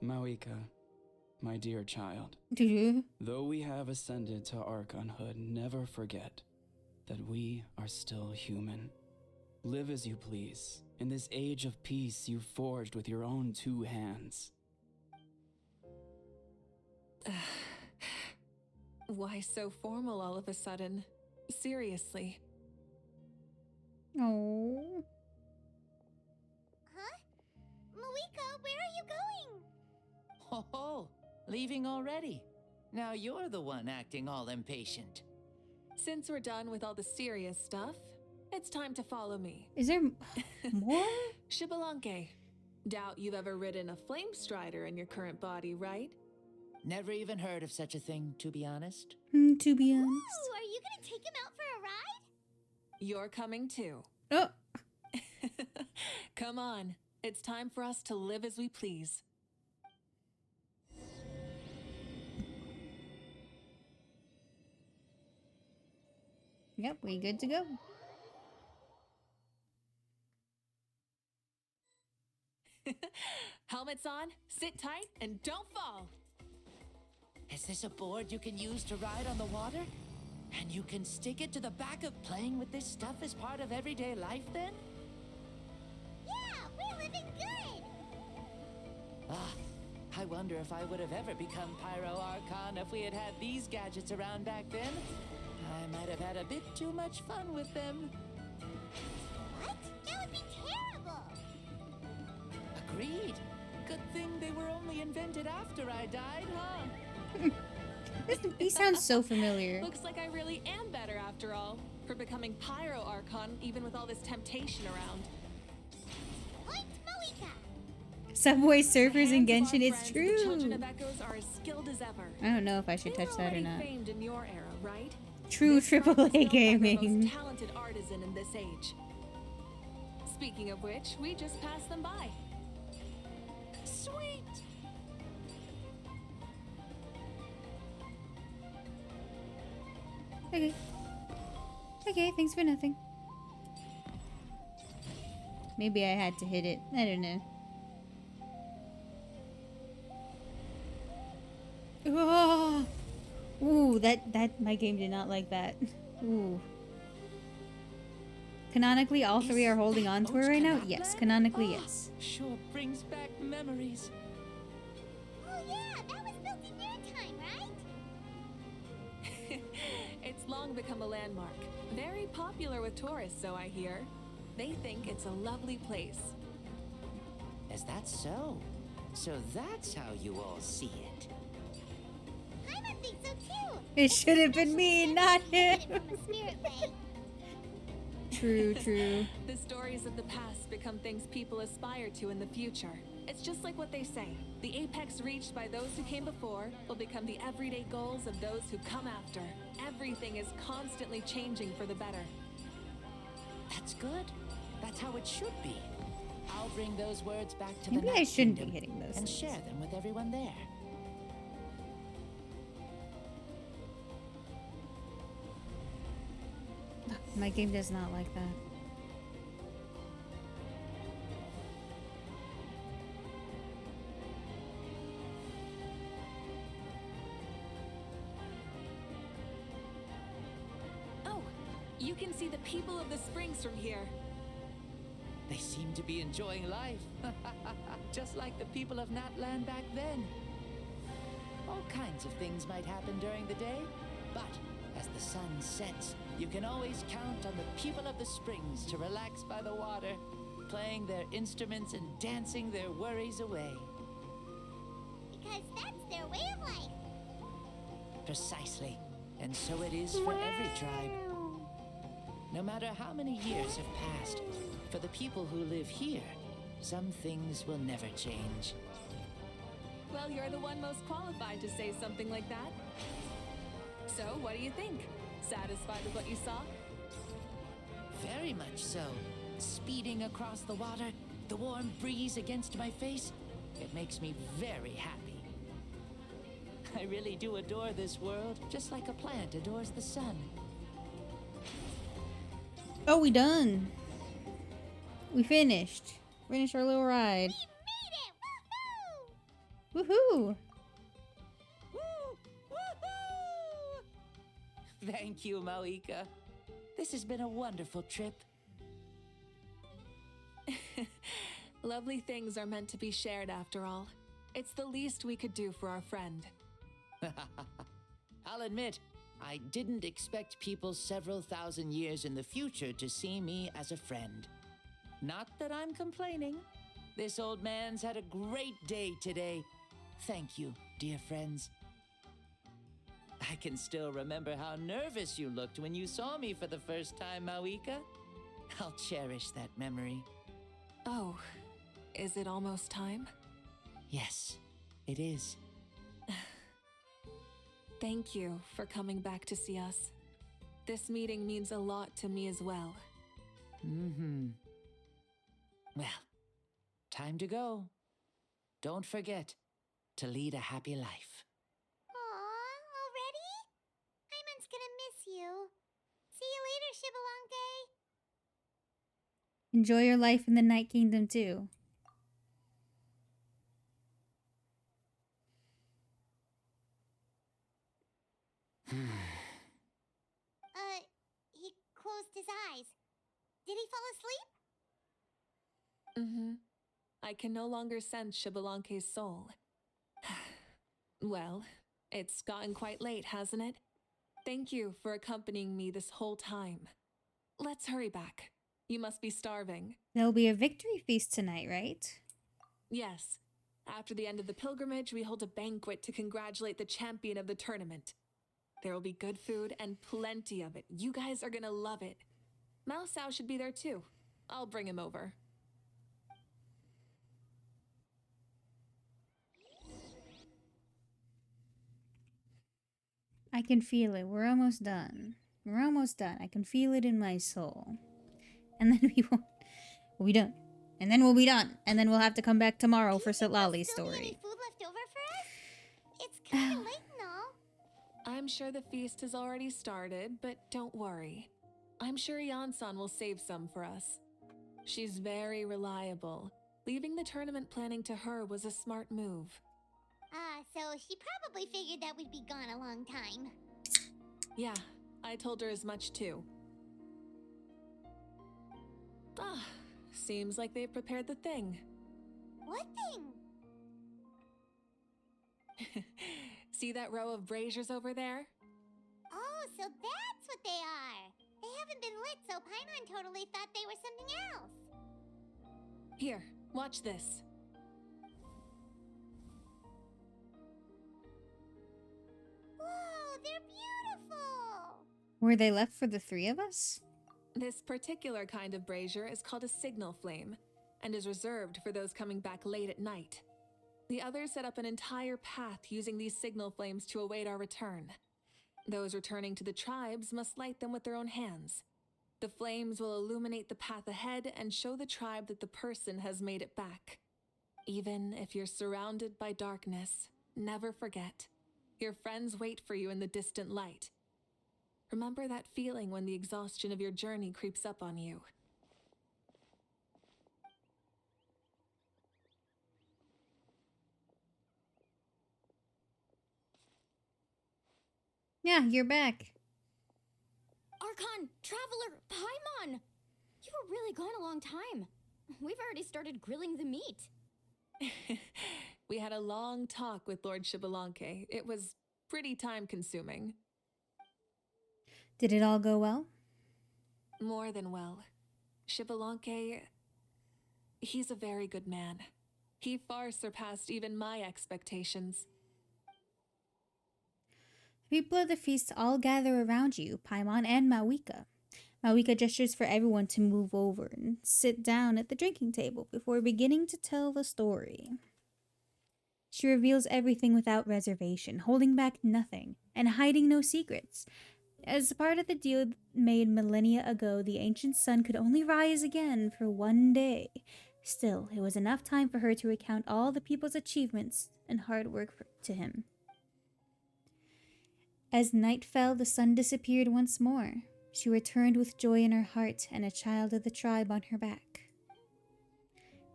Mawika, my dear child, though we have ascended to Archonhood, never forget that we are still human. Live as you please, in this age of peace you forged with your own 2 hands. Why so formal all of a sudden? Seriously. Oh. Huh? Mawika, where are you going? Ho ho! Leaving already? Now you're the one acting all impatient. Since we're done with all the serious stuff, it's time to follow me. Is there more? Xbalanque, doubt you've ever ridden a flame strider in your current body, right? Never even heard of such a thing, to be honest. To be honest. Ooh, are you gonna take him out for a ride? You're coming too. Oh. Come on, it's time for us to live as we please. Yep, we good to go. Helmets on, sit tight, and don't fall. Is this a board you can use to ride on the water? And you can stick it to the back of playing with this stuff as part of everyday life then? Yeah, we're living good! Ah, I wonder if I would have ever become Pyro Archon if we had had these gadgets around back then. I might have had a bit too much fun with them. What? That would be terrible! Agreed. Good thing they were only invented after I died, huh? He sounds so familiar. Looks like I really am better after all, for becoming Pyro Archon even with all this temptation around. Point Mawika! Subway surfers in Genshin, it's The true. children of Echoes are as skilled as ever. I don't know if I should touch that or not. Famed in your era, right? True This craft is known AAA by the gaming. most talented artisan in this age. Speaking of which, we just passed them by. Sweet! Okay. Okay, thanks for nothing. Maybe I had to hit it. I don't know. Oh! Ooh, that my game did not like that. Ooh. Canonically, all 3 are holding on to her right now? Yes, canonically, yes. Sure brings back memories. Oh yeah, that was built in your time, right? It's long become a landmark. Very popular with tourists, so I hear. They think it's a lovely place. Is that so? So that's how you all see it. I think so too! It should have been me, not him. From a spirit way. True, true. The stories of the past become things people aspire to in the future. It's just like what they say. The apex reached by those who came before will become the everyday goals of those who come after. Everything is constantly changing for the better. That's good. That's how it should be. I'll bring those words back to the Maybe I Night shouldn't be Kingdom hitting those and things. share them with everyone there. My game does not like that. Oh, you can see the people of the springs from here. They seem to be enjoying life. Just like the people of Natland back then. All kinds of things might happen during the day, but as the sun sets, you can always count on the people of the springs to relax by the water, playing their instruments and dancing their worries away. Because that's their way of life. Precisely. And so it is for every tribe. No matter how many years have passed, for the people who live here, some things will never change. Well, you're the one most qualified to say something like that. So, what do you think? Satisfied with what you saw? Very much so. Speeding across the water, the warm breeze against my face, it makes me very happy. I really do adore this world, just like a plant adores the sun. Oh, we done. We finished. Finished our little ride. We made it! Woohoo! Thank you, Mauika. This has been a wonderful trip. Lovely things are meant to be shared after all. It's the least we could do for our friend. I'll admit, I didn't expect people several thousand years in the future to see me as a friend. Not that I'm complaining. This old man's had a great day today. Thank you, dear friends. I can still remember how nervous you looked when you saw me for the first time, Mauika. I'll cherish that memory. Oh, is it almost time? Yes, it is. Thank you for coming back to see us. This meeting means a lot to me as well. Well, time to go. Don't forget to lead a happy life. Aw, already? Iman's gonna miss you. See you later, Shibalonke. Enjoy your life in the Night Kingdom too. He closed his eyes. Did he fall asleep? I can no longer sense Shibalonke's soul. Well, it's gotten quite late, hasn't it? Thank you for accompanying me this whole time. Let's hurry back. You must be starving. There'll be a victory feast tonight, right? Yes. After the end of the pilgrimage, we hold a banquet to congratulate the champion of the tournament. There will be good food and plenty of it. You guys are gonna love it. Mao Sao should be there too. I'll bring him over. I can feel it. We're almost done. We're almost done. I can feel it in my soul. And then we'll be done. And then we'll be done. And then we'll have to come back tomorrow for Sitlali's story. Any food left over for us? It's kind of late and all. I'm sure the feast has already started, but don't worry. I'm sure Yansan will save some for us. She's very reliable. Leaving the tournament planning to her was a smart move. So she probably figured that we'd be gone a long time. Yeah, I told her as much too. Seems like they've prepared the thing. What thing? See that row of braziers over there? Oh, so that's what they are. They haven't been lit, so Paimon totally thought they were something else. Here, watch this. Whoa, they're beautiful! Were they left for the three of us? This particular kind of brazier is called a signal flame, and is reserved for those coming back late at night. The others set up an entire path using these signal flames to await our return. Those returning to the tribes must light them with their own hands. The flames will illuminate the path ahead and show the tribe that the person has made it back. Even if you're surrounded by darkness, never forget. Your friends wait for you in the distant light. Remember that feeling when the exhaustion of your journey creeps up on you. Yeah, you're back. Archon, Traveler, Paimon! You were really gone a long time. We've already started grilling the meat. We had a long talk with Lord Shibalanke. It was pretty time-consuming. Did it all go well? More than well. Shibalanke, he's a very good man. He far surpassed even my expectations. People of the feast all gather around you, Paimon and Mawika. Mawika gestures for everyone to move over and sit down at the drinking table before beginning to tell the story. She reveals everything without reservation, holding back nothing, and hiding no secrets. As part of the deal made millennia ago, the ancient sun could only rise again for one day. Still, it was enough time for her to recount all the people's achievements and hard work to him. As night fell, the sun disappeared once more. She returned with joy in her heart and a child of the tribe on her back.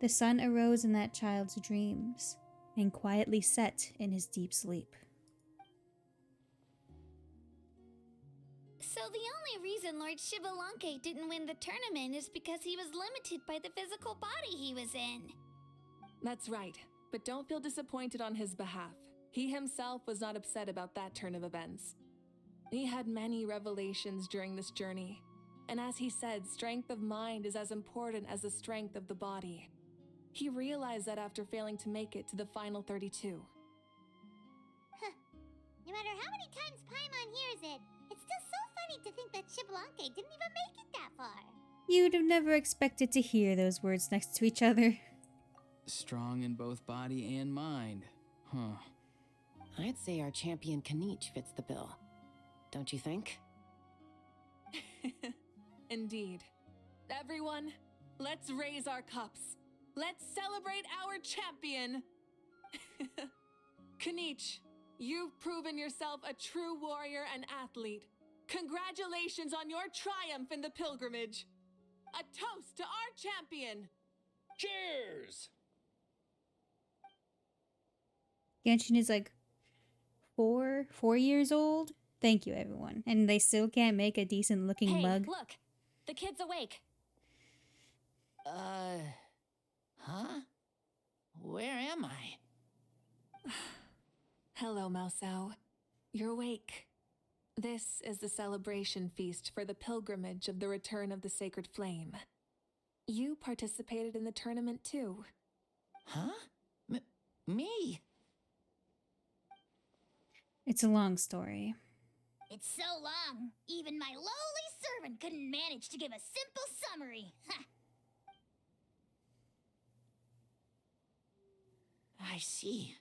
The sun arose in that child's dreams and quietly set in his deep sleep. So the only reason Lord Shibalanke didn't win the tournament is because he was limited by the physical body he was in. That's right, but don't feel disappointed on his behalf. He himself was not upset about that turn of events. He had many revelations during this journey, and as he said, strength of mind is as important as the strength of the body. He realized that after failing to make it to the final 32. Huh. No matter how many times Paimon hears it, it's still so funny to think that Shibalanke didn't even make it that far. You'd have never expected to hear those words next to each other. Strong in both body and mind. Huh. I'd say our champion Kanich fits the bill. Don't you think? Indeed. Everyone, let's raise our cups. Let's celebrate our champion! Kanich, you've proven yourself a true warrior and athlete. Congratulations on your triumph in the pilgrimage. A toast to our champion! Cheers! Genshin is like 4 years old. Thank you, everyone. And they still can't make a decent looking Hey, mug. Look! The kid's awake. Huh? Where am I? Hello, Mausau. You're awake. This is the celebration feast for the pilgrimage of the return of the sacred flame. You participated in the tournament too. Huh? Me? It's a long story. It's so long, even my lowly servant couldn't manage to give a simple summary. Ha! I see.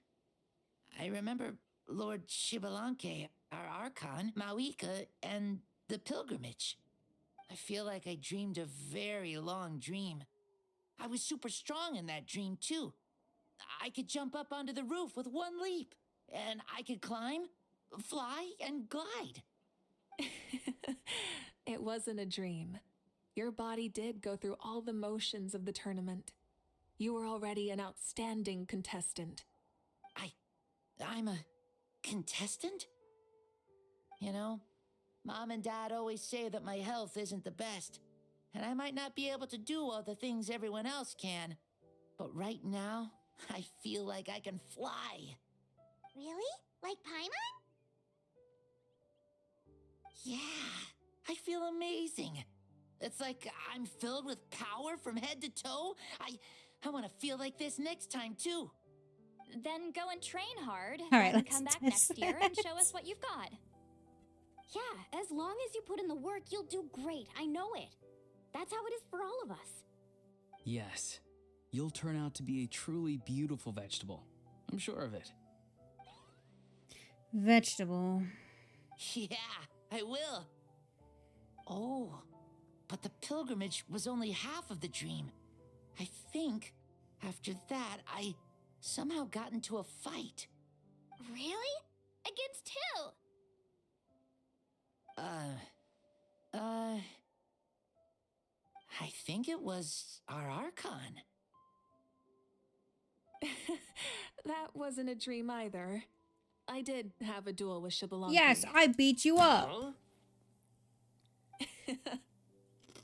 I remember Lord Shibalanke, our Archon, Mawika, and the pilgrimage. I feel like I dreamed a very long dream. I was super strong in that dream, too. I could jump up onto the roof with one leap, and I could climb, fly, and glide. It wasn't a dream. Your body did go through all the motions of the tournament. You were already an outstanding contestant. I'm a contestant? You know, Mom and Dad always say that my health isn't the best, and I might not be able to do all the things everyone else can. But right now, I feel like I can fly. Really? Like Paimon? Yeah, I feel amazing. It's like I'm filled with power from head to toe. I want to feel like this next time, too. Then go and train hard. All right, then let's come back test next year and that. show us what you've got. Yeah, as long as you put in the work, you'll do great. I know it. That's how it is for all of us. Yes. You'll turn out to be a truly beautiful vegetable. I'm sure of it. Vegetable. Yeah, I will. Oh, but the pilgrimage was only half of the dream. I think after that, I somehow got into a fight. Really? Against who? I think it was our Archon. That wasn't a dream either. I did have a duel with Shibalanke. Yes, I beat you up.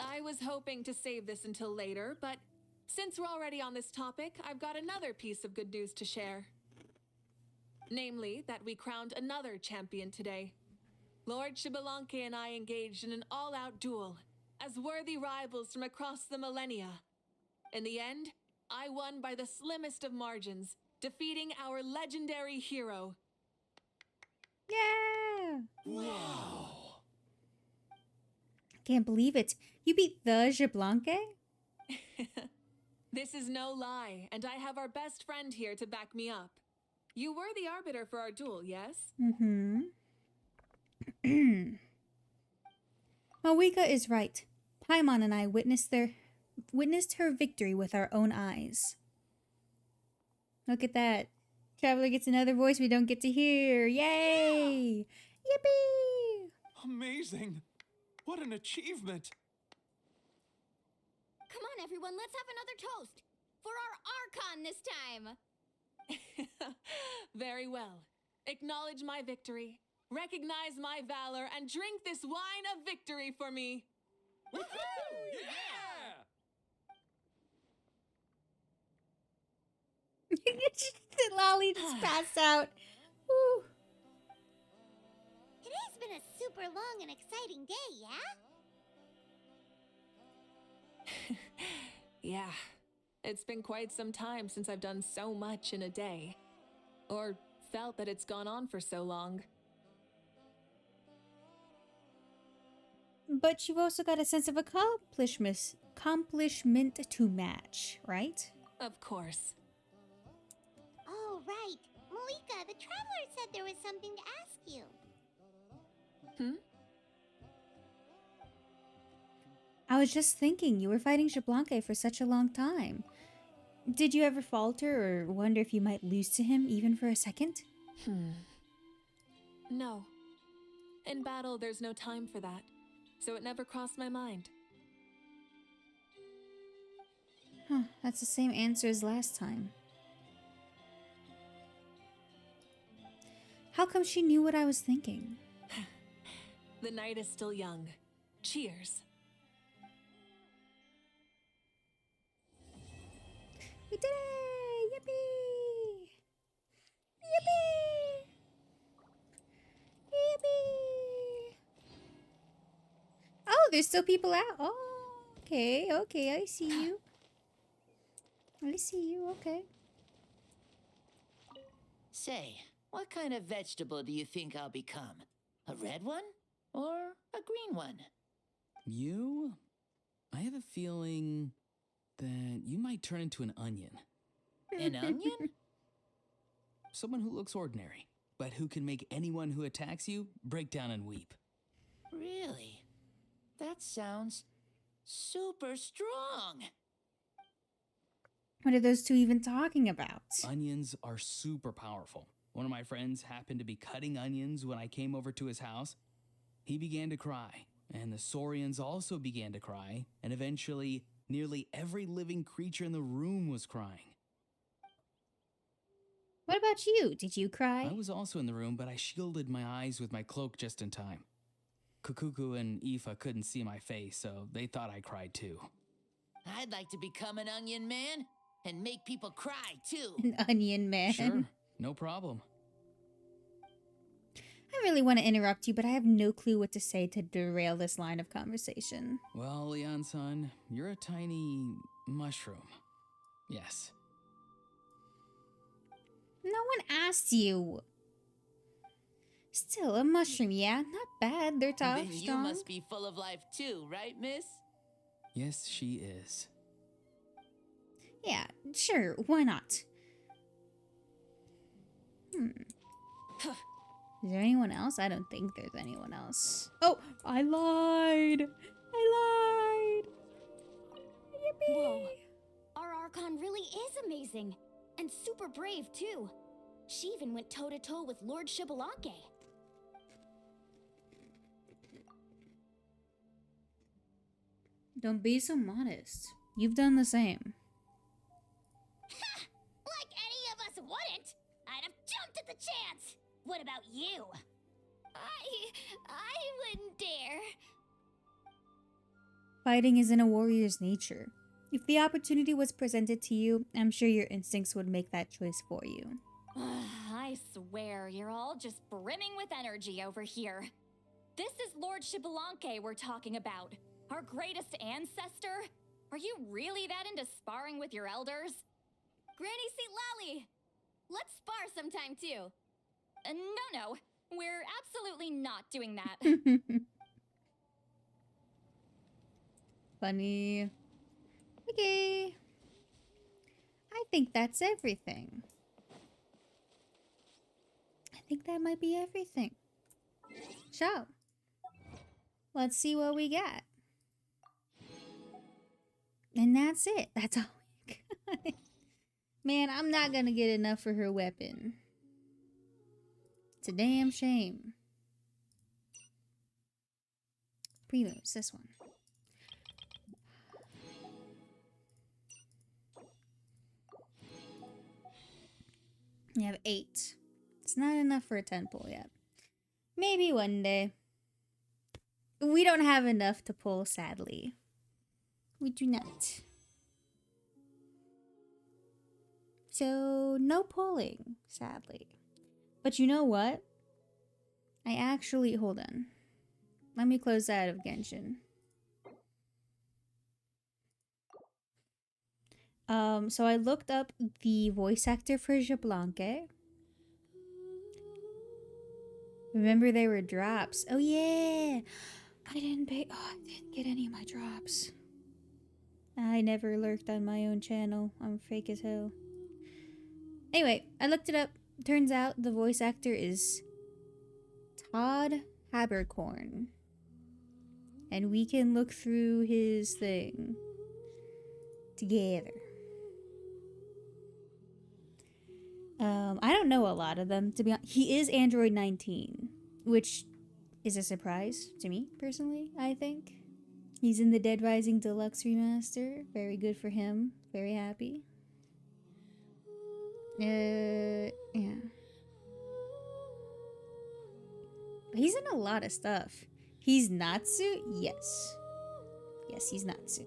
I was hoping to save this until later, but since we're already on this topic, I've got another piece of good news to share. Namely, that we crowned another champion today. Lord Shibalanke and I engaged in an all-out duel as worthy rivals from across the millennia. In the end, I won by the slimmest of margins, defeating our legendary hero. Yeah! Wow! Can't believe it. You beat the Jablanque? This is no lie, and I have our best friend here to back me up. You were the arbiter for our duel, yes? Mm-hmm. Mawika is right. Paimon and I witnessed her victory with our own eyes. Look at that. Traveler gets another voice we don't get to hear. Yay! Yippee! Amazing! What an achievement! Come on, everyone, let's have another toast. For our Archon this time. Very well. Acknowledge my victory, recognize my valor, and drink this wine of victory for me. Woohoo! Yeah! Lolly just passed out. Woo. Today's been a super long and exciting day, yeah? Yeah, it's been quite some time since I've done so much in a day. Or felt that it's gone on for so long. But you've also got a sense of accomplishment to match, right? Of course. Oh, right. Malika, the Traveler said there was something to ask you. I was just thinking, you were fighting Jablanque for such a long time. Did you ever falter or wonder if you might lose to him even for a second? No. In battle, there's no time for that, so it never crossed my mind. Huh, that's the same answer as last time. How come she knew what I was thinking? The night is still young. Cheers. We did it! Yippee! Yippee! Yippee! Oh, there's still people out. Oh, okay, okay, I see you. I see you, okay. Say, what kind of vegetable do you think I'll become? A red one? Or a green one? You? I have a feeling that you might turn into an onion. An onion? Someone who looks ordinary, but who can make anyone who attacks you break down and weep. Really? That sounds super strong. What are those two even talking about? Onions are super powerful. One of my friends happened to be cutting onions when I came over to his house. He began to cry, and the Saurians also began to cry, and eventually nearly every living creature in the room was crying. What about you? Did you cry? I was also in the room, but I shielded my eyes with my cloak just in time. Kukuku and Aoife couldn't see my face, so they thought I cried too. I'd like to become an onion man and make people cry too. An onion man. Sure, no problem. I really want to interrupt you, but I have no clue what to say to derail this line of conversation. Well, Leon-san, you're a tiny mushroom. Yes. No one asked you. Still, a mushroom, yeah? Not bad. They're tough, Then you strong. must be full of life too, right, miss? Yes, she is. Yeah, sure. Why not? Is there anyone else? I don't think there's anyone else. Oh, I lied. I lied. Yippee. Whoa. Our Archon really is amazing. And super brave, too. She even went toe-to-toe with Lord Shibalanke. Don't be so modest. You've done the same. Like any of us wouldn't! I'd have jumped at the chance! What about you? I wouldn't dare. Fighting is in a warrior's nature. If the opportunity was presented to you, I'm sure your instincts would make that choice for you. I I swear, you're all just brimming with energy over here. This is Lord Xbalanque we're talking about. Our greatest ancestor? Are you really that into sparring with your elders? Granny St. Lally! Let's spar sometime too. No. We're absolutely not doing that. Funny. Okay. I think that's everything. I think that might be everything. So, let's see what we got. And that's it. That's all we got. Man, I'm not gonna get enough for her weapon. It's a damn shame. Primos, this one. You have 8. It's not enough for a 10 pull yet. Maybe one day. We don't have enough to pull, sadly. We do not. So, no pulling, sadly. But you know what? I actually... Hold on. Let me close that out of Genshin. So I looked up the voice actor for Xbalanque. Remember there were drops. Oh yeah! I didn't get any of my drops. I never lurked on my own channel. I'm fake as hell. Anyway, I looked it up. Turns out the voice actor is Todd Habercorn. And we can look through his thing together. I don't know a lot of them, to be honest. He is Android 19, which is a surprise to me, personally, I think. He's in the Dead Rising Deluxe Remaster. Very good for him. Very happy. Yeah. He's in a lot of stuff. He's Natsu? Yes. Yes, he's Natsu.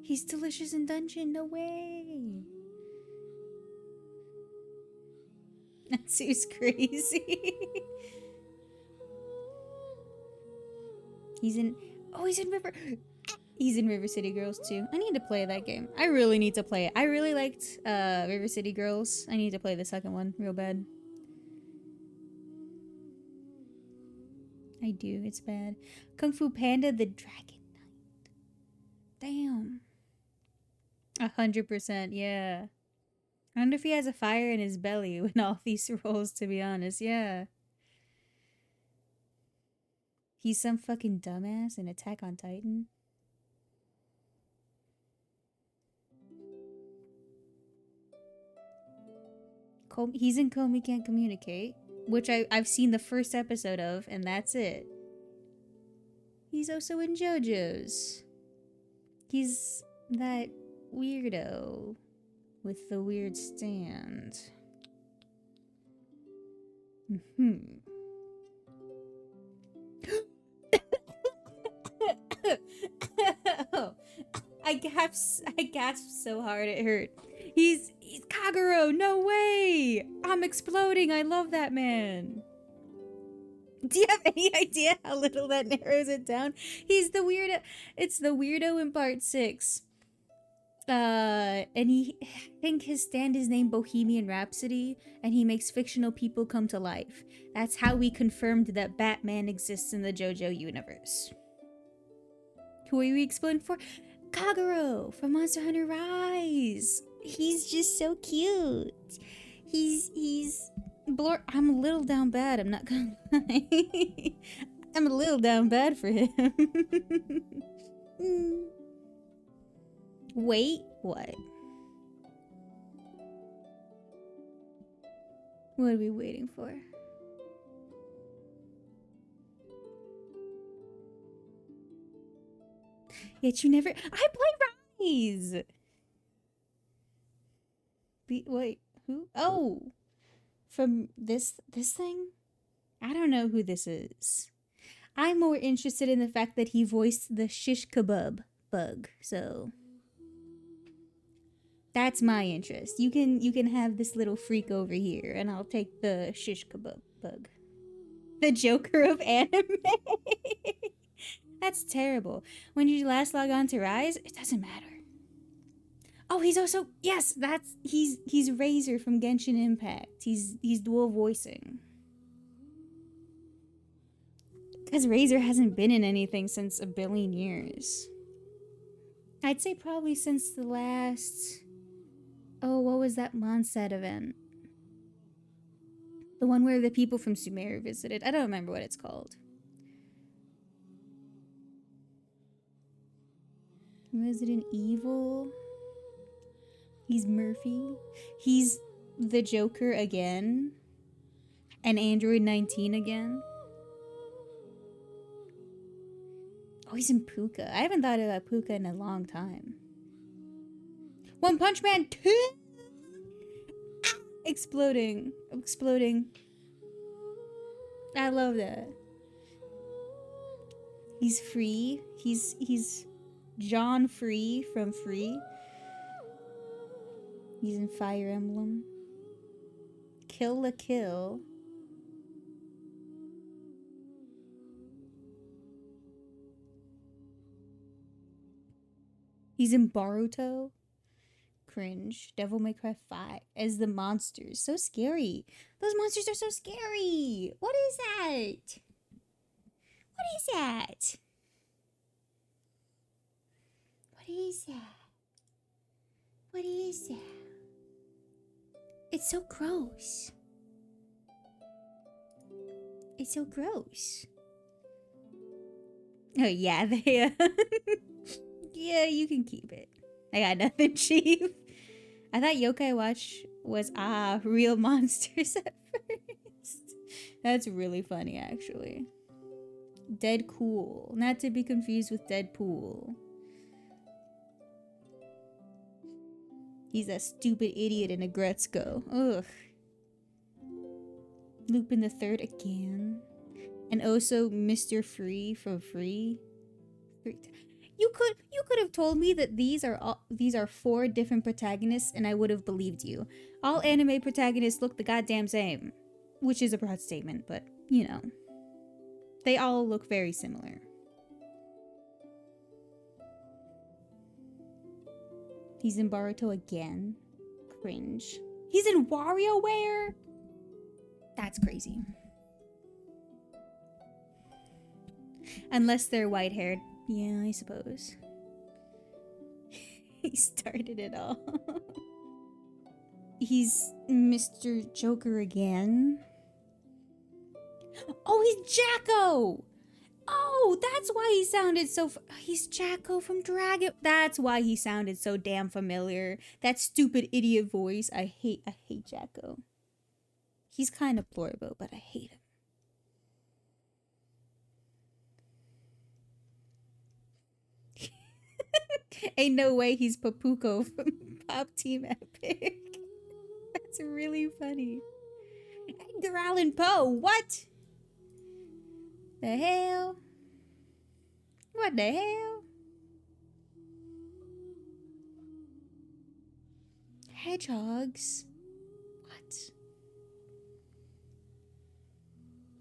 He's delicious in Dungeon. No way. Natsu's crazy. He's in River City Girls too. I need to play that game. I really need to play it. I really liked River City Girls. I need to play the second one real bad. I do. It's bad. Kung Fu Panda the Dragon Knight. Damn. 100%, yeah. I wonder if he has a fire in his belly when all these rolls, to be honest. Yeah. He's some fucking dumbass in Attack on Titan. He's in Komi Can't Communicate, which I've seen the first episode of, and that's it. He's also in JoJo's. He's that weirdo with the weird stand. I gasped so hard it hurt. He's Kagero, no way! I'm exploding, I love that man. Do you have any idea how little that narrows it down? He's the weirdo. It's the weirdo in part 6. And I think his stand is named Bohemian Rhapsody, and he makes fictional people come to life. That's how we confirmed that Batman exists in the JoJo universe. Who are you explaining for? Kagero from Monster Hunter Rise. He's just so cute. I'm a little down bad, I'm not gonna lie. I'm a little down bad for him. Wait, what? What are we waiting for? Yet you never... I play Rise! Wait, who? Oh! From this thing? I don't know who this is. I'm more interested in the fact that he voiced the shish kebab bug, so... That's my interest. You can have this little freak over here, and I'll take the shish kebab bug. The Joker of anime. That's terrible. When you last log on to Rise, it doesn't matter. Oh, he's also he's Razor from Genshin Impact. He's dual voicing. Because Razor hasn't been in anything since a billion years. I'd say probably since the last... Oh, what was that Mondstadt event? The one where the people from Sumeru visited. I don't remember what it's called. Resident Evil. He's Murphy. He's the Joker again. And Android 19 again. Oh, he's in Puka. I haven't thought about Puka in a long time. One Punch Man 2! Exploding. I love that. He's Free. He's John Free from Free. He's in Fire Emblem. Kill la Kill. He's in Boruto. Cringe. Devil May Cry 5 as the monsters. So scary. Those monsters are so scary. What is that? What is that? What is that? What is that? It's so gross. It's so gross. Oh yeah, they yeah, you can keep it. I got nothing, Chief. I thought Yokai Watch was real monsters at first. That's really funny, actually. Dead Cool. Not to be confused with Deadpool. He's a stupid idiot in a Gretzko. Ugh. Lupin the Third again. And also Mr. Free from Free. You could have told me that these are 4 different protagonists and I would have believed you. All anime protagonists look the goddamn same. Which is a broad statement, but you know. They all look very similar. He's in Boruto again. Cringe. He's in WarioWare? That's crazy. Unless they're white-haired. Yeah, I suppose. He started it all. He's Mr. Joker again. Oh, he's Jacko! Oh, that's why he sounded so... He's Jacko from Dragon... That's why he sounded so damn familiar. That stupid idiot voice. I hate Jacko. He's kind of plorbo, but I hate him. Ain't no way he's Papuko from Pop Team Epic. That's really funny. Edgar Allan Poe, what? The hell? What the hell? Hedgehogs? What?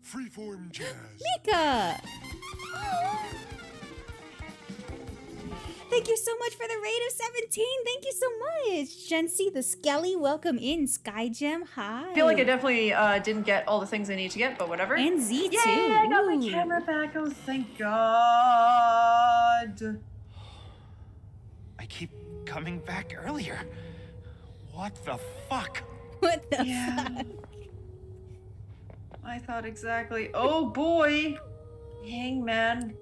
Freeform jazz. Mika! Thank you so much for the raid of 17. Thank you so much. Jency the Skelly, welcome in. Skygem, hi. I feel like I definitely didn't get all the things I need to get, but whatever. And Z too. Yay, I got my camera back. Oh, thank God. I keep coming back earlier. What the fuck? What the fuck? I thought exactly. Oh boy. Hangman.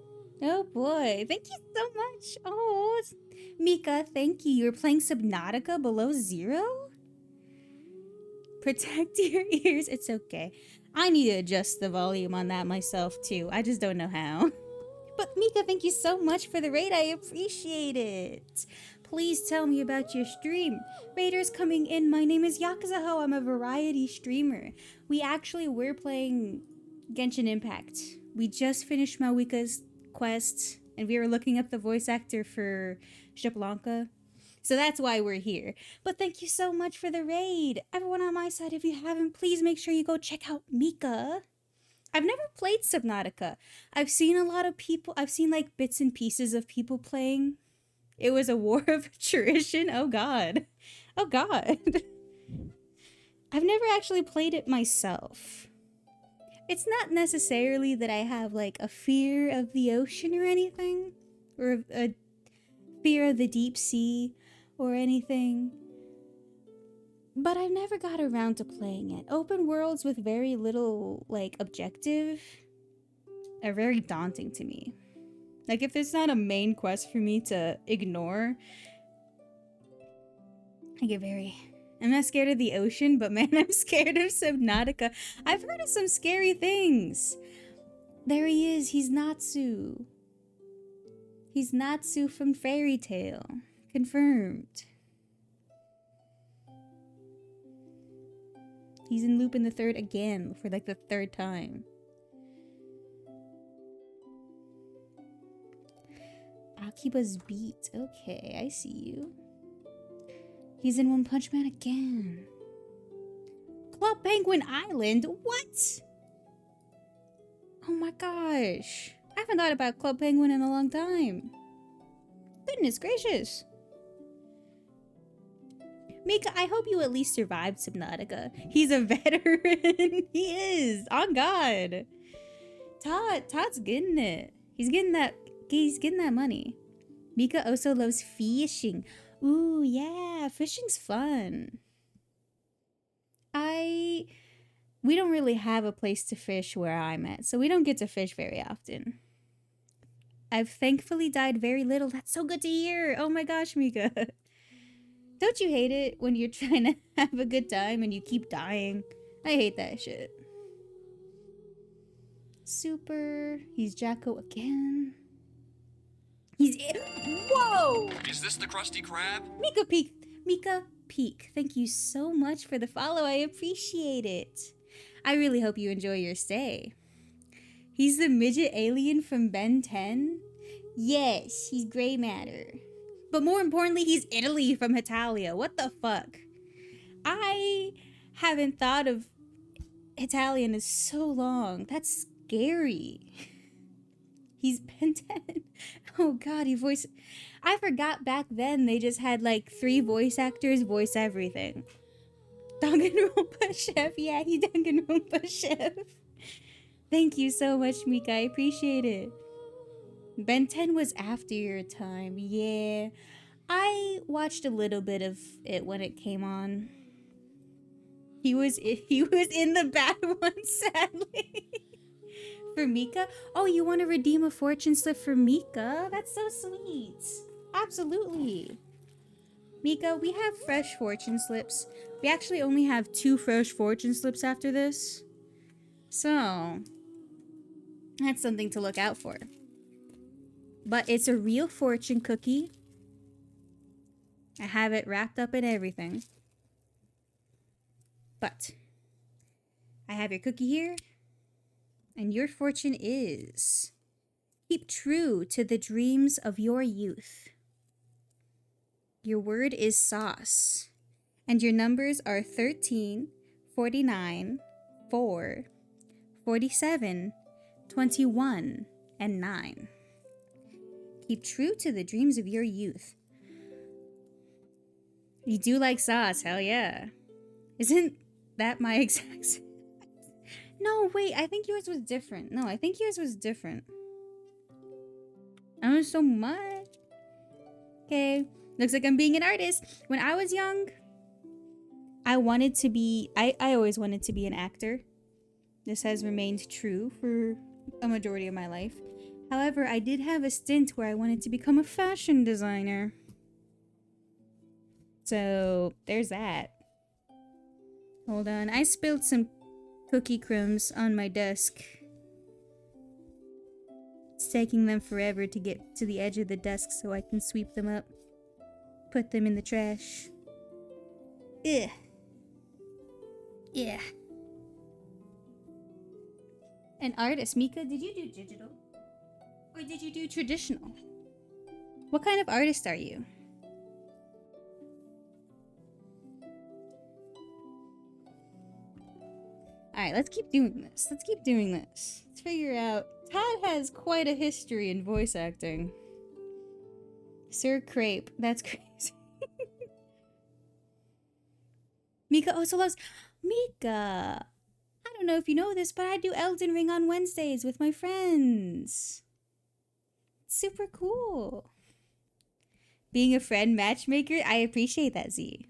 Oh boy, thank you so much. Oh, Mika, thank you. You're playing Subnautica Below Zero? Protect your ears. It's okay. I need to adjust the volume on that myself too. I just don't know how. But Mika, thank you so much for the raid. I appreciate it. Please tell me about your stream. Raiders coming in. My name is Yakuzaho. I'm a variety streamer. We're playing Genshin Impact. We just finished Mawika's quest, and we were looking up the voice actor for Jablonka. So that's why we're here. But thank you so much for the raid. Everyone on my side, if you haven't, please make sure you go check out Mika. I've never played Subnautica. I've seen a lot of people, I've seen like bits and pieces of people playing. It was a war of attrition. Oh god. Oh god. I've never actually played it myself. It's not necessarily that I have like a fear of the ocean or anything, or a fear of the deep sea or anything, but I've never got around to playing it. Open worlds with very little like objective are very daunting to me. Like if there's not a main quest for me to ignore, I get very... I'm not scared of the ocean, but man, I'm scared of Subnautica. I've heard of some scary things. There he is. He's Natsu. He's Natsu from Fairy Tail. Confirmed. He's in Lupin the Third again for like the 3rd time. Akiba's beat. Okay, I see you. He's in One Punch Man again. Club Penguin Island? What? Oh my gosh. I haven't thought about Club Penguin in a long time. Goodness gracious. Mika, I hope you at least survived Subnautica. He's a veteran. He is. On God. Todd's getting it. He's getting that money. Mika also loves fishing. Ooh, yeah, fishing's fun. We don't really have a place to fish where I'm at, so we don't get to fish very often. I've thankfully died very little. That's so good to hear. Oh my gosh, Mika. Don't you hate it when you're trying to have a good time and you keep dying? I hate that shit. Super. He's Jacko again. He's in. Whoa! Is this the Krusty Krab? Mika Peak. Mika Peak. Thank you so much for the follow. I appreciate it. I really hope you enjoy your stay. He's the midget alien from Ben 10? Yes, he's gray matter. But more importantly, he's Italy from Hitalia. What the fuck? I haven't thought of Italian in so long. That's scary. He's Ben 10. Oh god, he voiced... I forgot back then they just had like 3 voice actors voice everything. Danganronpa Chef. Yeah, he's Danganronpa Chef. Thank you so much, Mika. I appreciate it. Ben 10 was after your time. Yeah. I watched a little bit of it when it came on. He was in the bad one, sadly. For Mika? Oh, you want to redeem a fortune slip for Mika? That's so sweet. Absolutely. Mika, we have fresh fortune slips. We actually only have 2 fresh fortune slips after this. So, that's something to look out for. But it's a real fortune cookie. I have it wrapped up in everything. But, I have your cookie here. And your fortune is... keep true to the dreams of your youth. Your word is sauce. And your numbers are 13, 49, 4, 47, 21, and 9. Keep true to the dreams of your youth. You do like sauce, hell yeah. Isn't that my exact... No, wait, I think yours was different. No, I think yours was different. I was so much. Okay, looks like I'm being an artist. When I was young, I wanted to be... I always wanted to be an actor. This has remained true for a majority of my life. However, I did have a stint where I wanted to become a fashion designer. So, there's that. Hold on, I spilled some cookie crumbs on my desk. It's taking them forever to get to the edge of the desk so I can sweep them up. Put them in the trash. Ugh. Yeah. An artist. Mika, did you do digital? Or did you do traditional? What kind of artist are you? Alright, let's keep doing this. Let's keep doing this. Let's figure out. Todd has quite a history in voice acting. Sir Crepe. That's crazy. Mika also loves. Mika! I don't know if you know this, but I do Elden Ring on Wednesdays with my friends. It's super cool. Being a friend matchmaker, I appreciate that, Z.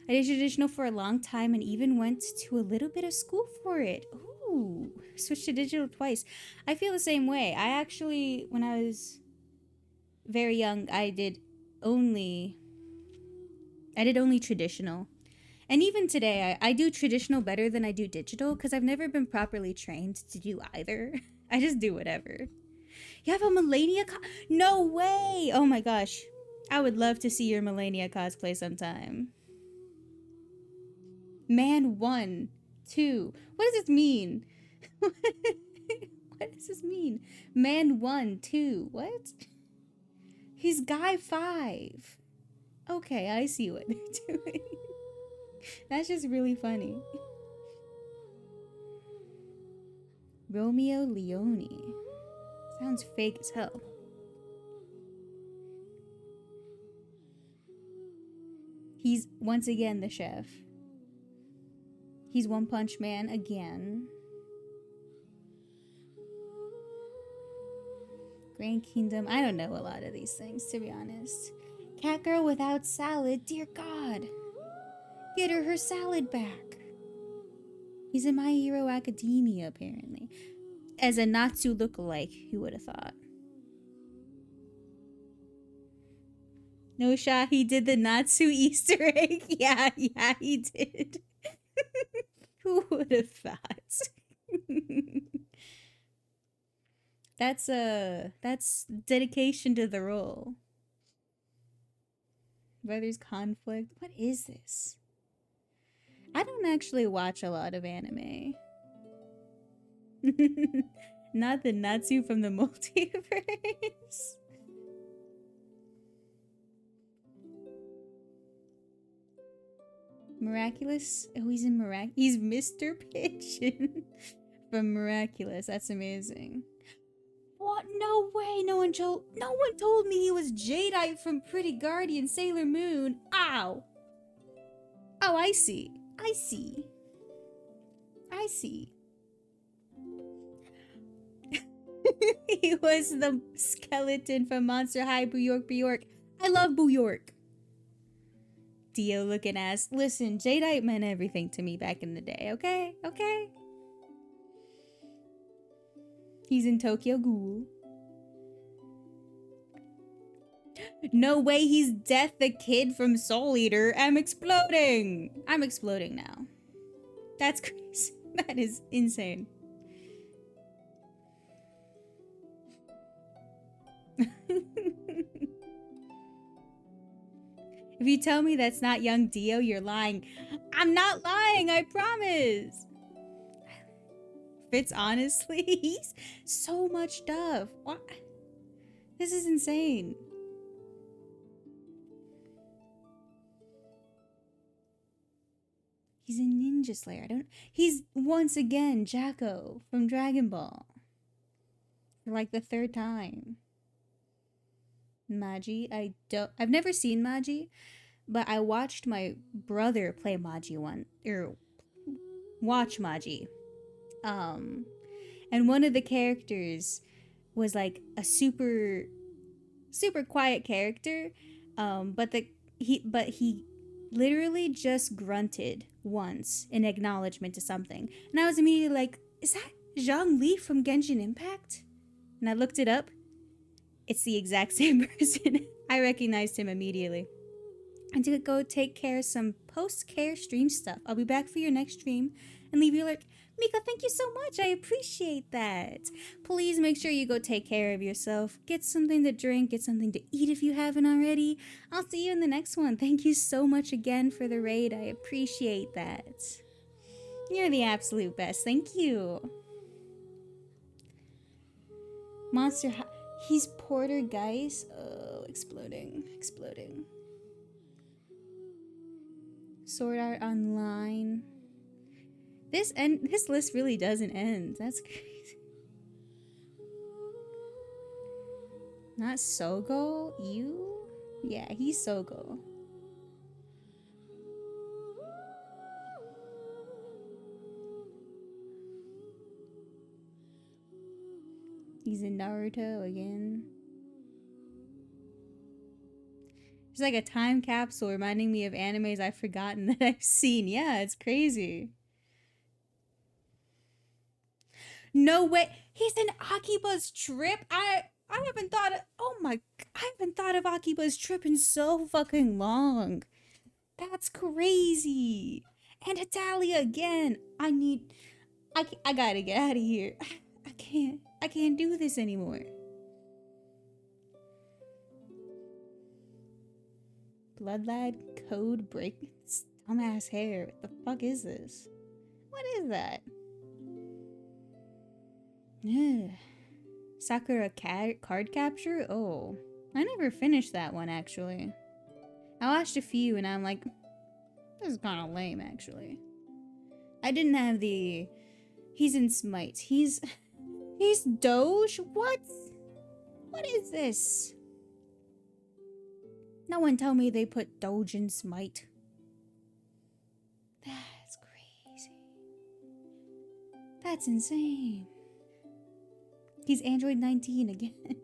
I did traditional for a long time and even went to a little bit of school for it. Ooh, switched to digital twice. I feel the same way. I actually, when I was very young, I did only traditional. And even today, I do traditional better than I do digital because I've never been properly trained to do either. I just do whatever. You have a Melania No way! Oh my gosh. I would love to see your Melania cosplay sometime. Man 1, 2. What does this mean? What does this mean? Man 1, 2. What? He's guy 5. Okay, I see what they're doing. That's just really funny. Romeo Leone. Sounds fake as hell. He's once again the chef. He's One Punch Man again. Grand Kingdom. I don't know a lot of these things, to be honest. Catgirl without salad. Dear God. Get her salad back. He's in My Hero Academia, apparently. As a Natsu lookalike, who would have thought? No shot, he did the Natsu Easter egg. Yeah, he did. Who would have thought? That's dedication to the role. Brothers conflict. What is this? I don't actually watch a lot of anime. Not the Natsu from the multiverse. Miraculous? Oh, he's in he's Mr. Pigeon from Miraculous. That's amazing. What? No way. No one told me he was Jadeite from Pretty Guardian Sailor Moon. Ow. Oh, I see. He was the skeleton from Monster High, Bjork. I love Bjork. Dio looking ass. Listen, Jadeite meant everything to me back in the day, okay? Okay? He's in Tokyo Ghoul. No way, he's Death the Kid from Soul Eater. I'm exploding now. That's crazy. That is insane. If you tell me that's not young Dio, you're lying. I'm not lying, I promise. Fitz, honestly, he's so much stuff. What? This is insane. He's a Ninja Slayer. He's once again Jacko from Dragon Ball. For like the 3rd time. Magi, I've never seen Magi, but I watched my brother play Magi watch Magi. And one of the characters was like a super quiet character, but he literally just grunted once in acknowledgement to something, and I was immediately like, is that Zhang Li from Genshin Impact? And I looked it up. It's the exact same person. I recognized him immediately. I did go take care of some post-care stream stuff. I'll be back for your next stream and leave you like, Mika, thank you so much. I appreciate that. Please make sure you go take care of yourself. Get something to drink, get something to eat if you haven't already. I'll see you in the next one. Thank you so much again for the raid. I appreciate that. You're the absolute best. Thank you. Monster High. He's Porter, guys. Oh, exploding. Sword Art Online. This list really doesn't end. That's crazy. Not Sogo? You? Yeah, he's Sogo. He's in Naruto again. It's like a time capsule reminding me of animes I've forgotten that I've seen. Yeah, it's crazy. No way. He's in Akiba's Trip. I haven't thought of, oh my, I haven't thought of Akiba's Trip in so fucking long. That's crazy. And Italia again. I gotta get out of here. I can't do this anymore. Blood Lad Code Break. Dumbass hair. What the fuck is this? What is that? Ugh. Sakura card capture? Oh. I never finished that one actually. I watched a few and I'm like, this is kind of lame actually. I didn't have the... He's in Smite. He's Doge? What? What is this? No one tell me they put Doge in Smite. That's crazy. That's insane. He's Android 19 again.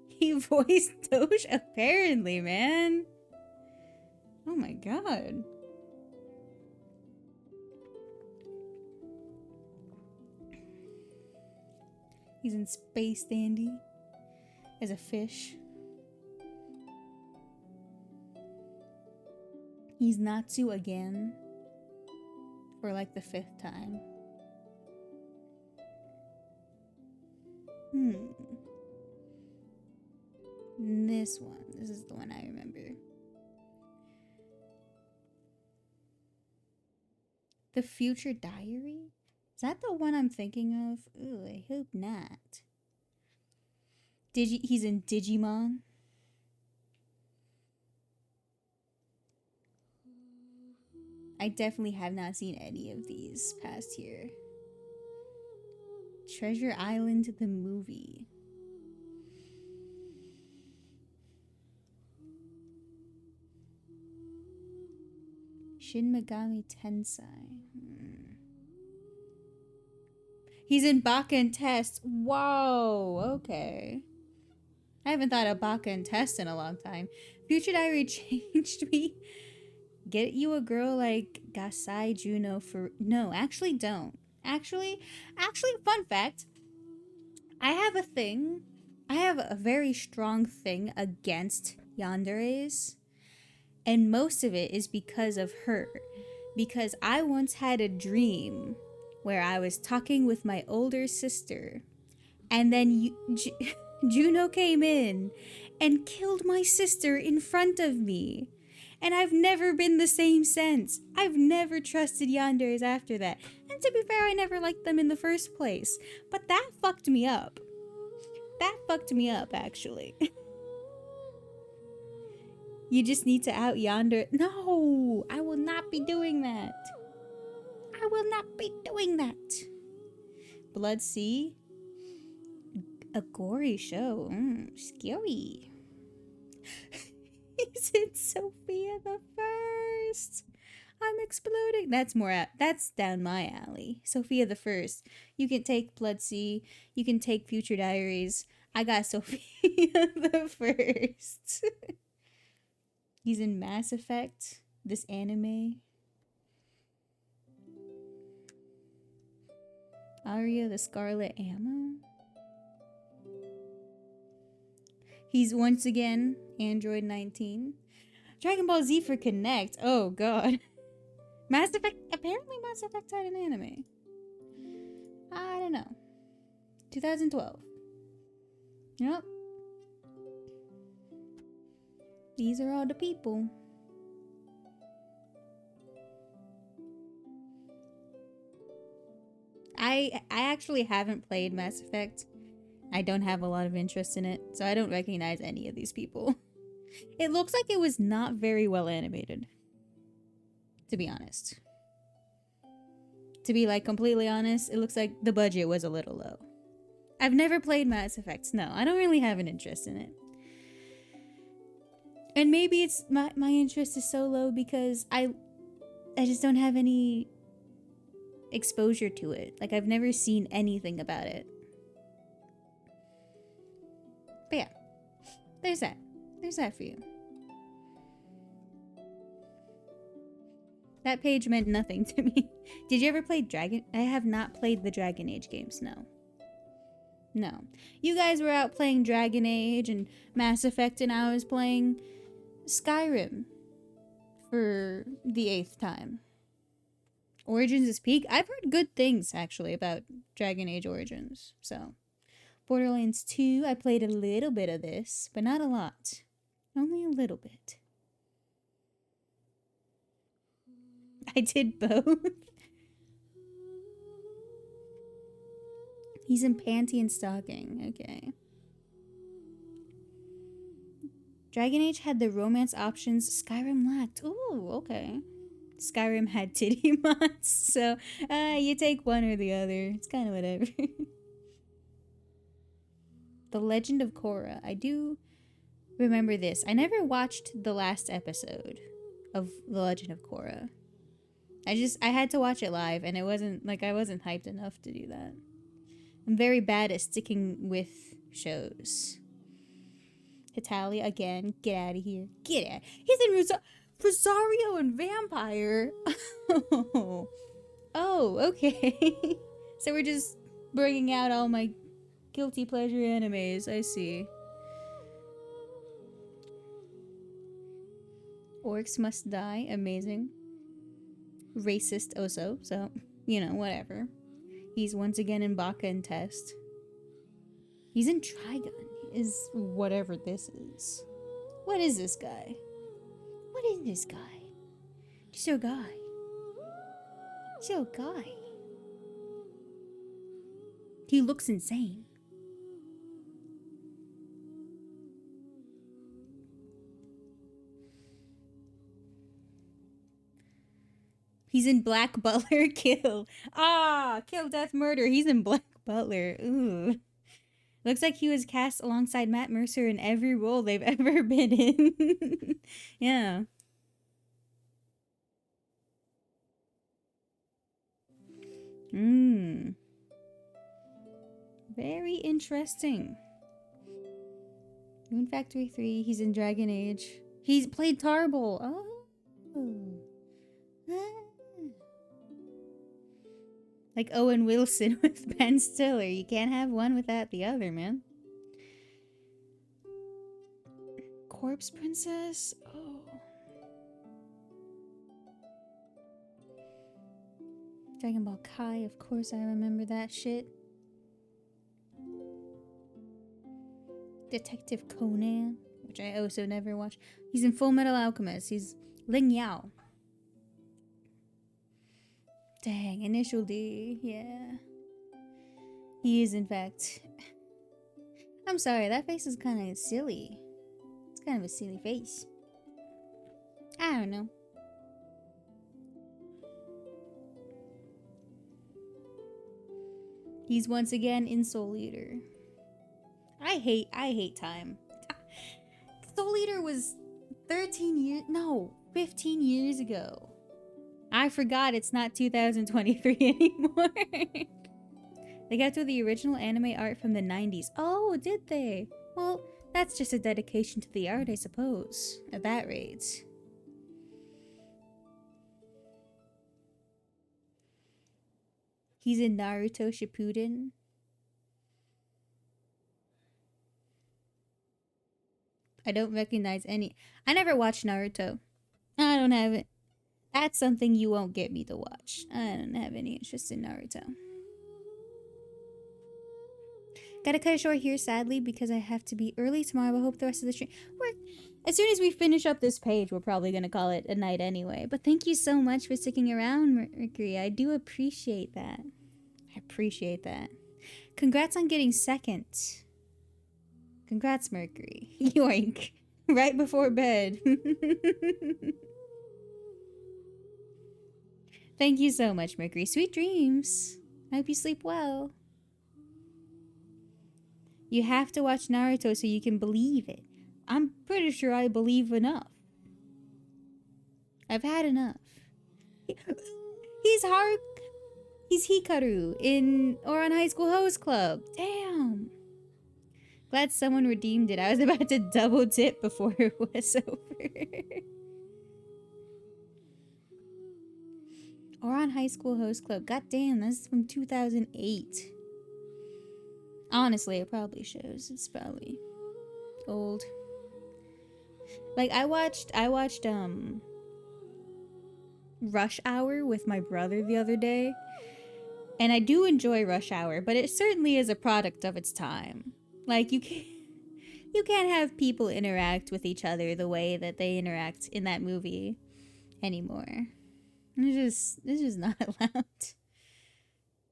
He voiced Doge apparently, man. Oh my god. He's in Space Dandy as a fish. He's Natsu again for like the 5th time. This one. This is the one I remember. The Future Diary? Is that the one I'm thinking of? Ooh, I hope not. He's in Digimon. I definitely have not seen any of these past year. Treasure Island the movie. Shin Megami Tensei. He's in Baka and Test. Whoa, okay. I haven't thought of Baka and Test in a long time. Future Diary changed me. Get you a girl like Gasai Juno for... No, actually don't. Actually, fun fact. I have a thing. I have a very strong thing against yanderes. And most of it is because of her. Because I once had a dream where I was talking with my older sister. And then Juno came in and killed my sister in front of me. And I've never been the same since. I've never trusted yanderes after that. And to be fair, I never liked them in the first place. But that fucked me up. That fucked me up, actually. You just need to out yonder. No, I will not be doing that. I will not be doing that. Blood Sea? A gory show. Scary. He's in Sophia the First. I'm exploding. That's down my alley. Sophia the First. You can take Blood Sea. You can take Future Diaries. I got Sophia the First. He's in Mass Effect. This anime. Aria the Scarlet Ammo. He's once again Android 19. Dragon Ball Z for Connect. Oh god. Mass Effect. Apparently Mass Effect had an anime. I don't know. 2012. Yep. These are all the people. I actually haven't played Mass Effect. I don't have a lot of interest in it, so I don't recognize any of these people. It looks like it was not very well animated, to be honest. To be like completely honest, it looks like the budget was a little low. I've never played Mass Effect. No, I don't really have an interest in it. And maybe it's my interest is so low because I just don't have any exposure to it. Like I've never seen anything about it. But yeah, there's that. There's that for you. That page meant nothing to me. Did you ever play Dragon? I have not played the Dragon Age games, no. No. You guys were out playing Dragon Age and Mass Effect and I was playing Skyrim for the 8th time. Origins is peak. I've heard good things actually about Dragon Age Origins. So, Borderlands 2, I played a little bit of this, but not a lot. Only a little bit. I did both. He's in panty and stocking. Okay. Dragon Age had the romance options Skyrim lacked. Ooh, okay. Skyrim had titty mods, so you take one or the other. It's kind of whatever. The Legend of Korra. I do remember this. I never watched the last episode of The Legend of Korra. I had to watch it live, and it wasn't, like, I wasn't hyped enough to do that. I'm very bad at sticking with shows. Hitalia, again, get out of here. Get out. He's in Rosario and Vampire. Oh, okay. So we're just bringing out all my guilty pleasure animes. I see. Orcs Must Die. Amazing. Racist also, so, you know, whatever. He's once again in Baka and Test. He's in Trigun. Is whatever this is. What is this guy? What is this guy? Just your guy. Just your guy. He looks insane. He's in Black Butler. Kill. Kill, Death, Murder. He's in Black Butler. Ooh. Looks like he was cast alongside Matt Mercer in every role they've ever been in. Yeah. Very interesting. Moon Factory 3. He's in Dragon Age. He's played Tarball. Oh. Like Owen Wilson with Ben Stiller. You can't have one without the other, man. Corpse Princess? Oh. Dragon Ball Kai, of course I remember that shit. Detective Conan, which I also never watched. He's in Full Metal Alchemist. He's Ling Yao. Dang, Initial D, yeah. He is, in fact. I'm sorry, that face is kind of silly. It's kind of a silly face. I don't know. He's once again in Soul Eater. I hate time. Soul Eater was 15 years ago. I forgot it's not 2023 anymore. They got to the original anime art from the 90s. Oh, did they? Well, that's just a dedication to the art, I suppose, at that rate. He's in Naruto Shippuden. I don't recognize any. I never watched Naruto. I don't have it. That's something you won't get me to watch. I don't have any interest in Naruto. Gotta cut it short here, sadly, because I have to be early tomorrow. I hope the rest of the stream. As soon as we finish up this page, we're probably gonna call it a night anyway. But thank you so much for sticking around, Mercury. I do appreciate that. I appreciate that. Congrats on getting second. Congrats, Mercury. Yoink. Right before bed. Thank you so much, Mercury. Sweet dreams. I hope you sleep well. You have to watch Naruto so you can believe it. I'm pretty sure I believe enough. I've had enough. He's Hikaru in Ouran High School Host Club. Damn. Glad someone redeemed it. I was about to double dip before it was over. Ouran High School Host Club. God damn, that's from 2008. Honestly, it probably shows. It's probably old. Like I watched Rush Hour with my brother the other day. And I do enjoy Rush Hour, but it certainly is a product of its time. Like you can't have people interact with each other the way that they interact in that movie anymore. It's just not allowed.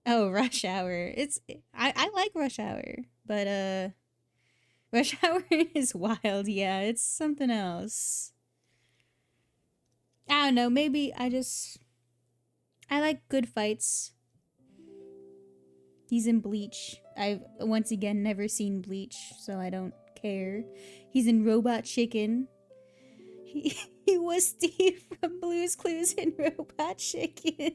Oh, Rush Hour. I like Rush Hour, but Rush Hour is wild. Yeah, it's something else. I don't know, maybe I like good fights. He's in Bleach. I've once again never seen Bleach, so I don't care. He's in Robot Chicken. He was Steve from Blue's Clues in Robot Chicken.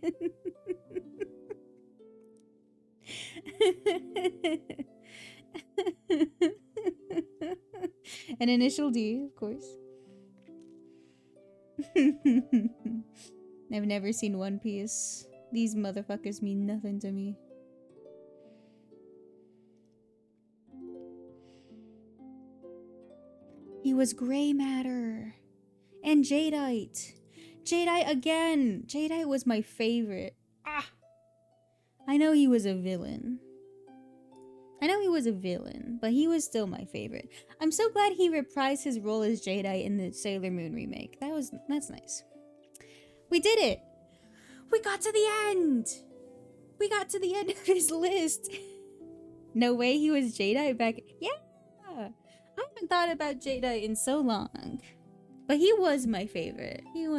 An initial D, of course. I've never seen One Piece. These motherfuckers mean nothing to me. He was Gray Matter. And Jadeite. Jadeite again. Jadeite was my favorite. Ah. I know he was a villain. But he was still my favorite. I'm so glad he reprised his role as Jadeite in the Sailor Moon remake. That's nice. We did it. We got to the end. We got to the end of his list. No way he was Jadeite back. Yeah. I haven't thought about Jadeite in so long. But he was my favorite. And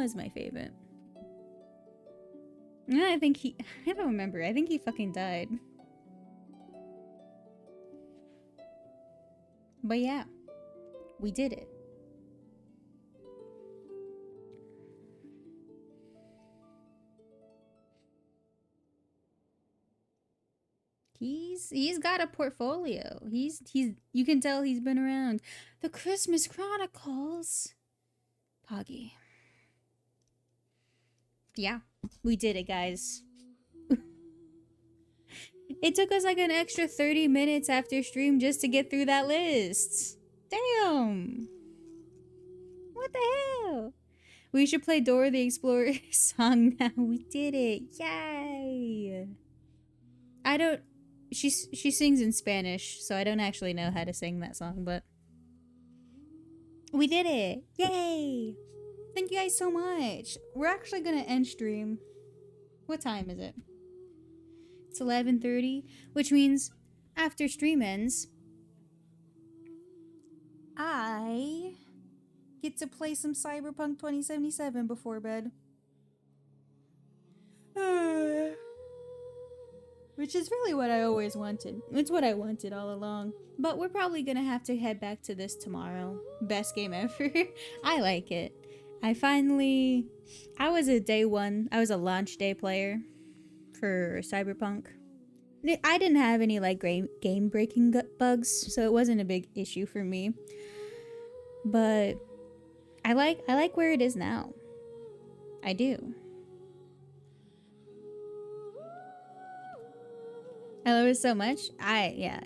I don't remember. I think he fucking died. But yeah, we did it. He's got a portfolio. You can tell he's been around. The Christmas Chronicles. Poggy. Yeah, we did it, guys. It took us like an extra 30 minutes after stream just to get through that list. Damn. What the hell? We should play Dora the Explorer song now. We did it. Yay. She sings in Spanish, so I don't actually know how to sing that song, but we did it. Yay. Thank you guys so much. We're actually gonna end stream. What time is it? It's 11:30, which means after stream ends, I get to play some Cyberpunk 2077 before bed. Which is really what I always wanted. It's what I wanted all along. But we're probably gonna have to head back to this tomorrow. Best game ever. I like it. I was a launch day player for Cyberpunk. I didn't have any like game breaking bugs, so it wasn't a big issue for me. But I like where it is now. I do. I love it so much. Yeah.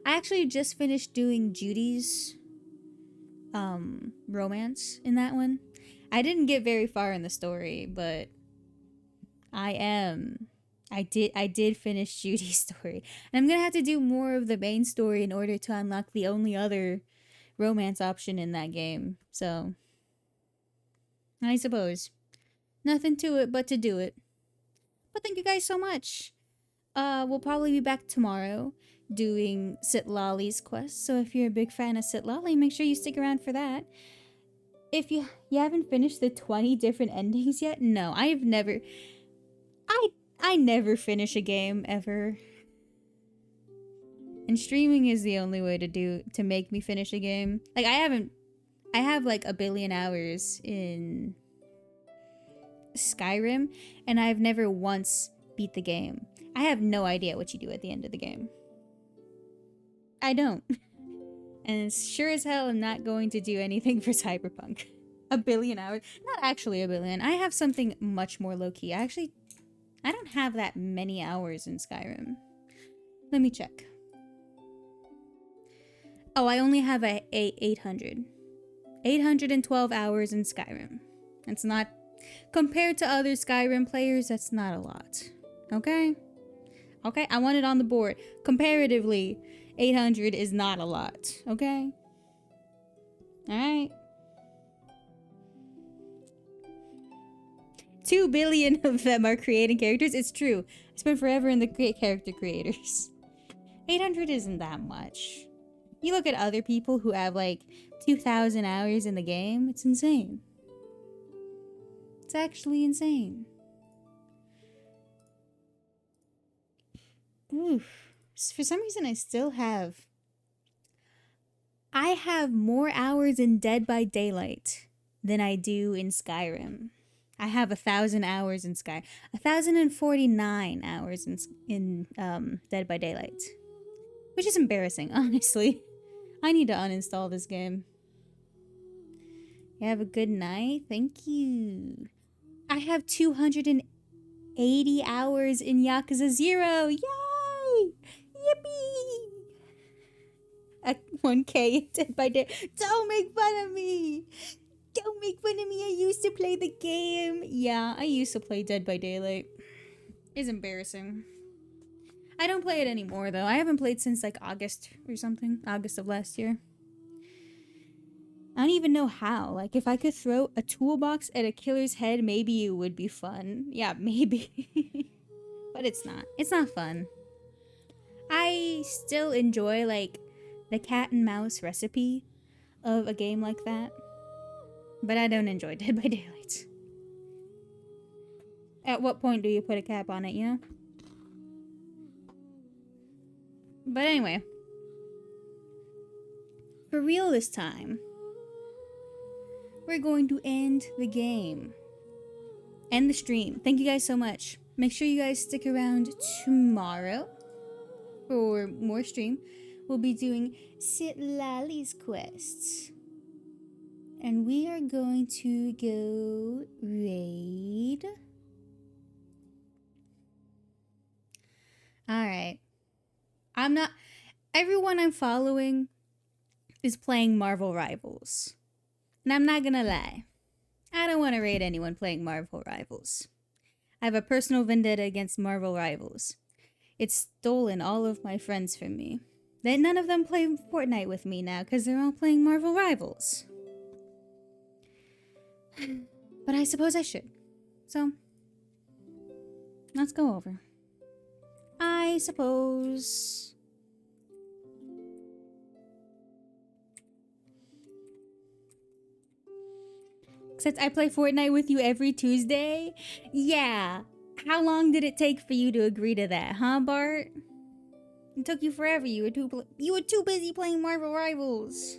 I actually just finished doing Judy's romance in that one. I didn't get very far in the story, but I did finish Judy's story. And I'm gonna have to do more of the main story in order to unlock the only other romance option in that game. So I suppose nothing to it but to do it. But thank you guys so much. We'll probably be back tomorrow doing Sitlali's quest. So if you're a big fan of Sitlali, make sure you stick around for that. If you haven't finished the 20 different endings yet, no, I have never. I never finish a game ever. And streaming is the only way to make me finish a game. Like I have like 1 billion hours in Skyrim and I've never once beat the game. I have no idea what you do at the end of the game. I don't. And sure as hell I'm not going to do anything for Cyberpunk. 1 billion hours. Not actually 1 billion. I have something much more low-key. I don't have that many hours in Skyrim. Let me check. Oh, I only have a 800. 812 hours in Skyrim. That's not... Compared to other Skyrim players, that's not a lot. Okay? Okay, I want it on the board. Comparatively, 800 is not a lot. Okay? Alright. 2 billion of them are creating characters. It's true. I spent forever in the character creators. 800 isn't that much. You look at other people who have like 2,000 hours in the game, it's insane. It's actually insane. Oof. For some reason I have more hours in Dead by Daylight than I do in Skyrim. I have 1,000 hours in 1,049 hours in Dead by Daylight. Which is embarrassing, honestly. I need to uninstall this game. You have a good night? Thank you. I have 280 hours in Yakuza 0. Yay! Yippee! At 1K Dead by Daylight. Don't make fun of me! Don't make fun of me. I used to play the game. Yeah, I used to play Dead by Daylight. It's embarrassing. I don't play it anymore, though. I haven't played since, like, August or something. August of last year. I don't even know how. Like, if I could throw a toolbox at a killer's head, maybe it would be fun. Yeah, maybe. But it's not. It's not fun. I still enjoy, like, the cat and mouse recipe of a game like that. But I don't enjoy Dead by Daylight. At what point do you put a cap on it, you know? But anyway. For real this time, we're going to end the game. End the stream. Thank you guys so much. Make sure you guys stick around tomorrow for more stream. We'll be doing Sitlali's quests. And we are going to go raid. Alright. Everyone I'm following is playing Marvel Rivals. And I'm not gonna lie. I don't want to raid anyone playing Marvel Rivals. I have a personal vendetta against Marvel Rivals. It's stolen all of my friends from me. Then none of them play Fortnite with me now because they're all playing Marvel Rivals. But I suppose I should. So, let's go over. I suppose... Since I play Fortnite with you every Tuesday? Yeah. How long did it take for you to agree to that, huh, Bart? It took you forever. You were too busy playing Marvel Rivals.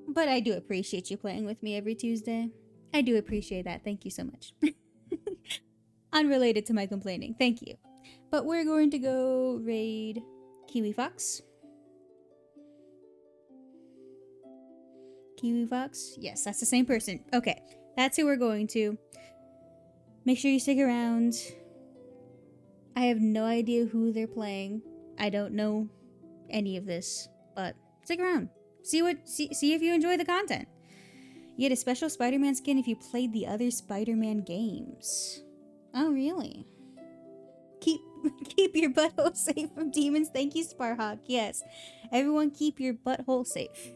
But I do appreciate you playing with me every Tuesday. I do appreciate that. Thank you so much. Unrelated to my complaining. Thank you. But we're going to go raid Kiwi Fox. Kiwi Fox? Yes, that's the same person. Okay, that's who we're going to. Make sure you stick around. I have no idea who they're playing. I don't know any of this, but stick around. See if you enjoy the content. You get a special Spider-Man skin if you played the other Spider-Man games. Oh, really? Keep your butthole safe from demons. Thank you, Sparhawk. Yes, everyone keep your butthole safe.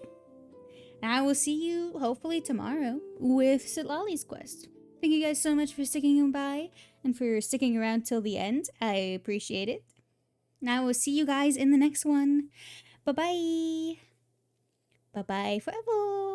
And I will see you hopefully tomorrow with Sitlali's quest. Thank you guys so much for sticking by and for sticking around till the end. I appreciate it. And I will see you guys in the next one. Bye-bye. Bye-bye forever.